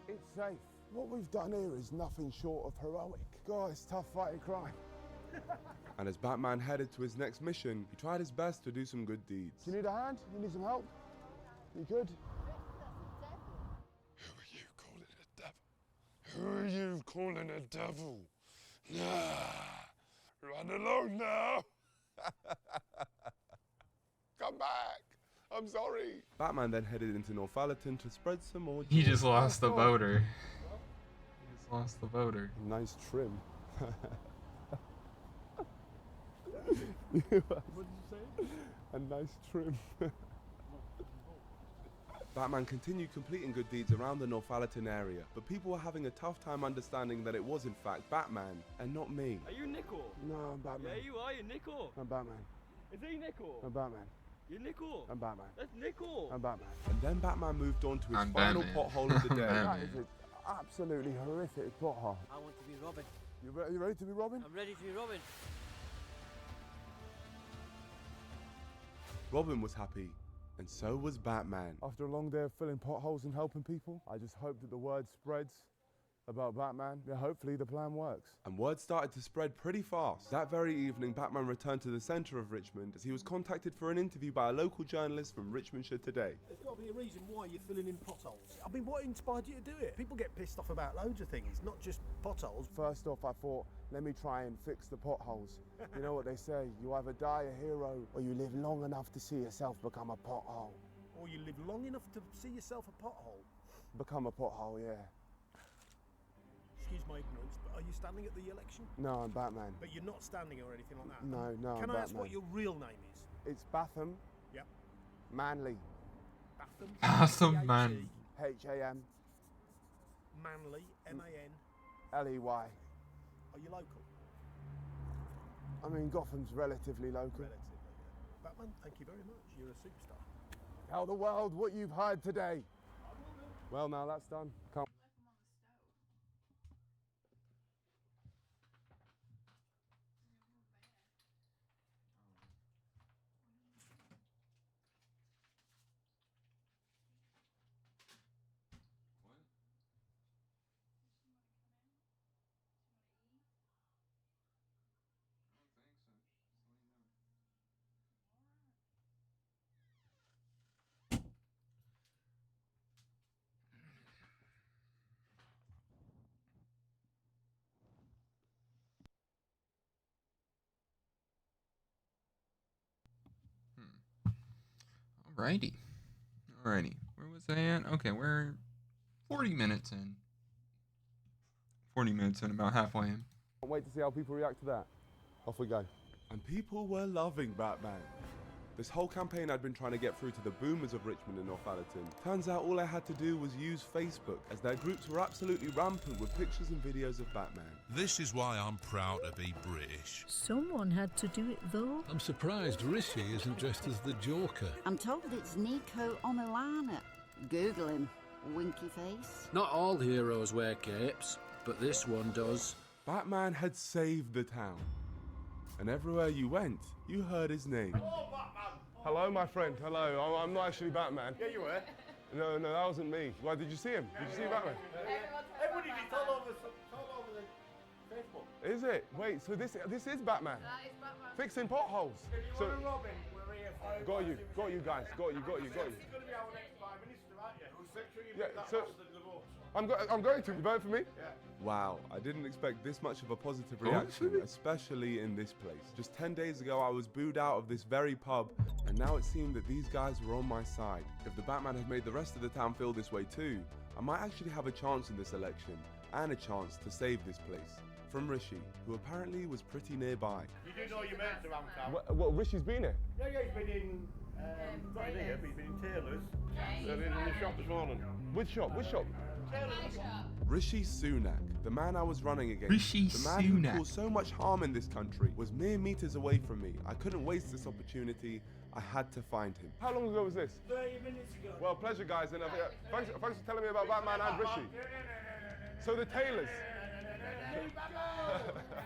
it's safe. What we've done here is nothing short of heroic. God, it's tough fighting crime. And as Batman headed to his next mission, he tried his best to do some good deeds. Do you need a hand? You need some help? You good? Who are you calling a devil? Run along now. Come back. I'm sorry. Batman then headed into Northallerton to spread some more joy. He just lost the voter. He just lost the voter. Nice trim. What did you say? A nice trim. Batman continued completing good deeds around the Northallerton area, but people were having a tough time understanding that it was in fact Batman and not me. Are you Nico? No, I'm Batman. Yeah, you are. You're Nico. I'm Batman. Is he Nico? I'm Batman. You're Nico. I'm Batman. That's Nico. I'm Batman. And then Batman moved on to his I'm final Batman. pothole of the day. That is an absolutely horrific pothole. I want to be Robin. You ready to be Robin? I'm ready to be Robin. Robin was happy, and so was Batman. After a long day of filling potholes and helping people, I just hope that the word spreads about Batman. Yeah, hopefully the plan works. And word started to spread pretty fast. That very evening, Batman returned to the centre of Richmond as he was contacted for an interview by a local journalist from Richmondshire Today. There's got to be a reason why you're filling in potholes. I mean, what inspired you to do it? People get pissed off about loads of things, not just potholes. First off, I thought, let me try and fix the potholes. You know what they say, you either die a hero or you live long enough to see yourself become a pothole. Or you live long enough to see yourself a pothole. Become a pothole, yeah. Excuse my ignorance, but are you standing at the election? No, I'm Batman. But you're not standing or anything like that? No, Can I'm I ask Batman. what your real name is? It's Batham. Yep. Manly. Batham? Batham Man. H-A-M. Manly, M-A-N. L-E-Y. Are you local? I mean, Gotham's relatively local. Relatively, yeah. Batman, thank you very much. You're a superstar. Tell the world what you've heard today. Well, now that's done. Come. Alrighty. Where was I at? Okay, we're 40 minutes in. 40 minutes in, about halfway in. Can't wait to see how people react to that. Off we go. And people were loving Batman. This whole campaign I'd been trying to get through to the boomers of Richmond and Northallerton. Turns out all I had to do was use Facebook, as their groups were absolutely rampant with pictures and videos of Batman. This is why I'm proud to be British. Someone had to do it though. I'm surprised Rishi isn't dressed as the Joker. I'm told it's Nico Omilana. Google him. Winky face. Not all heroes wear capes, but this one does. Batman had saved the town. And everywhere you went, you heard his name. Hello, Batman. Hello, my friend. Hello. I'm not actually Batman. Yeah, you were. No, that wasn't me. Why, did you see him? Did you see Batman? Everybody did. It's all over the Facebook. Is it? Wait, so this is Batman? That is Batman. Fixing potholes. If you want to rob him, we're here for Got you guys. Got you. He's going to be our next Prime Minister, aren't you? Make sure you Yeah, make that so- bastard the vote. I'm going to. You vote for me? Yeah. Wow, I didn't expect this much of a positive reaction, especially in this place. Just 10 days ago, I was booed out of this very pub, and now it seemed that these guys were on my side. If the Batman had made the rest of the town feel this way too, I might actually have a chance in this election, and a chance to save this place. From Rishi, who apparently was pretty nearby. You do know your mates around town? What, Rishi's been here? Yeah, he's been in, not in here, but he's been in Taylor's. They've been in the shop this morning. Which shop? Rishi Sunak, the man I was running against, Rishi the man who Sunak. caused so much harm in this country, was mere meters away from me. I couldn't waste this opportunity. I had to find him. How long ago was this? 30 minutes ago. Well, pleasure, guys. And thanks for telling me about Batman and Rishi. So the Taylors.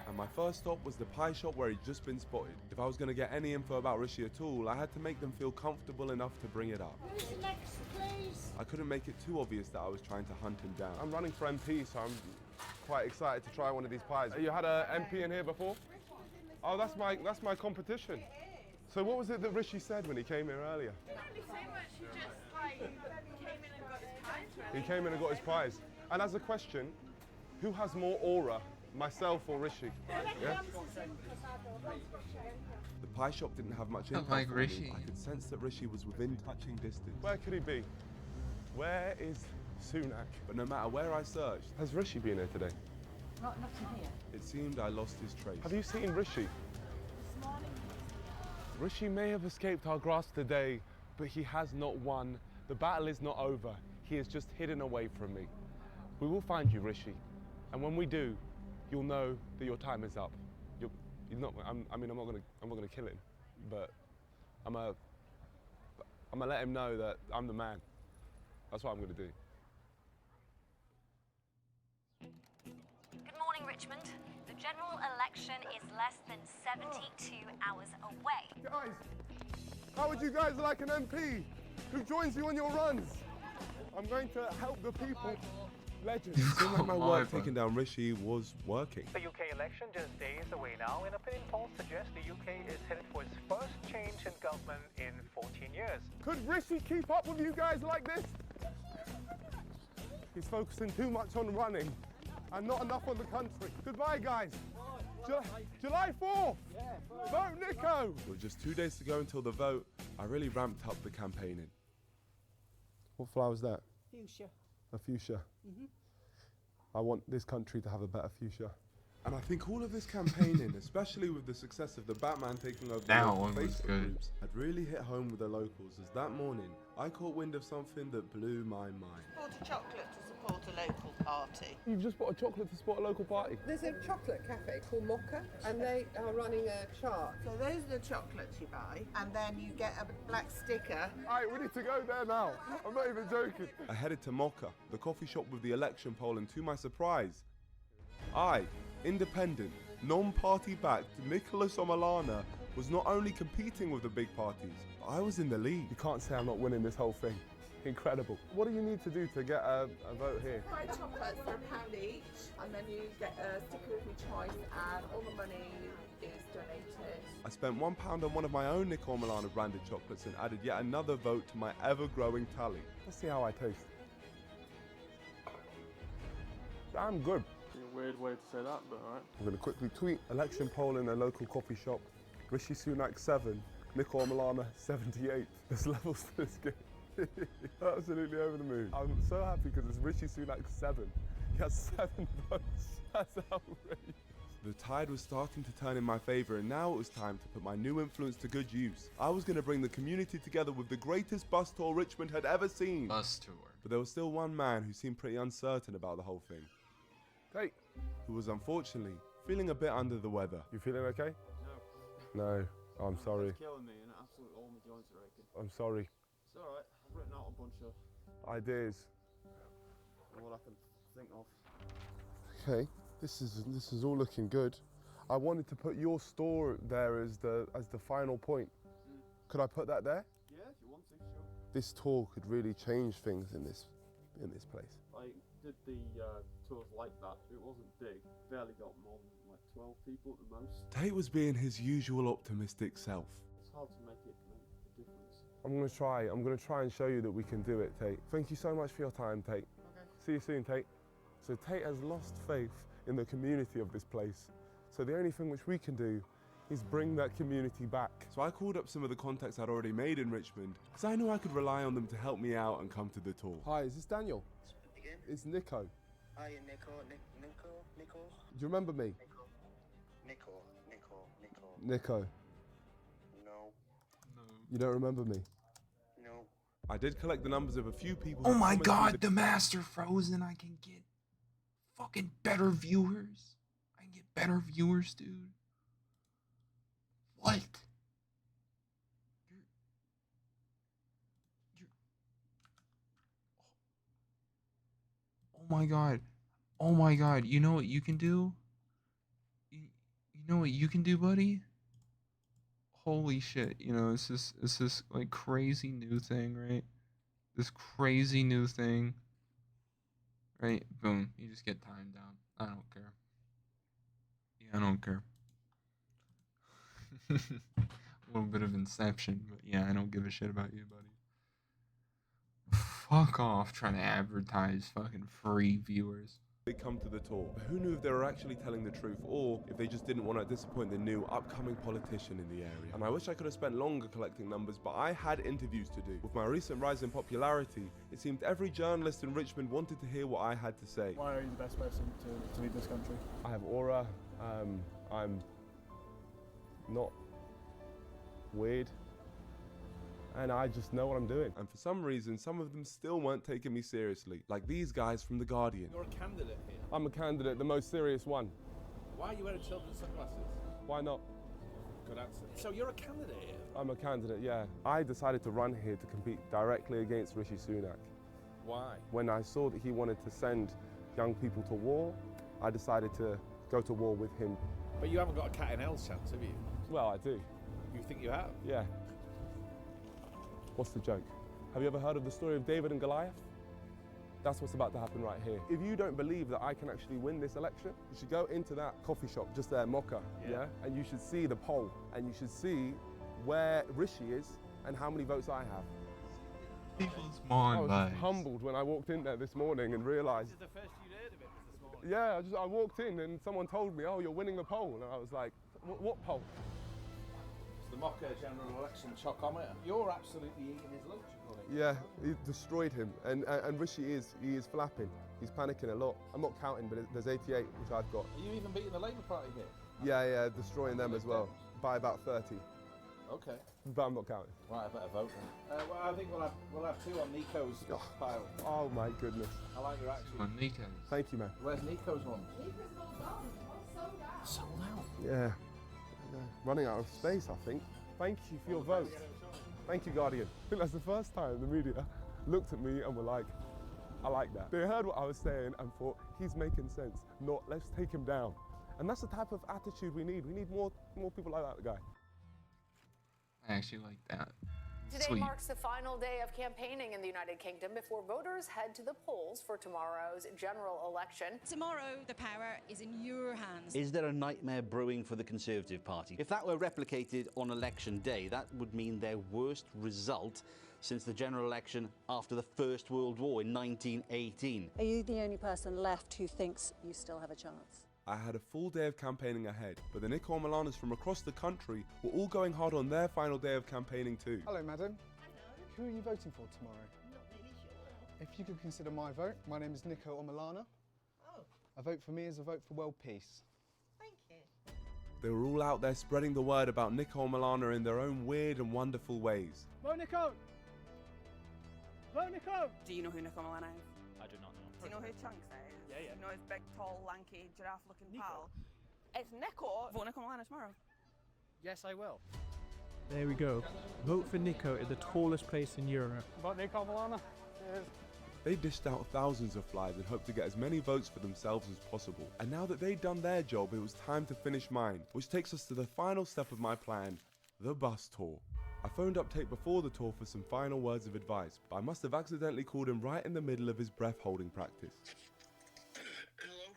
And my first stop was the pie shop where he'd just been spotted. If I was going to get any info about Rishi at all, I had to make them feel comfortable enough to bring it up. Who's next, please? I couldn't make it too obvious that I was trying to hunt him down. I'm running for MP, so I'm quite excited to try one of these pies. You had an MP in here before? Oh, that's my competition. So what was it that Rishi said when he came here earlier? Not really so much. He just came in and got his pies. He came in and got his pies. And as a question, who has more aura, myself or Rishi? Yeah? The pie shop didn't have much I impact like on Rishi. me. I could sense that Rishi was within touching distance. Where could he be? Where is Sunak? But no matter where I searched, Has Rishi been here today? Not in here. it seemed I lost his trace. Have you seen Rishi? This morning. Rishi may have escaped our grasp today, but he has not won. The battle is not over. He is just hidden away from me. We will find you, Rishi. And when we do, you'll know that your time is up. You're not. I'm not gonna kill him, but I'm gonna let him know that I'm the man. That's what I'm gonna do. Good morning, Richmond. The general election is less than 72 hours away. Guys, how would you guys like an MP who joins you on your runs? I'm going to help the people. Legend. It seemed like my work taking down Rishi was working. The UK election just days away now, and opinion polls suggest the UK is headed for its first change in government in 14 years. Could Rishi keep up with you guys like this? He's focusing too much on running and not enough on the country. Goodbye, guys. July 4th. Vote Nico. With just 2 days to go until the vote, I really ramped up the campaigning. What flower is that? Fuchsia. A fuchsia. I want this country to have a better future. And I think all of this campaigning, especially with the success of the Batman taking over That local one was Facebook good. groups, had really hit home with the locals, as that morning I caught wind of something that blew my mind. Bought a chocolate to support a local party. You've just bought a chocolate to support a local party? There's a chocolate cafe called Mocha, and they are running a chart. So those are the chocolates you buy, and then you get a black sticker. All right, we need to go there now. I'm not even joking. I headed to Mocha, the coffee shop with the election poll, and to my surprise, I, independent, non-party backed Nicholas Omilana, was not only competing with the big parties, but I was in the lead. You can't say I'm not winning this whole thing. Incredible. What do you need to do to get a vote here? Buy chocolates for £1 each, and then you get a sticker of your choice, and all the money is donated. I spent £1 on one of my own Nico Omilana branded chocolates and added yet another vote to my ever-growing tally. Let's see how I taste. Damn good. A weird way to say that, but alright. I'm going to quickly tweet election poll in a local coffee shop. Rishi Sunak 7, Nicole Malama, 78. There's levels to this game. Absolutely over the moon. I'm so happy because it's Rishi Sunak 7. He has 7 votes. That's outrageous. The tide was starting to turn in my favour, and now it was time to put my new influence to good use. I was going to bring the community together with the greatest bus tour Richmond had ever seen. Bus tour. But there was still one man who seemed pretty uncertain about the whole thing. Tate, who was unfortunately feeling a bit under the weather. You feeling okay? No. No, I'm sorry. It's killing me and absolutely all my joints are aching. I'm sorry. It's alright, I've written out a bunch of Ideas. what I can think of. Okay, this is all looking good. I wanted to put your store there as the final point. Could I put that there? Yeah, if you want to, sure. This tour could really change things in this place. I did the tours like that. It wasn't big. Barely got more than like 12 people at the most. Tate was being his usual optimistic self. It's hard to make it make a difference. I'm gonna try and show you that we can do it, Tate. Thank you so much for your time, Tate. Okay. See you soon, Tate. So Tate has lost faith in the community of this place. So the only thing which we can do is bring that community back. So I called up some of the contacts I'd already made in Richmond, because I knew I could rely on them to help me out and come to the tour. Hi, is this Daniel? Again? It's Nico. Hi, Nico. Nico. Do you remember me? Nico. Nico. No. You don't remember me? No. I did collect the numbers of a few people. Oh who my commented god, the Master Frozen. I can get fucking better viewers. I can get better viewers, dude. What? Oh my god. Oh my god. You know what you can do? You know what you can do, buddy? Holy shit. You know, it's this like crazy new thing, right? This crazy new thing. Right? Boom. You just get timed down. I don't care. Yeah, I don't care. A little bit of Inception, but yeah, I don't give a shit about you, buddy. Fuck off trying to advertise fucking free viewers. They come to the tour, but who knew if they were actually telling the truth or if they just didn't want to disappoint the new upcoming politician in the area. And I wish I could have spent longer collecting numbers, but I had interviews to do. With my recent rise in popularity, it seemed every journalist in Richmond wanted to hear what I had to say. Why are you the best person to lead this country? I have aura, I'm not weird, and I just know what I'm doing. And for some reason, some of them still weren't taking me seriously, like these guys from The Guardian. You're a candidate here. I'm a candidate, the most serious one. Why are you wearing children's sunglasses? Why not? Good answer. So you're a candidate here? I'm a candidate, yeah. I decided to run here to compete directly against Rishi Sunak. Why? When I saw that he wanted to send young people to war, I decided to go to war with him. But you haven't got a cat in hell's chance, have you? Well, I do. You think you have? Yeah. What's the joke? Have you ever heard of the story of David and Goliath? That's what's about to happen right here. If you don't believe that I can actually win this election, you should go into that coffee shop just there, Mocha, yeah? And you should see the poll, and you should see where Rishi is and how many votes I have. People's mind, I was just humbled when I walked in there this morning and realised. This is the first you'd heard of it this morning. Yeah, I walked in and someone told me, oh, you're winning the poll. And I was like, what poll? It's the Mocha general election chocometer. You're absolutely eating his lunch, according. Yeah, he destroyed him. And Rishi he is flapping. He's panicking a lot. I'm not counting, but there's 88, which I've got. Are you even beating the Labour Party here? Yeah, destroying them as well, by about 30. Okay. But I'm not counting. Right, I better vote then. Well, I think we'll have two on Nico's pile. Oh my goodness. I like your action. On Nico's. Thank you, man. Where's Nico's one? Sold out. Yeah. Running out of space, I think. Thank you for your vote. Thank you, Guardian. I think that's the first time the media looked at me and were like, I like that. They heard what I was saying and thought, he's making sense, not let's take him down. And that's the type of attitude we need. We need more people like that guy. I actually like that. Today Sweet. marks the final day of campaigning in the United Kingdom before voters head to the polls for tomorrow's general election. Tomorrow, the power is in your hands. Is there a nightmare brewing for the Conservative Party? If that were replicated on election day, that would mean their worst result since the general election after the First World War in 1918. Are you the only person left who thinks you still have a chance? I had a full day of campaigning ahead, but the Nico and Milanas from across the country were all going hard on their final day of campaigning too. Hello, madam. Who are you voting for tomorrow? Not really sure. If you could consider my vote, my name is Nico Omilana. Oh. A vote for me is a vote for world peace. Thank you. They were all out there spreading the word about Nico and Milana in their own weird and wonderful ways. Vote Nico! Vote Nico! Do you know who Nico Milana is? I do not know. Do you know who Chunks is? Yeah, yeah. You know his big, tall, lanky, giraffe-looking pal? It's Nico. Vote Nico Milana tomorrow. Yes, I will. There we go. Vote for Nico at the tallest place in Europe. Vote Nico Milana. Cheers. They dished out thousands of flyers and hoped to get as many votes for themselves as possible. And now that they'd done their job, it was time to finish mine, which takes us to the final step of my plan, the bus tour. I phoned up Tate before the tour for some final words of advice, but I must have accidentally called him right in the middle of his breath holding practice. Hello?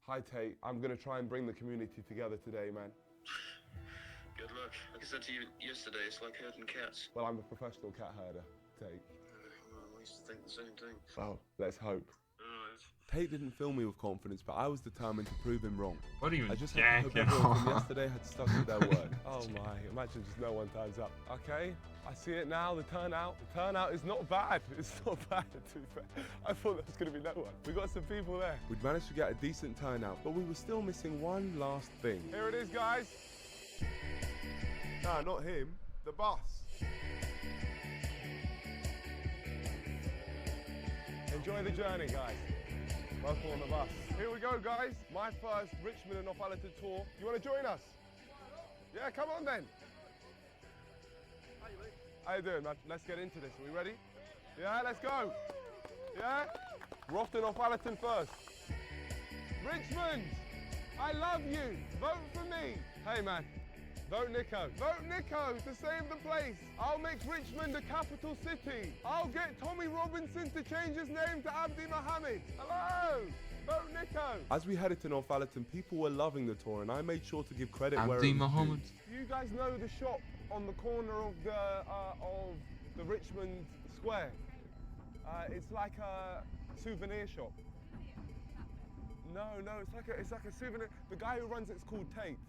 Hi Tate, I'm going to try and bring the community together today, man. Good luck. Like I said to you yesterday, it's like herding cats. Well, I'm a professional cat herder, Tate. Well, I used to think the same thing. Well, let's hope. Alright. Tate didn't fill me with confidence, but I was determined to prove him wrong. What are you I just had to hope everyone from yesterday had stuck with their word. Oh my, imagine just no one turns up. Okay, I see it now, the turnout is not bad. It's not bad, to be fair. I thought there was going to be no one. We got some people there. We'd managed to get a decent turnout, but we were still missing one last thing. Here it is, guys. No, not him, the bus. Enjoy the journey, guys. Welcome on the bus. Here we go, guys. My first Richmond and Northallerton tour. You want to join us? Yeah, come on then. How you doing, man? Let's get into this. Are we ready? Yeah, let's go. Yeah? We're off to Northallerton first. Richmond, I love you. Vote for me. Hey, man. Vote Nico. Vote Nico to save the place. I'll make Richmond a capital city. I'll get Tommy Robinson to change his name to Abdi Mohammed. Hello. Vote Nico. As we headed to Northallerton, people were loving the tour, and I made sure to give credit where Abdi it was Mohammed. due. You guys know the shop on the corner of the Richmond Square? It's like a souvenir shop. No, it's like a souvenir. The guy who runs it's called Tate.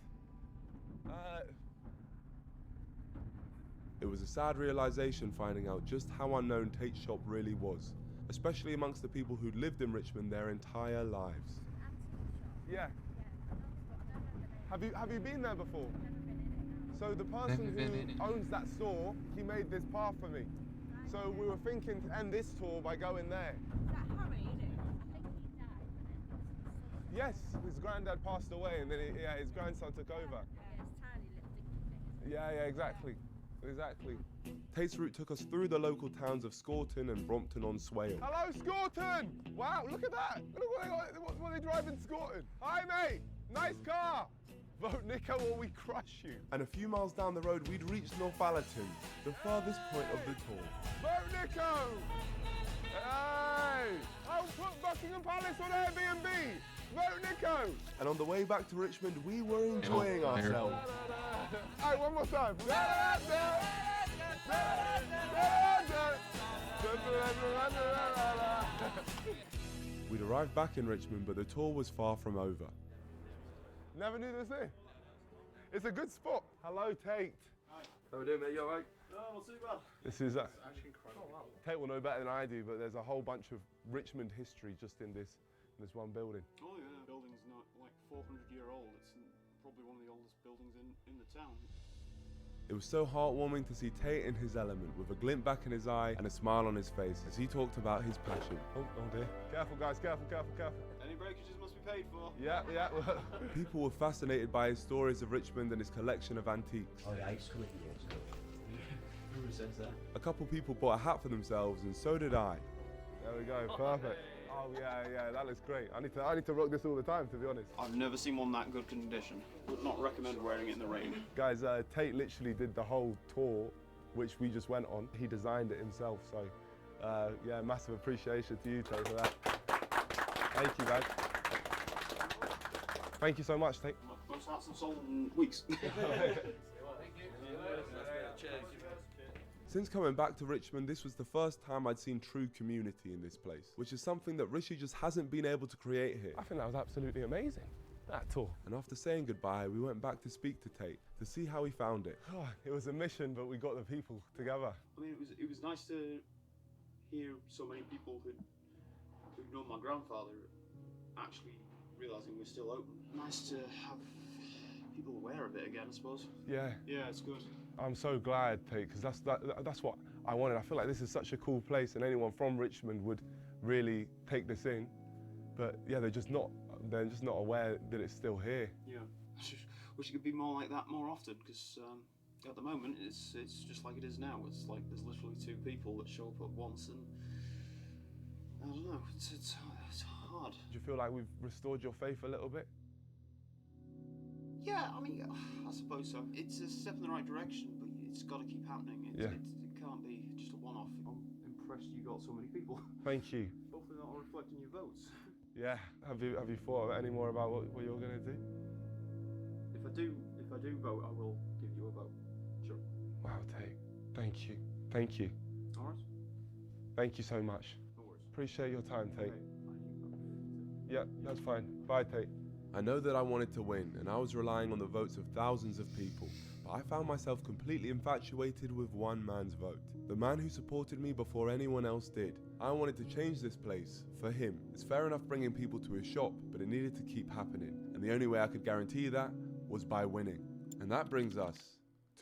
It was a sad realization finding out just how unknown Tate's shop really was, especially amongst the people who'd lived in Richmond their entire lives. Yeah. Have you been there before? So the person who owns that store, he made this path for me. So we were thinking to end this tour by going there. Yes, his granddad passed away and then his grandson took over. Yeah, exactly. Tate's route took us through the local towns of Scorton and Brompton-on-Swale. Hello, Scorton! Wow, look at that! Look what they drive in Scorton. Hi, mate! Nice car! Vote Nico or we crush you. And a few miles down the road, we'd reached Northallerton, the furthest point of the tour. Vote Nico! Hey! I'll put Buckingham Palace on Airbnb! Vote Nico! And on the way back to Richmond, we were enjoying ourselves. All right, one more time. We'd arrived back in Richmond, but the tour was far from over. Never knew this here. It's a good spot. Hello, Tate. Hi. How we doing, mate? You all right? No, not too bad. This is actually incredible. Oh, wow. Tate will know better than I do, but there's a whole bunch of Richmond history just in this one building. Oh yeah, the building's not like 400-year-old. It's probably one of the oldest buildings in the town. It was so heartwarming to see Tate in his element, with a glint back in his eye and a smile on his face as he talked about his passion. Oh dear. Careful, guys, careful. Any breakages must be paid for. Yeah. People were fascinated by his stories of Richmond and his collection of antiques. Oh yeah, it's good. Who says that? A couple people bought a hat for themselves, and so did I. There we go, perfect. Oh yeah, that looks great. I need to rock this all the time, to be honest. I've never seen one that good condition. Would not recommend wearing it in the rain. Guys, Tate literally did the whole tour, which we just went on. He designed it himself, so yeah, massive appreciation to you, Tate, for that. Thank you, guys. Thank you so much, Tate. Most hats have sold in weeks. Since coming back to Richmond, this was the first time I'd seen true community in this place, which is something that Rishi just hasn't been able to create here. I think that was absolutely amazing. at all. And after saying goodbye, we went back to speak to Tate to see how he found it. Oh, it was a mission, but we got the people together. I mean, it was nice to hear so many people who'd known my grandfather actually realising we're still open. Nice to have people aware of it again, I suppose. Yeah. Yeah, it's good. I'm so glad, Tate, because that's what I wanted. I feel like this is such a cool place, and anyone from Richmond would really take this in. But yeah, they're just not aware that it's still here. Yeah. I just wish it could be more like that more often, because at the moment it's just like it is now. It's like there's literally 2 people that show up at once, and I don't know. It's hard. Do you feel like we've restored your faith a little bit? Yeah, I mean, I suppose so. It's a step in the right direction, but it's got to keep happening. It can't be just a one-off. I'm impressed you got so many people. Thank you. Hopefully not reflecting your votes. Yeah. Have you thought any more about what you're going to do? If I do vote, I will give you a vote. Sure. Wow, Tate. Thank you. Thank you. All right. Thank you so much. No worries. Appreciate your time, Tate. Yeah, that's fine. Bye, Tate. I know that I wanted to win, and I was relying on the votes of thousands of people, but I found myself completely infatuated with one man's vote. The man who supported me before anyone else did. I wanted to change this place, for him. It's fair enough bringing people to his shop, but it needed to keep happening, and the only way I could guarantee that was by winning. And that brings us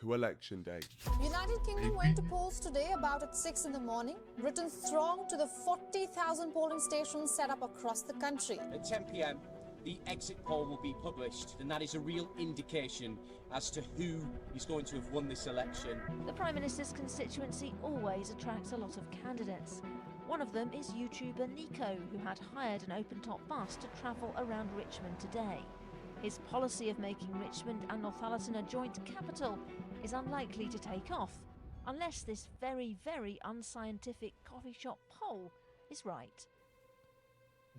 to Election Day. United Kingdom went to polls today about at 6 in the morning. Britons thronged to the 40,000 polling stations set up across the country. At 10 p.m, the exit poll will be published, and that is a real indication as to who is going to have won this election. The Prime Minister's constituency always attracts a lot of candidates. One of them is YouTuber Nico, who had hired an open-top bus to travel around Richmond today. His policy of making Richmond and Northallerton a joint capital is unlikely to take off, unless this very, very unscientific coffee shop poll is right.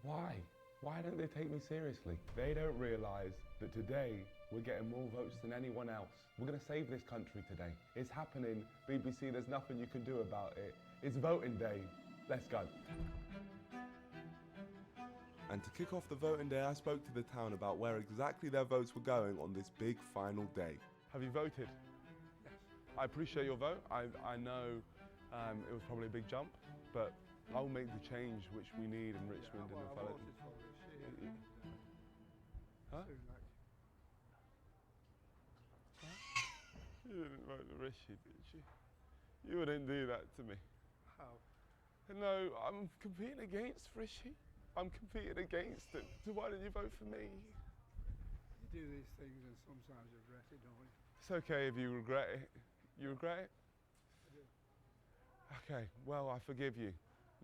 Why? Why don't they take me seriously? They don't realise that today we're getting more votes than anyone else. We're going to save this country today. It's happening. BBC, there's nothing you can do about it. It's voting day. Let's go. And to kick off the voting day, I spoke to the town about where exactly their votes were going on this big final day. Have you voted? Yes. I appreciate your vote. I know it was probably a big jump, but I'll make the change which we need in Richmond and Northallerton. Huh? You didn't vote for Rishi, did you? You wouldn't do that to me. How? No, I'm competing against Rishi. I'm competing against him. So why didn't you vote for me? You do these things and sometimes you regret it, don't you? It's okay if you regret it. You regret it? I do. Okay, well, I forgive you.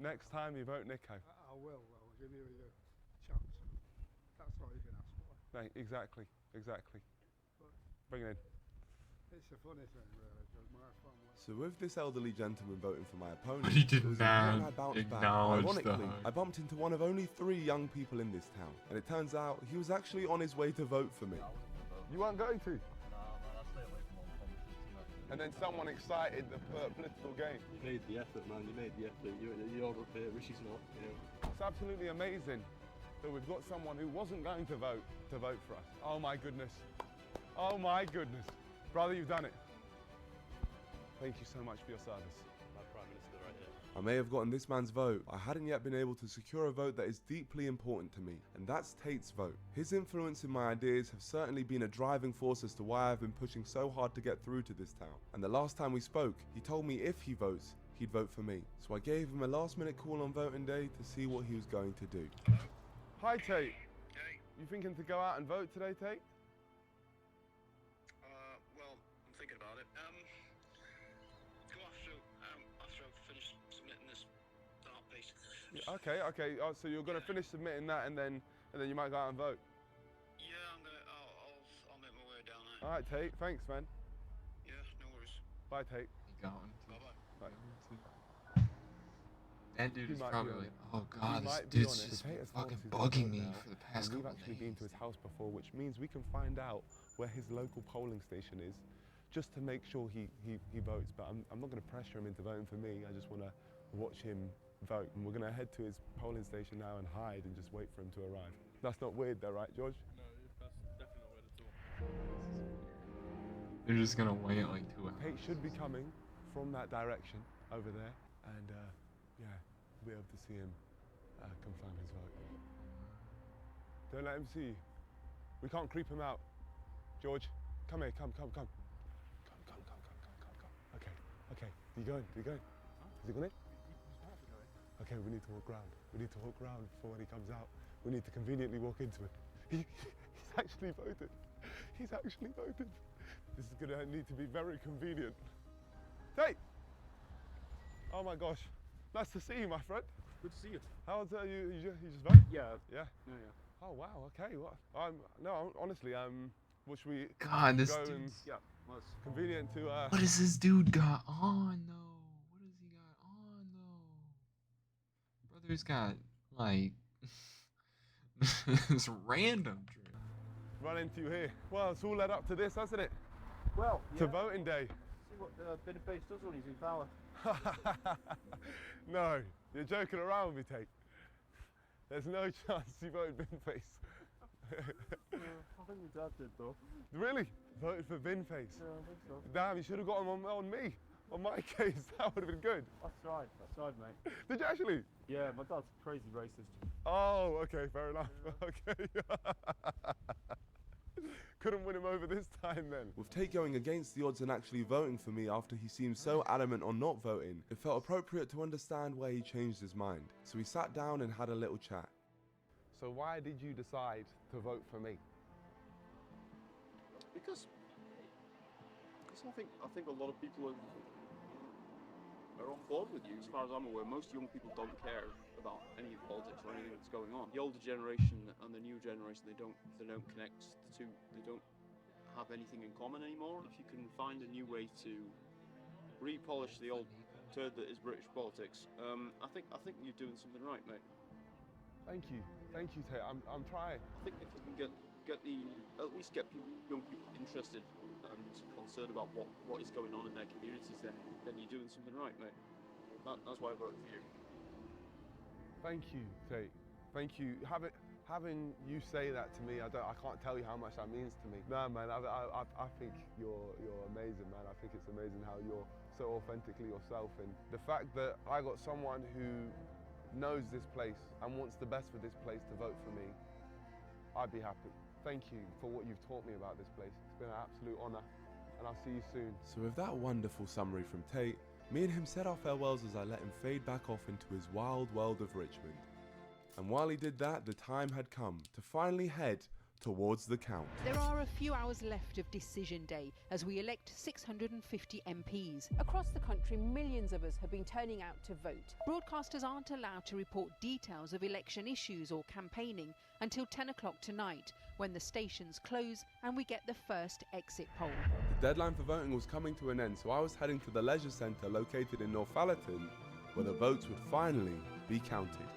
Next time you vote Nico. I will, though. Give you a chance. That's all you can ask for. No, exactly. But bring it in. it's a funny thing, really, because my family... So with this elderly gentleman voting for my opponent, He did it was not important I bounced back. acknowledge Ironically, that. I bumped into one of only 3 young people in this town, and it turns out he was actually on his way to vote for me. You weren't going to? And then someone excited the political game. You made the effort, man. You made the effort. You're up here. Rishi's not. You know. It's absolutely amazing that we've got someone who wasn't going to vote for us. Oh my goodness. Oh my goodness. Brother, you've done it. Thank you so much for your service. My Prime Minister right here. I may have gotten this man's vote, I hadn't yet been able to secure a vote that is deeply important to me, and that's Tate's vote. His influence in my ideas have certainly been a driving force as to why I've been pushing so hard to get through to this town. And the last time we spoke, he told me if he votes, he'd vote for me. So I gave him a last-minute call on voting day to see what he was going to do. Hi, Tate. Hey. You thinking to go out and vote today, Tate? Well, I'm thinking about it. Go after I've finished submitting this art piece. Okay. Oh, so you're going to finish submitting that, and then you might go out and vote. Yeah, I'll make my way down there. All right, Tate. Thanks, man. Yeah, no worries. Bye, Tate. He got one too. Bye. That dude is probably like, oh god, this Tate dude's has just told fucking us he's bugging gonna me vote for the now, past and couple we've actually days. been to his house before, which means we can find out where his local polling station is, just to make sure he votes. But I'm not going to pressure him into voting for me. I just want to watch him vote. And we're going to head to his polling station now and hide and just wait for him to arrive. That's not weird though, right, George? No, you're They're just gonna wait like 2 hours. Tate should be coming from that direction over there, and yeah, we'll be able to see him confirm his vote. Don't let him see you. We can't creep him out. George, come here, come. Okay, you going? Is he going in? Okay, we need to walk round. We need to walk round before when he comes out. We need to conveniently walk into it. He's actually voted. He's actually voted. This is gonna need to be very convenient. Tate! Oh my gosh. Nice to see you, my friend. Good to see you. How's you just vote? Yeah. Yeah? Yeah. Oh wow, okay. What? No, honestly, what should we God, this go and dude's... Yeah, well, it's convenient to What does this dude got on, though? What does he got on, though? Brother's got, like, this random drip. run into you here. Well, it's all led up to this, hasn't it? Well, To voting day. See what Fanbase does when he's in power. No, you're joking around with me, Tate. There's no chance you voted Binface. I think my dad did though. Really? Voted for Binface? Yeah, I think so. Damn, you should have got him on me. On my case, that would have been good. That's right, mate. Did you actually? Yeah, my dad's crazy racist. Oh, okay, fair enough. Okay. Couldn't win him over this time then. With Tate going against the odds and actually voting for me after he seemed so adamant on not voting, it felt appropriate to understand where he changed his mind. So we sat down and had a little chat. So why did you decide to vote for me? Because I think a lot of people are on board with you. As far as I'm aware, most young people don't care about any of politics or anything that's going on. The older generation and the new generation, they don't connect the two. They don't have anything in common anymore. If you can find a new way to repolish the old turd that is British politics, I think you're doing something right, mate. Thank you, Tate. I'm trying. I think if you can at least get young people interested and concerned about what is going on in their communities, then you're doing something right, mate. That's why I voted for you. Thank you, Tate. Thank you. Having you say that to me, I can't tell you how much that means to me. No, man, I think you're amazing, man. I think it's amazing how you're so authentically yourself, and the fact that I got someone who knows this place and wants the best for this place to vote for me, I'd be happy. Thank you for what you've taught me about this place. It's been an absolute honor, and I'll see you soon. So with that wonderful summary from Tate, me and him said our farewells as I let him fade back off into his wild world of Richmond. And while he did that, the time had come to finally head towards the count. There are a few hours left of Decision Day as we elect 650 MPs. Across the country, millions of us have been turning out to vote. Broadcasters aren't allowed to report details of election issues or campaigning until 10 o'clock tonight, when the stations close and we get the first exit poll. The deadline for voting was coming to an end, so I was heading to the leisure centre located in Northallerton, where the votes would finally be counted.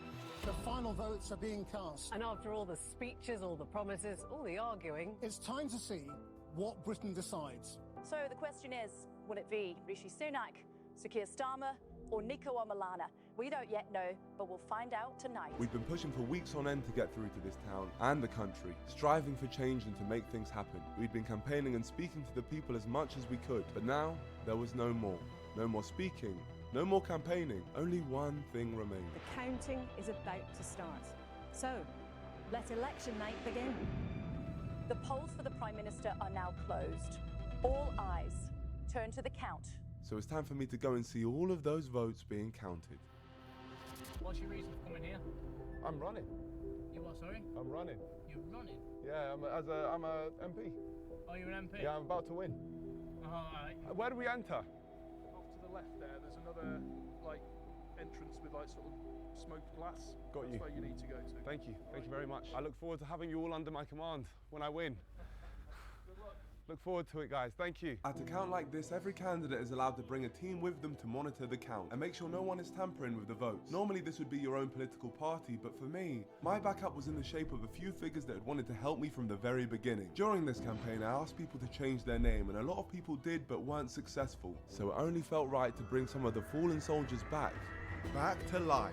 The final votes are being cast. And after all the speeches, all the promises, all the arguing, it's time to see what Britain decides. So the question is, will it be Rishi Sunak, Sir Keir Starmer, or Nico Malana? We don't yet know, but we'll find out tonight. We've been pushing for weeks on end to get through to this town and the country, striving for change and to make things happen. We'd been campaigning and speaking to the people as much as we could, but now there was no more. No more speaking, no more campaigning, only one thing remained. the counting is about to start. So, let election night begin. The polls for the Prime Minister are now closed. All eyes turn to the count. So it's time for me to go and see all of those votes being counted. What's your reason for coming here? I'm running. You what, sorry? I'm running. You're running? Yeah, I'm a MP. Oh, you're an MP? Yeah, I'm about to win. Alright. Where do we enter? Off to the left there, there's another entrance with sort of smoked glass. Got you. That's where you need to go to. Thank you. Thank you very much. I look forward to having you all under my command when I win. Look forward to it, guys. Thank you. At a count like this, every candidate is allowed to bring a team with them to monitor the count and make sure no one is tampering with the votes. Normally this would be your own political party, but for me, my backup was in the shape of a few figures that had wanted to help me from the very beginning. During this campaign, I asked people to change their name, and a lot of people did but weren't successful. So it only felt right to bring some of the fallen soldiers back to life.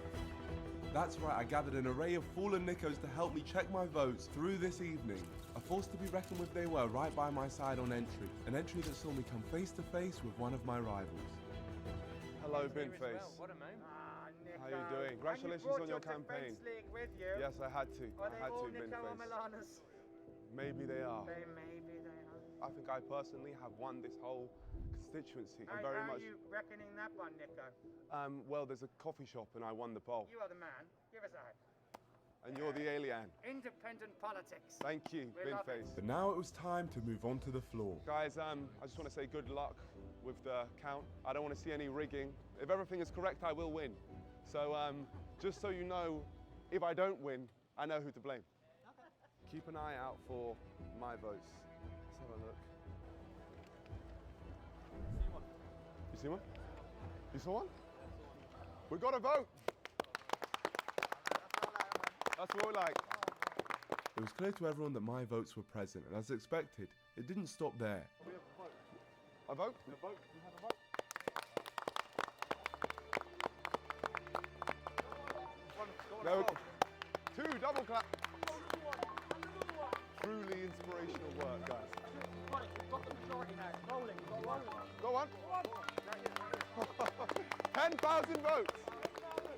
That's right, I gathered an array of fallen Nickos to help me check my votes through this evening. A force to be reckoned with they were, right by my side on entry. An entry that saw me come face to face with one of my rivals. Hello, Binface. What a man. How you doing? Congratulations on your campaign. With you. Yes, I had to. Are they all Binface. Nico Milanas? Maybe they are. Maybe they are. I think I personally have won this whole constituency. How are you reckoning that one, Nico? Well, there's a coffee shop and I won the poll. You are the man. Give us a hand. And you're the alien. Independent politics. Thank you, We love Binface. But now it was time to move on to the floor. Guys, I just want to say good luck with the count. I don't want to see any rigging. If everything is correct, I will win. So just so you know, if I don't win, I know who to blame. Keep an eye out for my votes. Let's have a look. You see one? You saw one? We got a vote! That's what we like. It was clear to everyone that my votes were present, and as expected, it didn't stop there. We have a vote. A vote? A vote. We have a vote. No. Two, double clap. Truly inspirational work, guys. We've got the majority now. Rolling. Go on. 10,000 votes.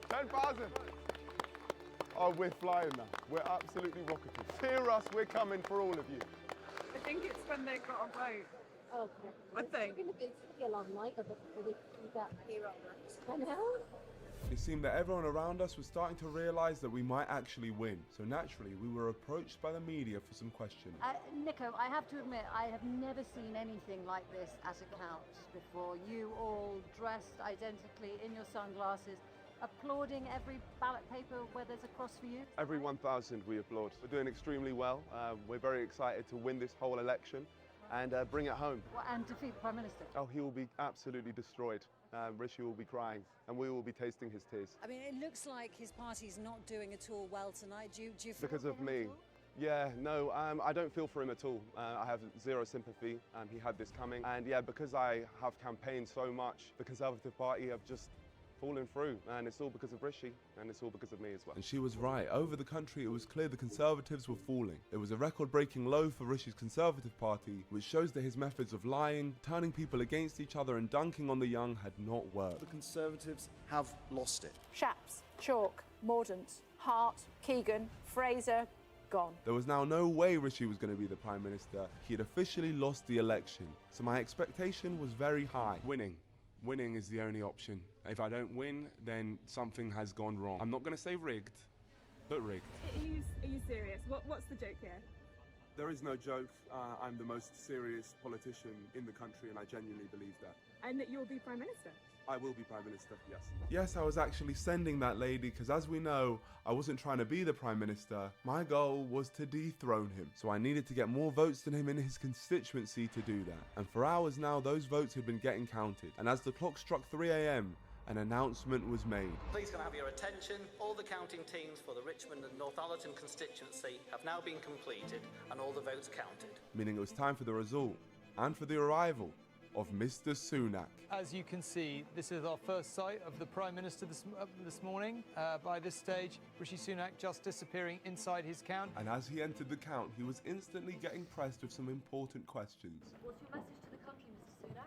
10,000. Oh, we're flying now. We're absolutely rocketing. Hear us, we're coming for all of you. I think it's when they've got a vote. Oh, I think. It's going to be a long night of it before we got here all night. I know. It seemed that everyone around us was starting to realise that we might actually win. So naturally, we were approached by the media for some questions. Nico, I have to admit, I have never seen anything like this at a count before. You all dressed identically in your sunglasses, applauding every ballot paper where there's a cross for you. Every 1,000 we applaud. We're doing extremely well. We're very excited to win this whole election and bring it home. And defeat the Prime Minister. Oh, he will be absolutely destroyed. Rishi will be crying and we will be tasting his tears. I mean, it looks like his party's not doing at all well tonight. Do you feel because for of him me? at all? Yeah, no, I don't feel for him at all. I have zero sympathy. He had this coming. And yeah, because I have campaigned so much, the Conservative Party have just fallen through, and it's all because of Rishi, and it's all because of me as well. And she was right. Over the country, it was clear the Conservatives were falling. It was a record-breaking low for Rishi's Conservative Party, which shows that his methods of lying, turning people against each other and dunking on the young had not worked. The Conservatives have lost it. Shapps, Chalk, Mordaunt, Hart, Keegan, Fraser, gone. There was now no way Rishi was going to be the Prime Minister. He had officially lost the election. So my expectation was very high. Winning is the only option. If I don't win, then something has gone wrong. I'm not going to say rigged, but rigged. Are you serious? What's the joke here? There is no joke. I'm the most serious politician in the country, and I genuinely believe that. And that you'll be Prime Minister? I will be Prime Minister, yes. Yes, I was actually sending that lady because, as we know, I wasn't trying to be the Prime Minister. My goal was to dethrone him. So I needed to get more votes than him in his constituency to do that. And for hours now, those votes had been getting counted. And as the clock struck 3 a.m, an announcement was made. Please can I have your attention? All the counting teams for the Richmond and Northallerton constituency have now been completed and all the votes counted. Meaning it was time for the result and for the arrival of Mr. Sunak. As you can see, this is our first sight of the Prime Minister this morning. By this stage, Rishi Sunak just disappearing inside his count. And as he entered the count, he was instantly getting pressed with some important questions. What's your message to the country, Mr. Sunak?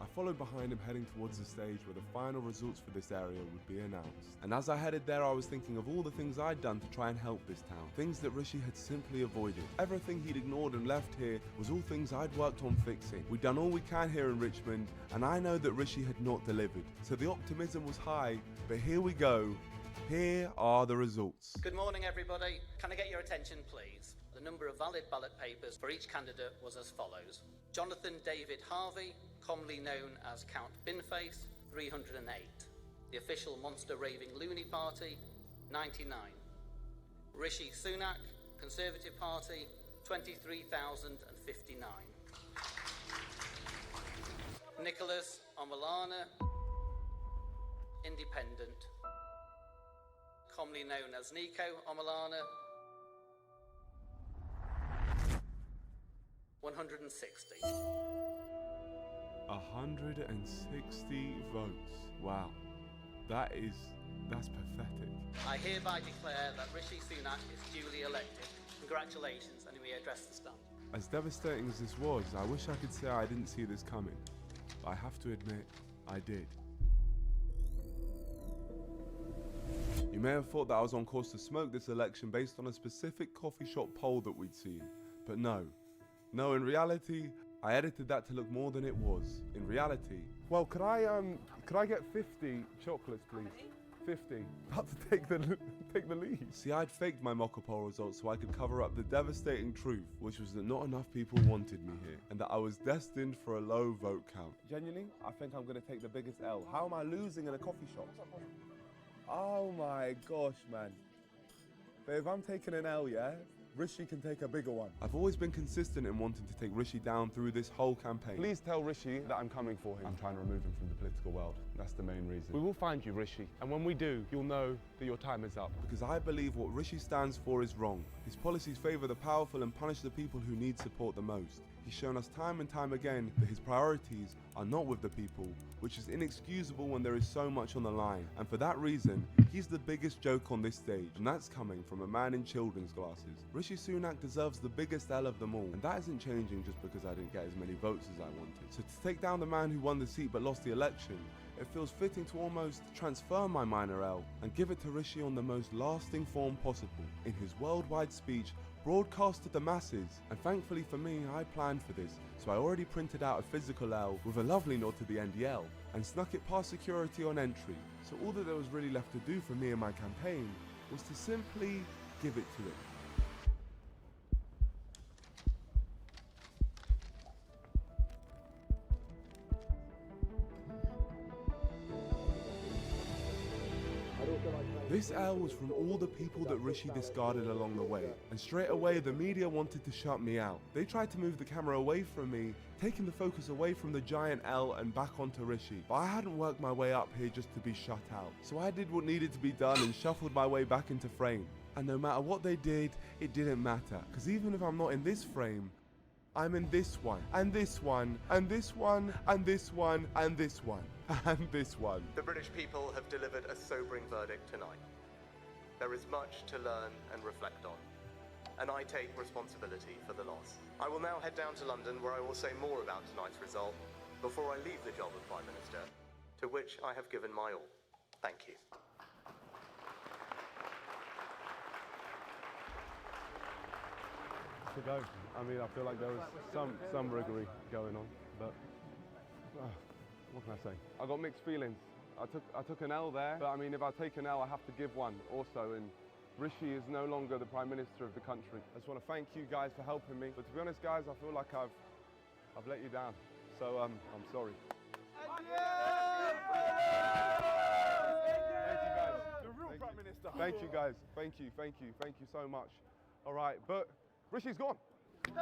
I followed behind him, heading towards the stage where the final results for this area would be announced. And as I headed there, I was thinking of all the things I'd done to try and help this town. Things that Rishi had simply avoided. Everything he'd ignored and left here was all things I'd worked on fixing. We'd done all we can here in Richmond, and I know that Rishi had not delivered. So the optimism was high, but here we go. Here are the results. Good morning, everybody. Can I get your attention, please? The number of valid ballot papers for each candidate was as follows. Jonathan David Harvey, commonly known as Count Binface, 308. The official Monster Raving Loony Party, 99. Rishi Sunak, Conservative Party, 23,059. Nicholas Omalana, Independent, commonly known as Nico Omalana, 160. 160 votes. Wow. That's pathetic. I hereby declare that Rishi Sunak is duly elected. Congratulations, and we he addressed the stand. As devastating as this was, I wish I could say I didn't see this coming. But I have to admit, I did. You may have thought that I was on course to smoke this election based on a specific coffee shop poll that we'd seen. But no. No, in reality, I edited that to look more than it was. In reality... Well, could I get 50 chocolates, please? 50. About to take the lead. See, I'd faked my mock poll results so I could cover up the devastating truth, which was that not enough people wanted me here, and that I was destined for a low vote count. Genuinely, I think I'm going to take the biggest L. How am I losing in a coffee shop? Oh my gosh, man. But if I'm taking an L, yeah, Rishi can take a bigger one. I've always been consistent in wanting to take Rishi down through this whole campaign. Please tell Rishi that I'm coming for him. I'm trying to remove him from the political world. That's the main reason. We will find you, Rishi. And when we do, you'll know that your time is up. Because I believe what Rishi stands for is wrong. His policies favour the powerful and punish the people who need support the most. He's shown us time and time again that his priorities are not with the people, which is inexcusable when there is so much on the line. And for that reason, he's the biggest joke on this stage, and that's coming from a man in children's glasses. Rishi Sunak deserves the biggest L of them all, and that isn't changing just because I didn't get as many votes as I wanted. So to take down the man who won the seat but lost the election, it feels fitting to almost transfer my minor L and give it to Rishi on the most lasting form possible, in his worldwide speech broadcast to the masses. And thankfully for me, I planned for this, so I already printed out a physical L with a lovely nod to the NDL and snuck it past security on entry. So all that there was really left to do for me and my campaign was to simply give it to it. This L was from all the people that Rishi discarded along the way, and straight away the media wanted to shut me out. They tried to move the camera away from me, taking the focus away from the giant L and back onto Rishi. But I hadn't worked my way up here just to be shut out. So I did what needed to be done and shuffled my way back into frame. And no matter what they did, it didn't matter. Because even if I'm not in this frame, I'm in this one, and this one, and this one, and this one, and this one, and this one. The British people have delivered a sobering verdict tonight. There is much to learn and reflect on, and I take responsibility for the loss. I will now head down to London, where I will say more about tonight's result before I leave the job of Prime Minister, to which I have given my all. Thank you. To go. I mean, I feel like there was some riggery going on, but what can I say? I got mixed feelings. I took an L there, but I mean, if I take an L, I have to give one also. And Rishi is no longer the Prime Minister of the country. I just want to thank you guys for helping me. But to be honest, guys, I feel like I've let you down. So I'm sorry. Thank you, guys. The real Prime Minister. Thank you, guys. Thank you so much. All right, but Rishi's gone. He's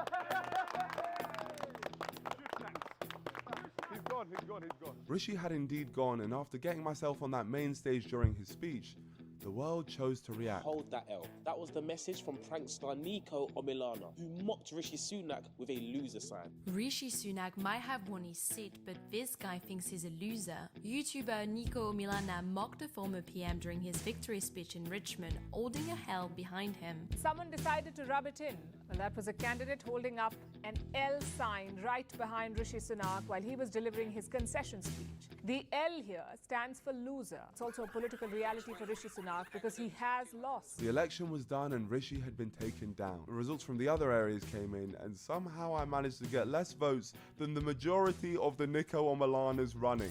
gone. Rishi had indeed gone, and after getting myself on that main stage during his speech, the world chose to react. Hold that L. That was the message from prankster Nico Omilana, who mocked Rishi Sunak with a loser sign. Rishi Sunak might have won his seat, but this guy thinks he's a loser. YouTuber Nico Omilana mocked the former PM during his victory speech in Richmond, holding a L behind him. Someone decided to rub it in. Well, that was a candidate holding up an L sign right behind Rishi Sunak while he was delivering his concession speech. The L here stands for loser. It's also a political reality for Rishi Sunak because he has lost. The election was done and Rishi had been taken down. The results from the other areas came in, and somehow I managed to get less votes than the majority of the Nico Omalanas running.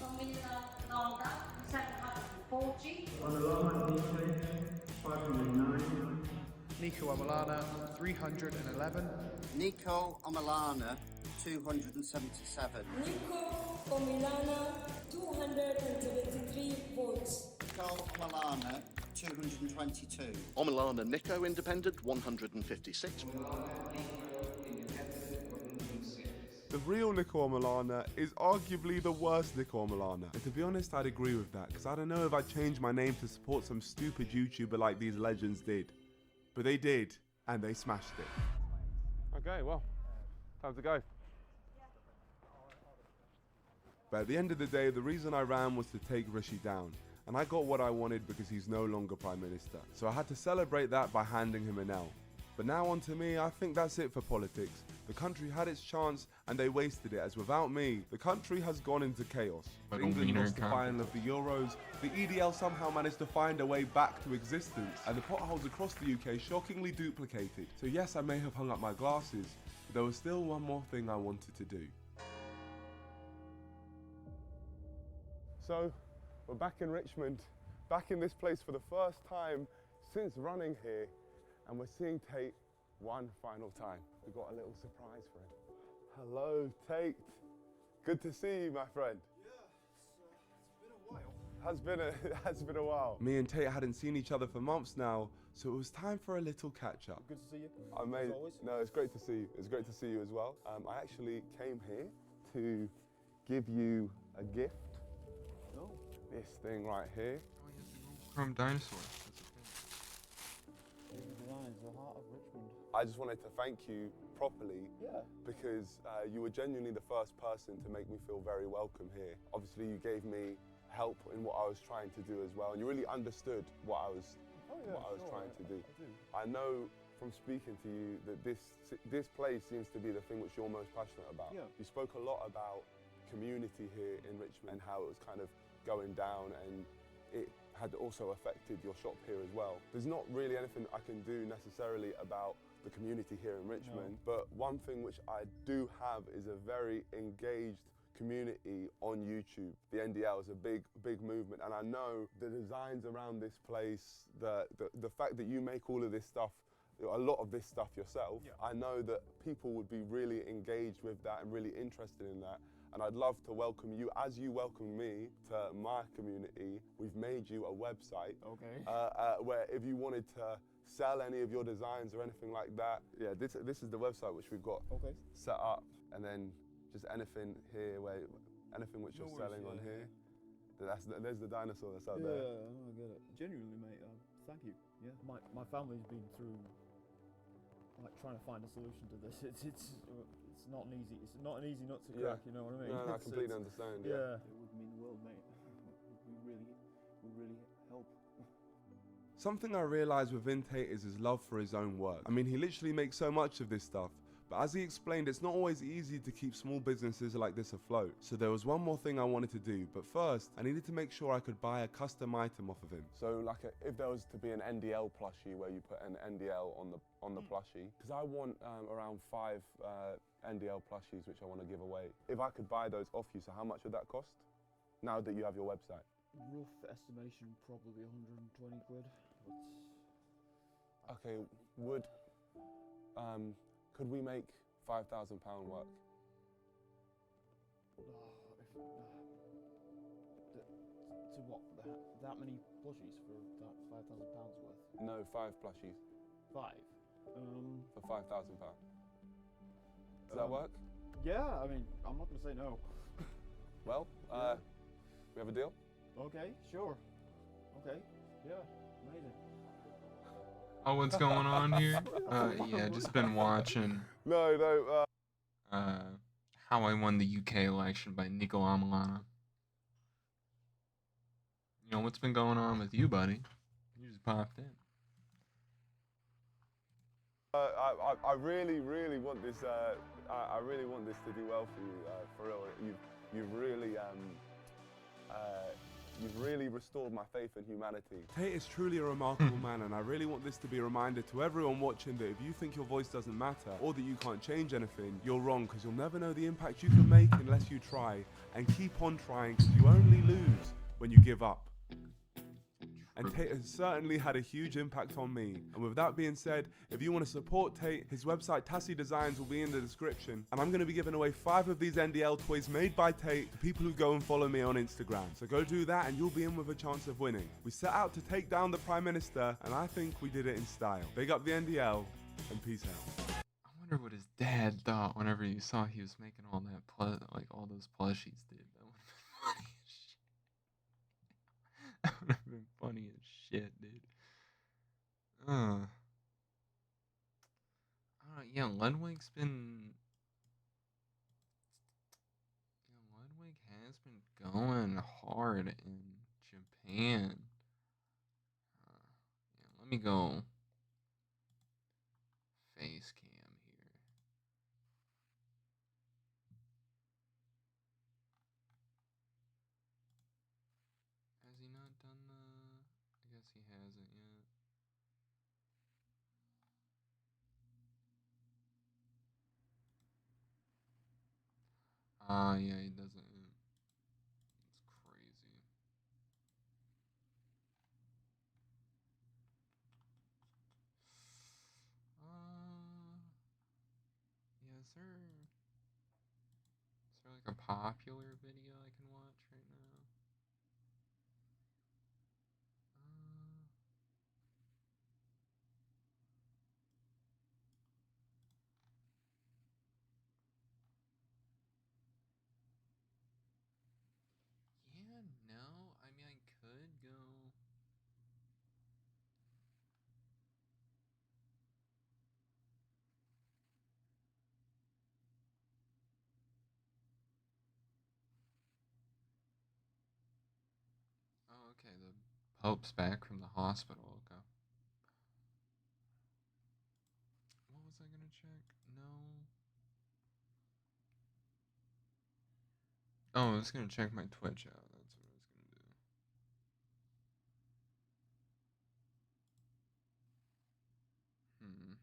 Nico Omalana, 311. Nico Omalana, 277. Nico Omalana, 273 votes. Nico Omalana, 222. Omalana Nico Independent, 156. The real Nico Omalana is arguably the worst Nico Omalana. And to be honest, I'd agree with that, because I don't know if I'd change my name to support some stupid YouTuber like these legends did. But they did, and they smashed it. Okay, well, time to go. But at the end of the day, the reason I ran was to take Rishi down. And I got what I wanted because he's no longer Prime Minister. So I had to celebrate that by handing him an L. But now on to me, I think that's it for politics. The country had its chance and they wasted it, as without me, the country has gone into chaos. England lost the final of the Euros, the EDL somehow managed to find a way back to existence, and the potholes across the UK shockingly duplicated. So yes, I may have hung up my glasses, but there was still one more thing I wanted to do. So, we're back in Richmond, back in this place for the first time since running here, and we're seeing Tate one final time. We've got a little surprise for him. Hello, Tate. Good to see you, my friend. Yeah, it's been a while. Has been a while. Me and Tate hadn't seen each other for months now, so it was time for a little catch up. Good to see you. As always. No, it's great to see you. It's great to see you as well. I actually came here to give you a gift. Oh. This thing right here. Chrome dinosaur. Designs, the heart of Richmond. I just wanted to thank you properly because you were genuinely the first person to make me feel very welcome here. Obviously, you gave me help in what I was trying to do as well, and you really understood what I was trying to do. I know from speaking to you that this place seems to be the thing which you're most passionate about. Yeah. You spoke a lot about community here in Richmond and how it was kind of going down, and it had also affected your shop here as well. There's not really anything I can do necessarily about the community here in Richmond, but one thing which I do have is a very engaged community on YouTube. The NDL is a big movement, and I know the designs around this place, the fact that you make all of this stuff, a lot of this stuff yourself, I know that people would be really engaged with that and really interested in that. And I'd love to welcome you, as you welcome me, to my community. We've made you a website, where if you wanted to sell any of your designs or anything like that, this is the website which we've got set up, and then just anything here, anything which you're selling on here. There's the dinosaur that's out there. Yeah, I get it. Genuinely, mate. Thank you. Yeah, my family's been through like trying to find a solution to this. It's not an easy. It's not an easy nut to crack. You know what I mean? No, I completely understand. Yeah, it would mean the world, mate. We really help. Something I realised within Tate is his love for his own work. I mean, he literally makes so much of this stuff, but as he explained, it's not always easy to keep small businesses like this afloat. So there was one more thing I wanted to do, but first, I needed to make sure I could buy a custom item off of him. So like if there was to be an NDL plushie where you put an NDL on the plushie, because I want around 5 NDL plushies which I want to give away. If I could buy those off you, so how much would that cost? Now that you have your website? Rough estimation, probably 120 quid. Okay, could we make £5,000 work? To what? That many plushies for that £5,000 worth? No, 5 plushies. 5? For £5,000. Does that work? Yeah, I mean, I'm not going to say no. Well, we have a deal? Okay, sure. Okay, yeah, amazing. Oh, what's going on here? Yeah, just been watching. No. How I Won the UK Election by Nico Amalana. You know, what's been going on with you, buddy? You just popped in. I really want this. I really want this to do well for you. For real, you've really restored my faith in humanity. Tate is truly a remarkable man, and I really want this to be a reminder to everyone watching that if you think your voice doesn't matter or that you can't change anything, you're wrong, because you'll never know the impact you can make unless you try, and keep on trying, because you only lose when you give up. And Tate has certainly had a huge impact on me. And with that being said, if you want to support Tate, his website Tassie Designs will be in the description. And I'm going to be giving away 5 of these NDL toys made by Tate to people who go and follow me on Instagram. So go do that and you'll be in with a chance of winning. We set out to take down the Prime Minister, and I think we did it in style. Big up the NDL, and peace out. I wonder what his dad thought whenever he saw he was making all that, all those plushies, dude. That would have been funny as shit, dude. Yeah, Ludwig has been going hard in Japan. Yeah, let me go face cam here. Has he not done the... I guess he hasn't yet. Yeah, he doesn't. It's crazy. Yeah, is there like a popular video I can watch right now? Yeah, no. I mean, I could go. Oh, okay. The Pope's back from the hospital. Okay. What was I gonna check? No. Oh, I was gonna check my Twitch out. That's what I was gonna do.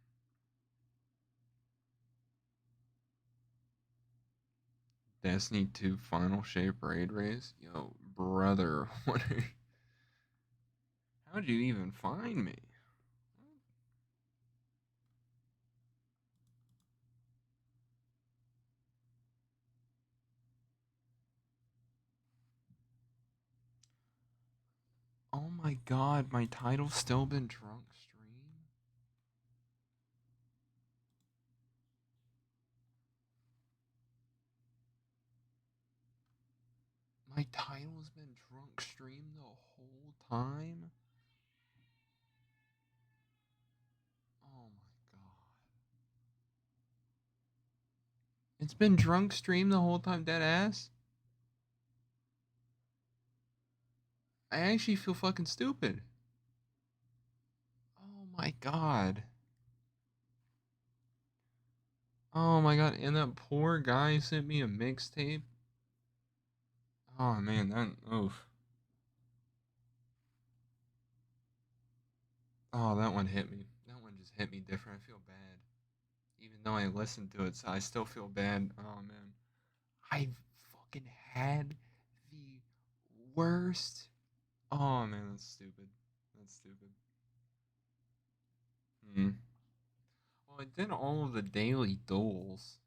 Destiny 2 Final Shape Raid Race? Yo, brother, what are you... How'd you even find me? Oh my god, my title's still been drunk stream? My title's been drunk stream the whole time? Oh my god. It's been drunk stream the whole time, dead ass? I actually feel fucking stupid. Oh my god. Oh my god, and that poor guy sent me a mixtape. Oh man, that oof. Oh, that one hit me. That one just hit me different. I feel bad. Even though I listened to it, so I still feel bad. Oh man. I fucking had the worst. Oh man, that's stupid. That's stupid. Well, I did all of the daily duels.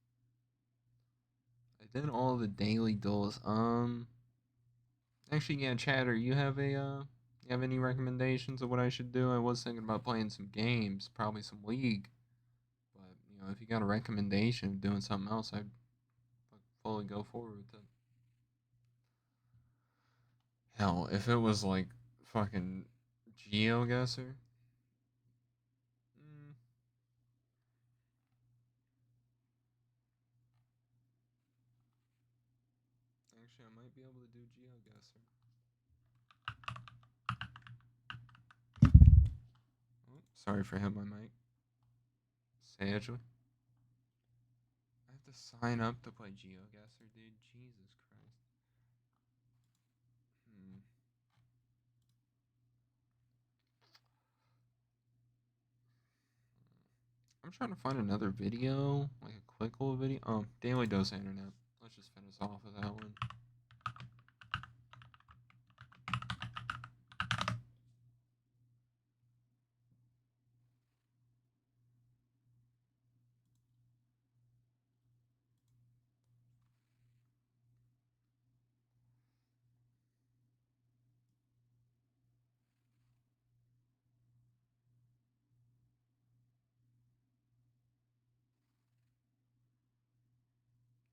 Actually, yeah, Chatter, you have any recommendations of what I should do? I was thinking about playing some games, probably some League. But, you know, if you got a recommendation of doing something else, I'd fully go forward with it. Hell, if it was like fucking GeoGuessr. Actually, I might be able to do GeoGuessr. Oh, sorry for hitting my mic. Sagely. I have to sign up to play GeoGuessr, dude. Jesus Christ. I'm trying to find another video, like a quick little video. Oh, Daily Dose of Internet. Let's just finish off with that one.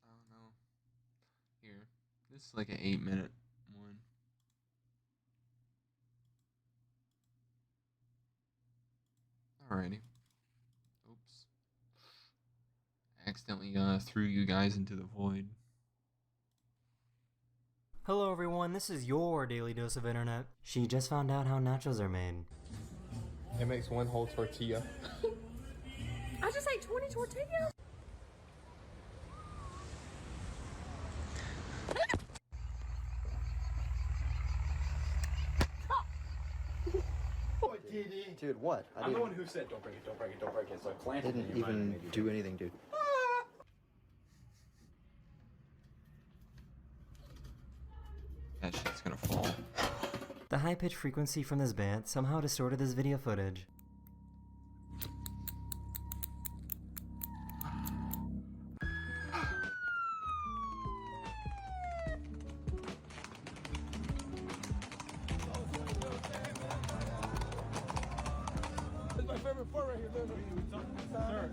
I don't know. Here. This is like an 8-minute one. Alrighty. Oops. Accidentally threw you guys into the void. Hello everyone, this is your Daily Dose of Internet. She just found out how nachos are made. It makes one whole tortilla. I just ate 20 tortillas. Dude, what? I'm the one who said don't break it, don't break it, don't break it. So I planted it. Didn't even do anything, dude. That shit's gonna fall. The high-pitched frequency from this bat somehow distorted this video footage. That's my favorite part right here. Sir,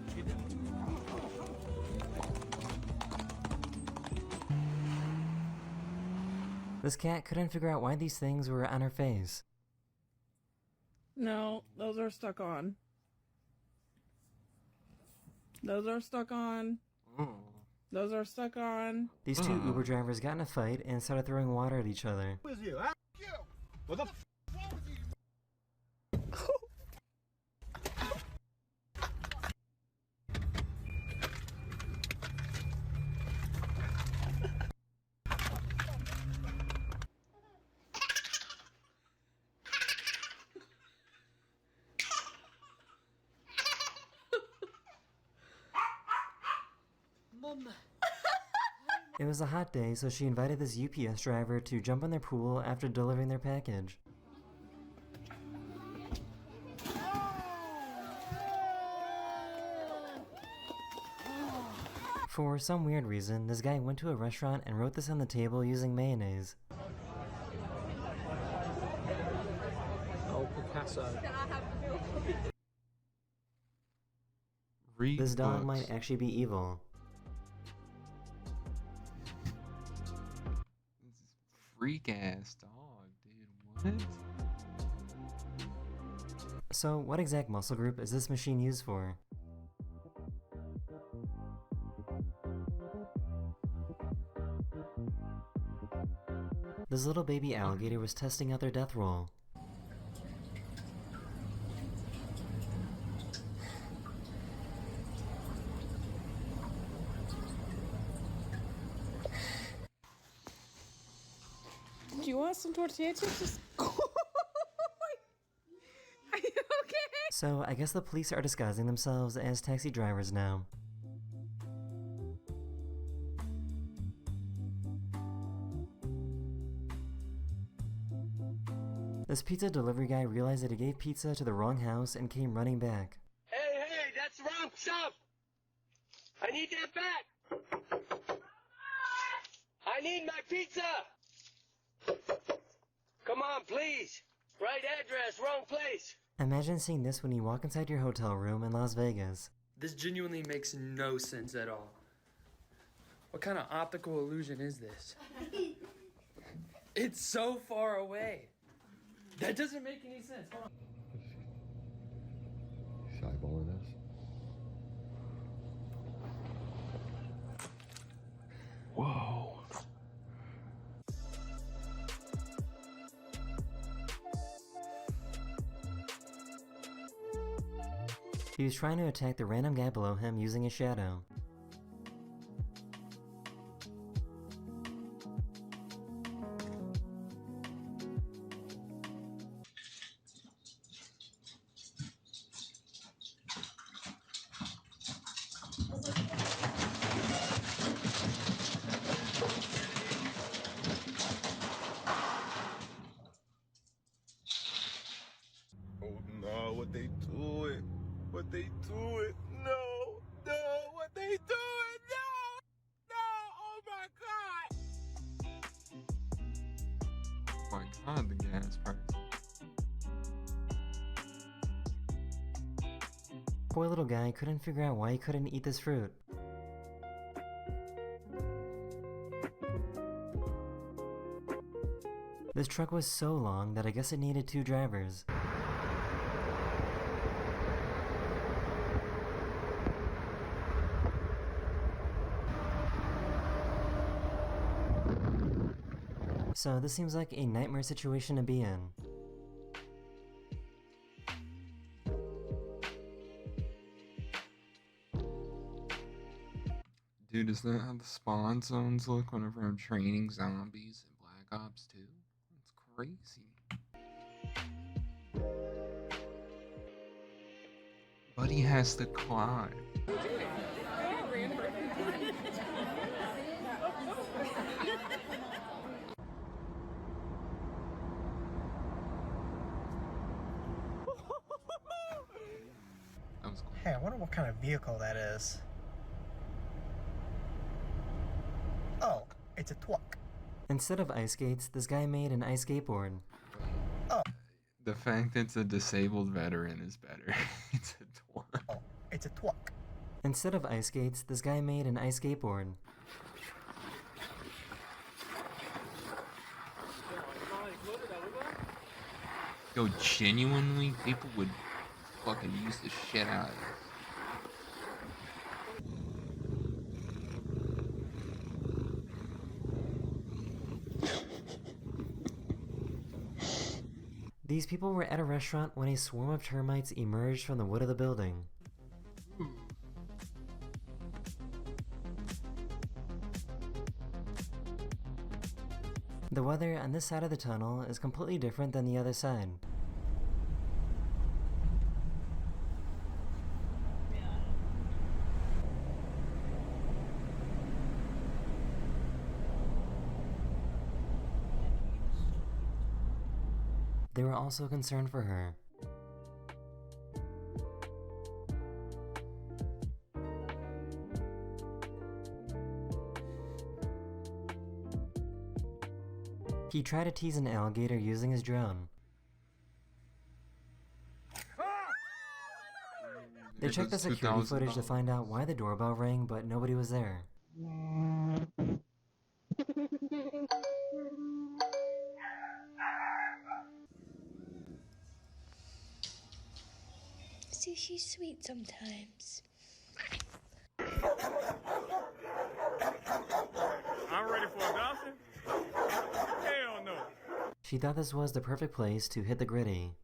This cat couldn't figure out why these things were on her face. No, those are stuck on. Those are stuck on. Those are stuck on. These two Uber drivers got in a fight and started throwing water at each other. who is you? Huh? You. What the f? Wrong with you? It was a hot day, so she invited this UPS driver to jump in their pool after delivering their package. For some weird reason, this guy went to a restaurant and wrote this on the table using mayonnaise. Oh, Picasso. Read This dog books. might actually be evil. Freak ass dog, dude. What? So, what exact muscle group is this machine used for? This little baby alligator was testing out their death roll. Do you want some tortilla chips? Are you okay? So, I guess the police are disguising themselves as taxi drivers now. This pizza delivery guy realized that he gave pizza to the wrong house and came running back. Hey, that's wrong stuff. I need that back. I need my pizza. Come on, please. Right address, wrong place. Imagine seeing this when you walk inside your hotel room in Las Vegas. This genuinely makes no sense at all. What kind of optical illusion is this? It's so far away. That doesn't make any sense. Hold on. Should I borrow this? Whoa. He was trying to attack the random guy below him using a shadow. Oh no, what they do it? What they do it? No, no, what they do it? No, no, oh my god! Oh my god, the gas price. Poor little guy couldn't figure out why he couldn't eat this fruit. This truck was so long that I guess it needed 2 drivers. So this seems like a nightmare situation to be in. Dude, is that how the spawn zones look whenever I'm training zombies in Black Ops 2? It's crazy. Buddy has to climb. That was cool. Hey, I wonder what kind of vehicle that is. Oh, it's a twuck. Instead of ice skates, this guy made an ice skateboard. The fact it's a disabled veteran is better. It's a twat. Oh, it's a twuck. Instead of ice skates, this guy made an ice skateboard. Yo, genuinely, people would fucking use the shit out of this. These people were at a restaurant when a swarm of termites emerged from the wood of the building. The weather on this side of the tunnel is completely different than the other side. They were also concerned for her. He tried to tease an alligator using his drone. They checked the security footage to find out why the doorbell rang, but nobody was there. Sushi's sweet sometimes. I'm ready for a Dawson? Hell no. She thought this was the perfect place to hit the gritty.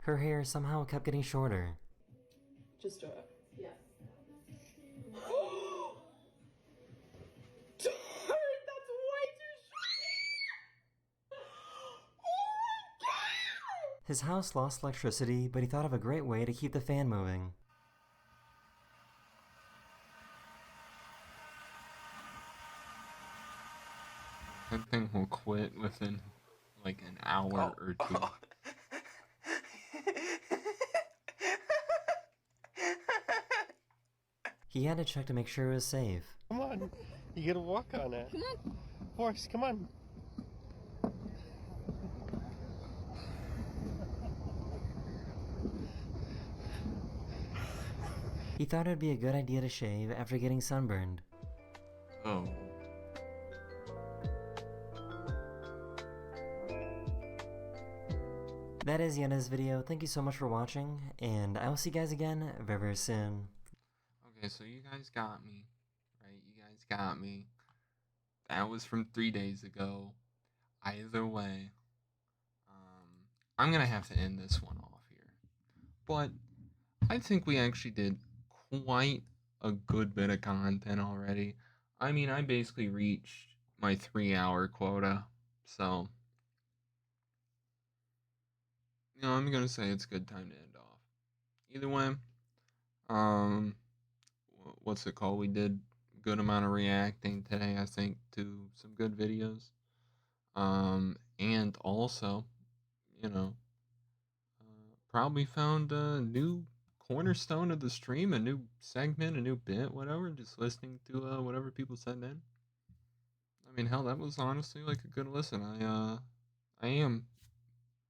Her hair somehow kept getting shorter. Just do it. Yeah. That's way too short. His house lost electricity, but he thought of a great way to keep the fan moving. That thing will quit within like an hour or two. He had to check to make sure it was safe. Come on, you gotta walk on it. Come on. Forrest, come on. He thought it would be a good idea to shave after getting sunburned. Oh. That is the end of this video. Thank you so much for watching, and I will see you guys again very, very soon. Okay, so you guys got me, right? You guys got me. That was from 3 days ago. Either way, I'm gonna have to end this one off here. But I think we actually did quite a good bit of content already. I mean, I basically reached my 3-hour quota, so you know, I'm gonna say it's a good time to end off. Either way, what's it called? We did a good amount of reacting today, I think, to some good videos. And also, you know, probably found a new cornerstone of the stream, a new segment, a new bit, whatever, just listening to whatever people send in. I mean, hell, that was honestly like a good listen. I am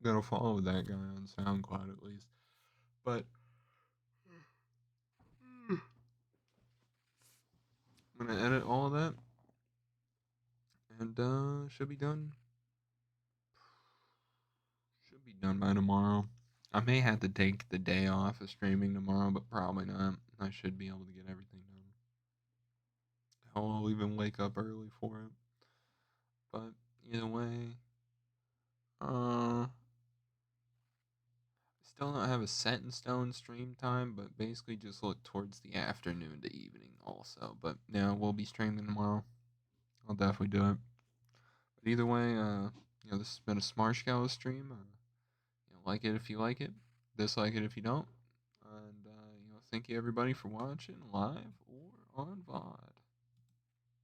gonna follow that guy on SoundCloud at least. But I'm gonna edit all of that, and should be done. Should be done by tomorrow. I may have to take the day off of streaming tomorrow, but probably not. I should be able to get everything done. I'll even wake up early for it. But either way, Still don't have a set in stone stream time, but basically just look towards the afternoon to evening also. But yeah, we'll be streaming tomorrow. I'll definitely do it. But either way, this has been a SmarshGallows stream. Like it if you like it, dislike it if you don't. And thank you everybody for watching live or on VOD.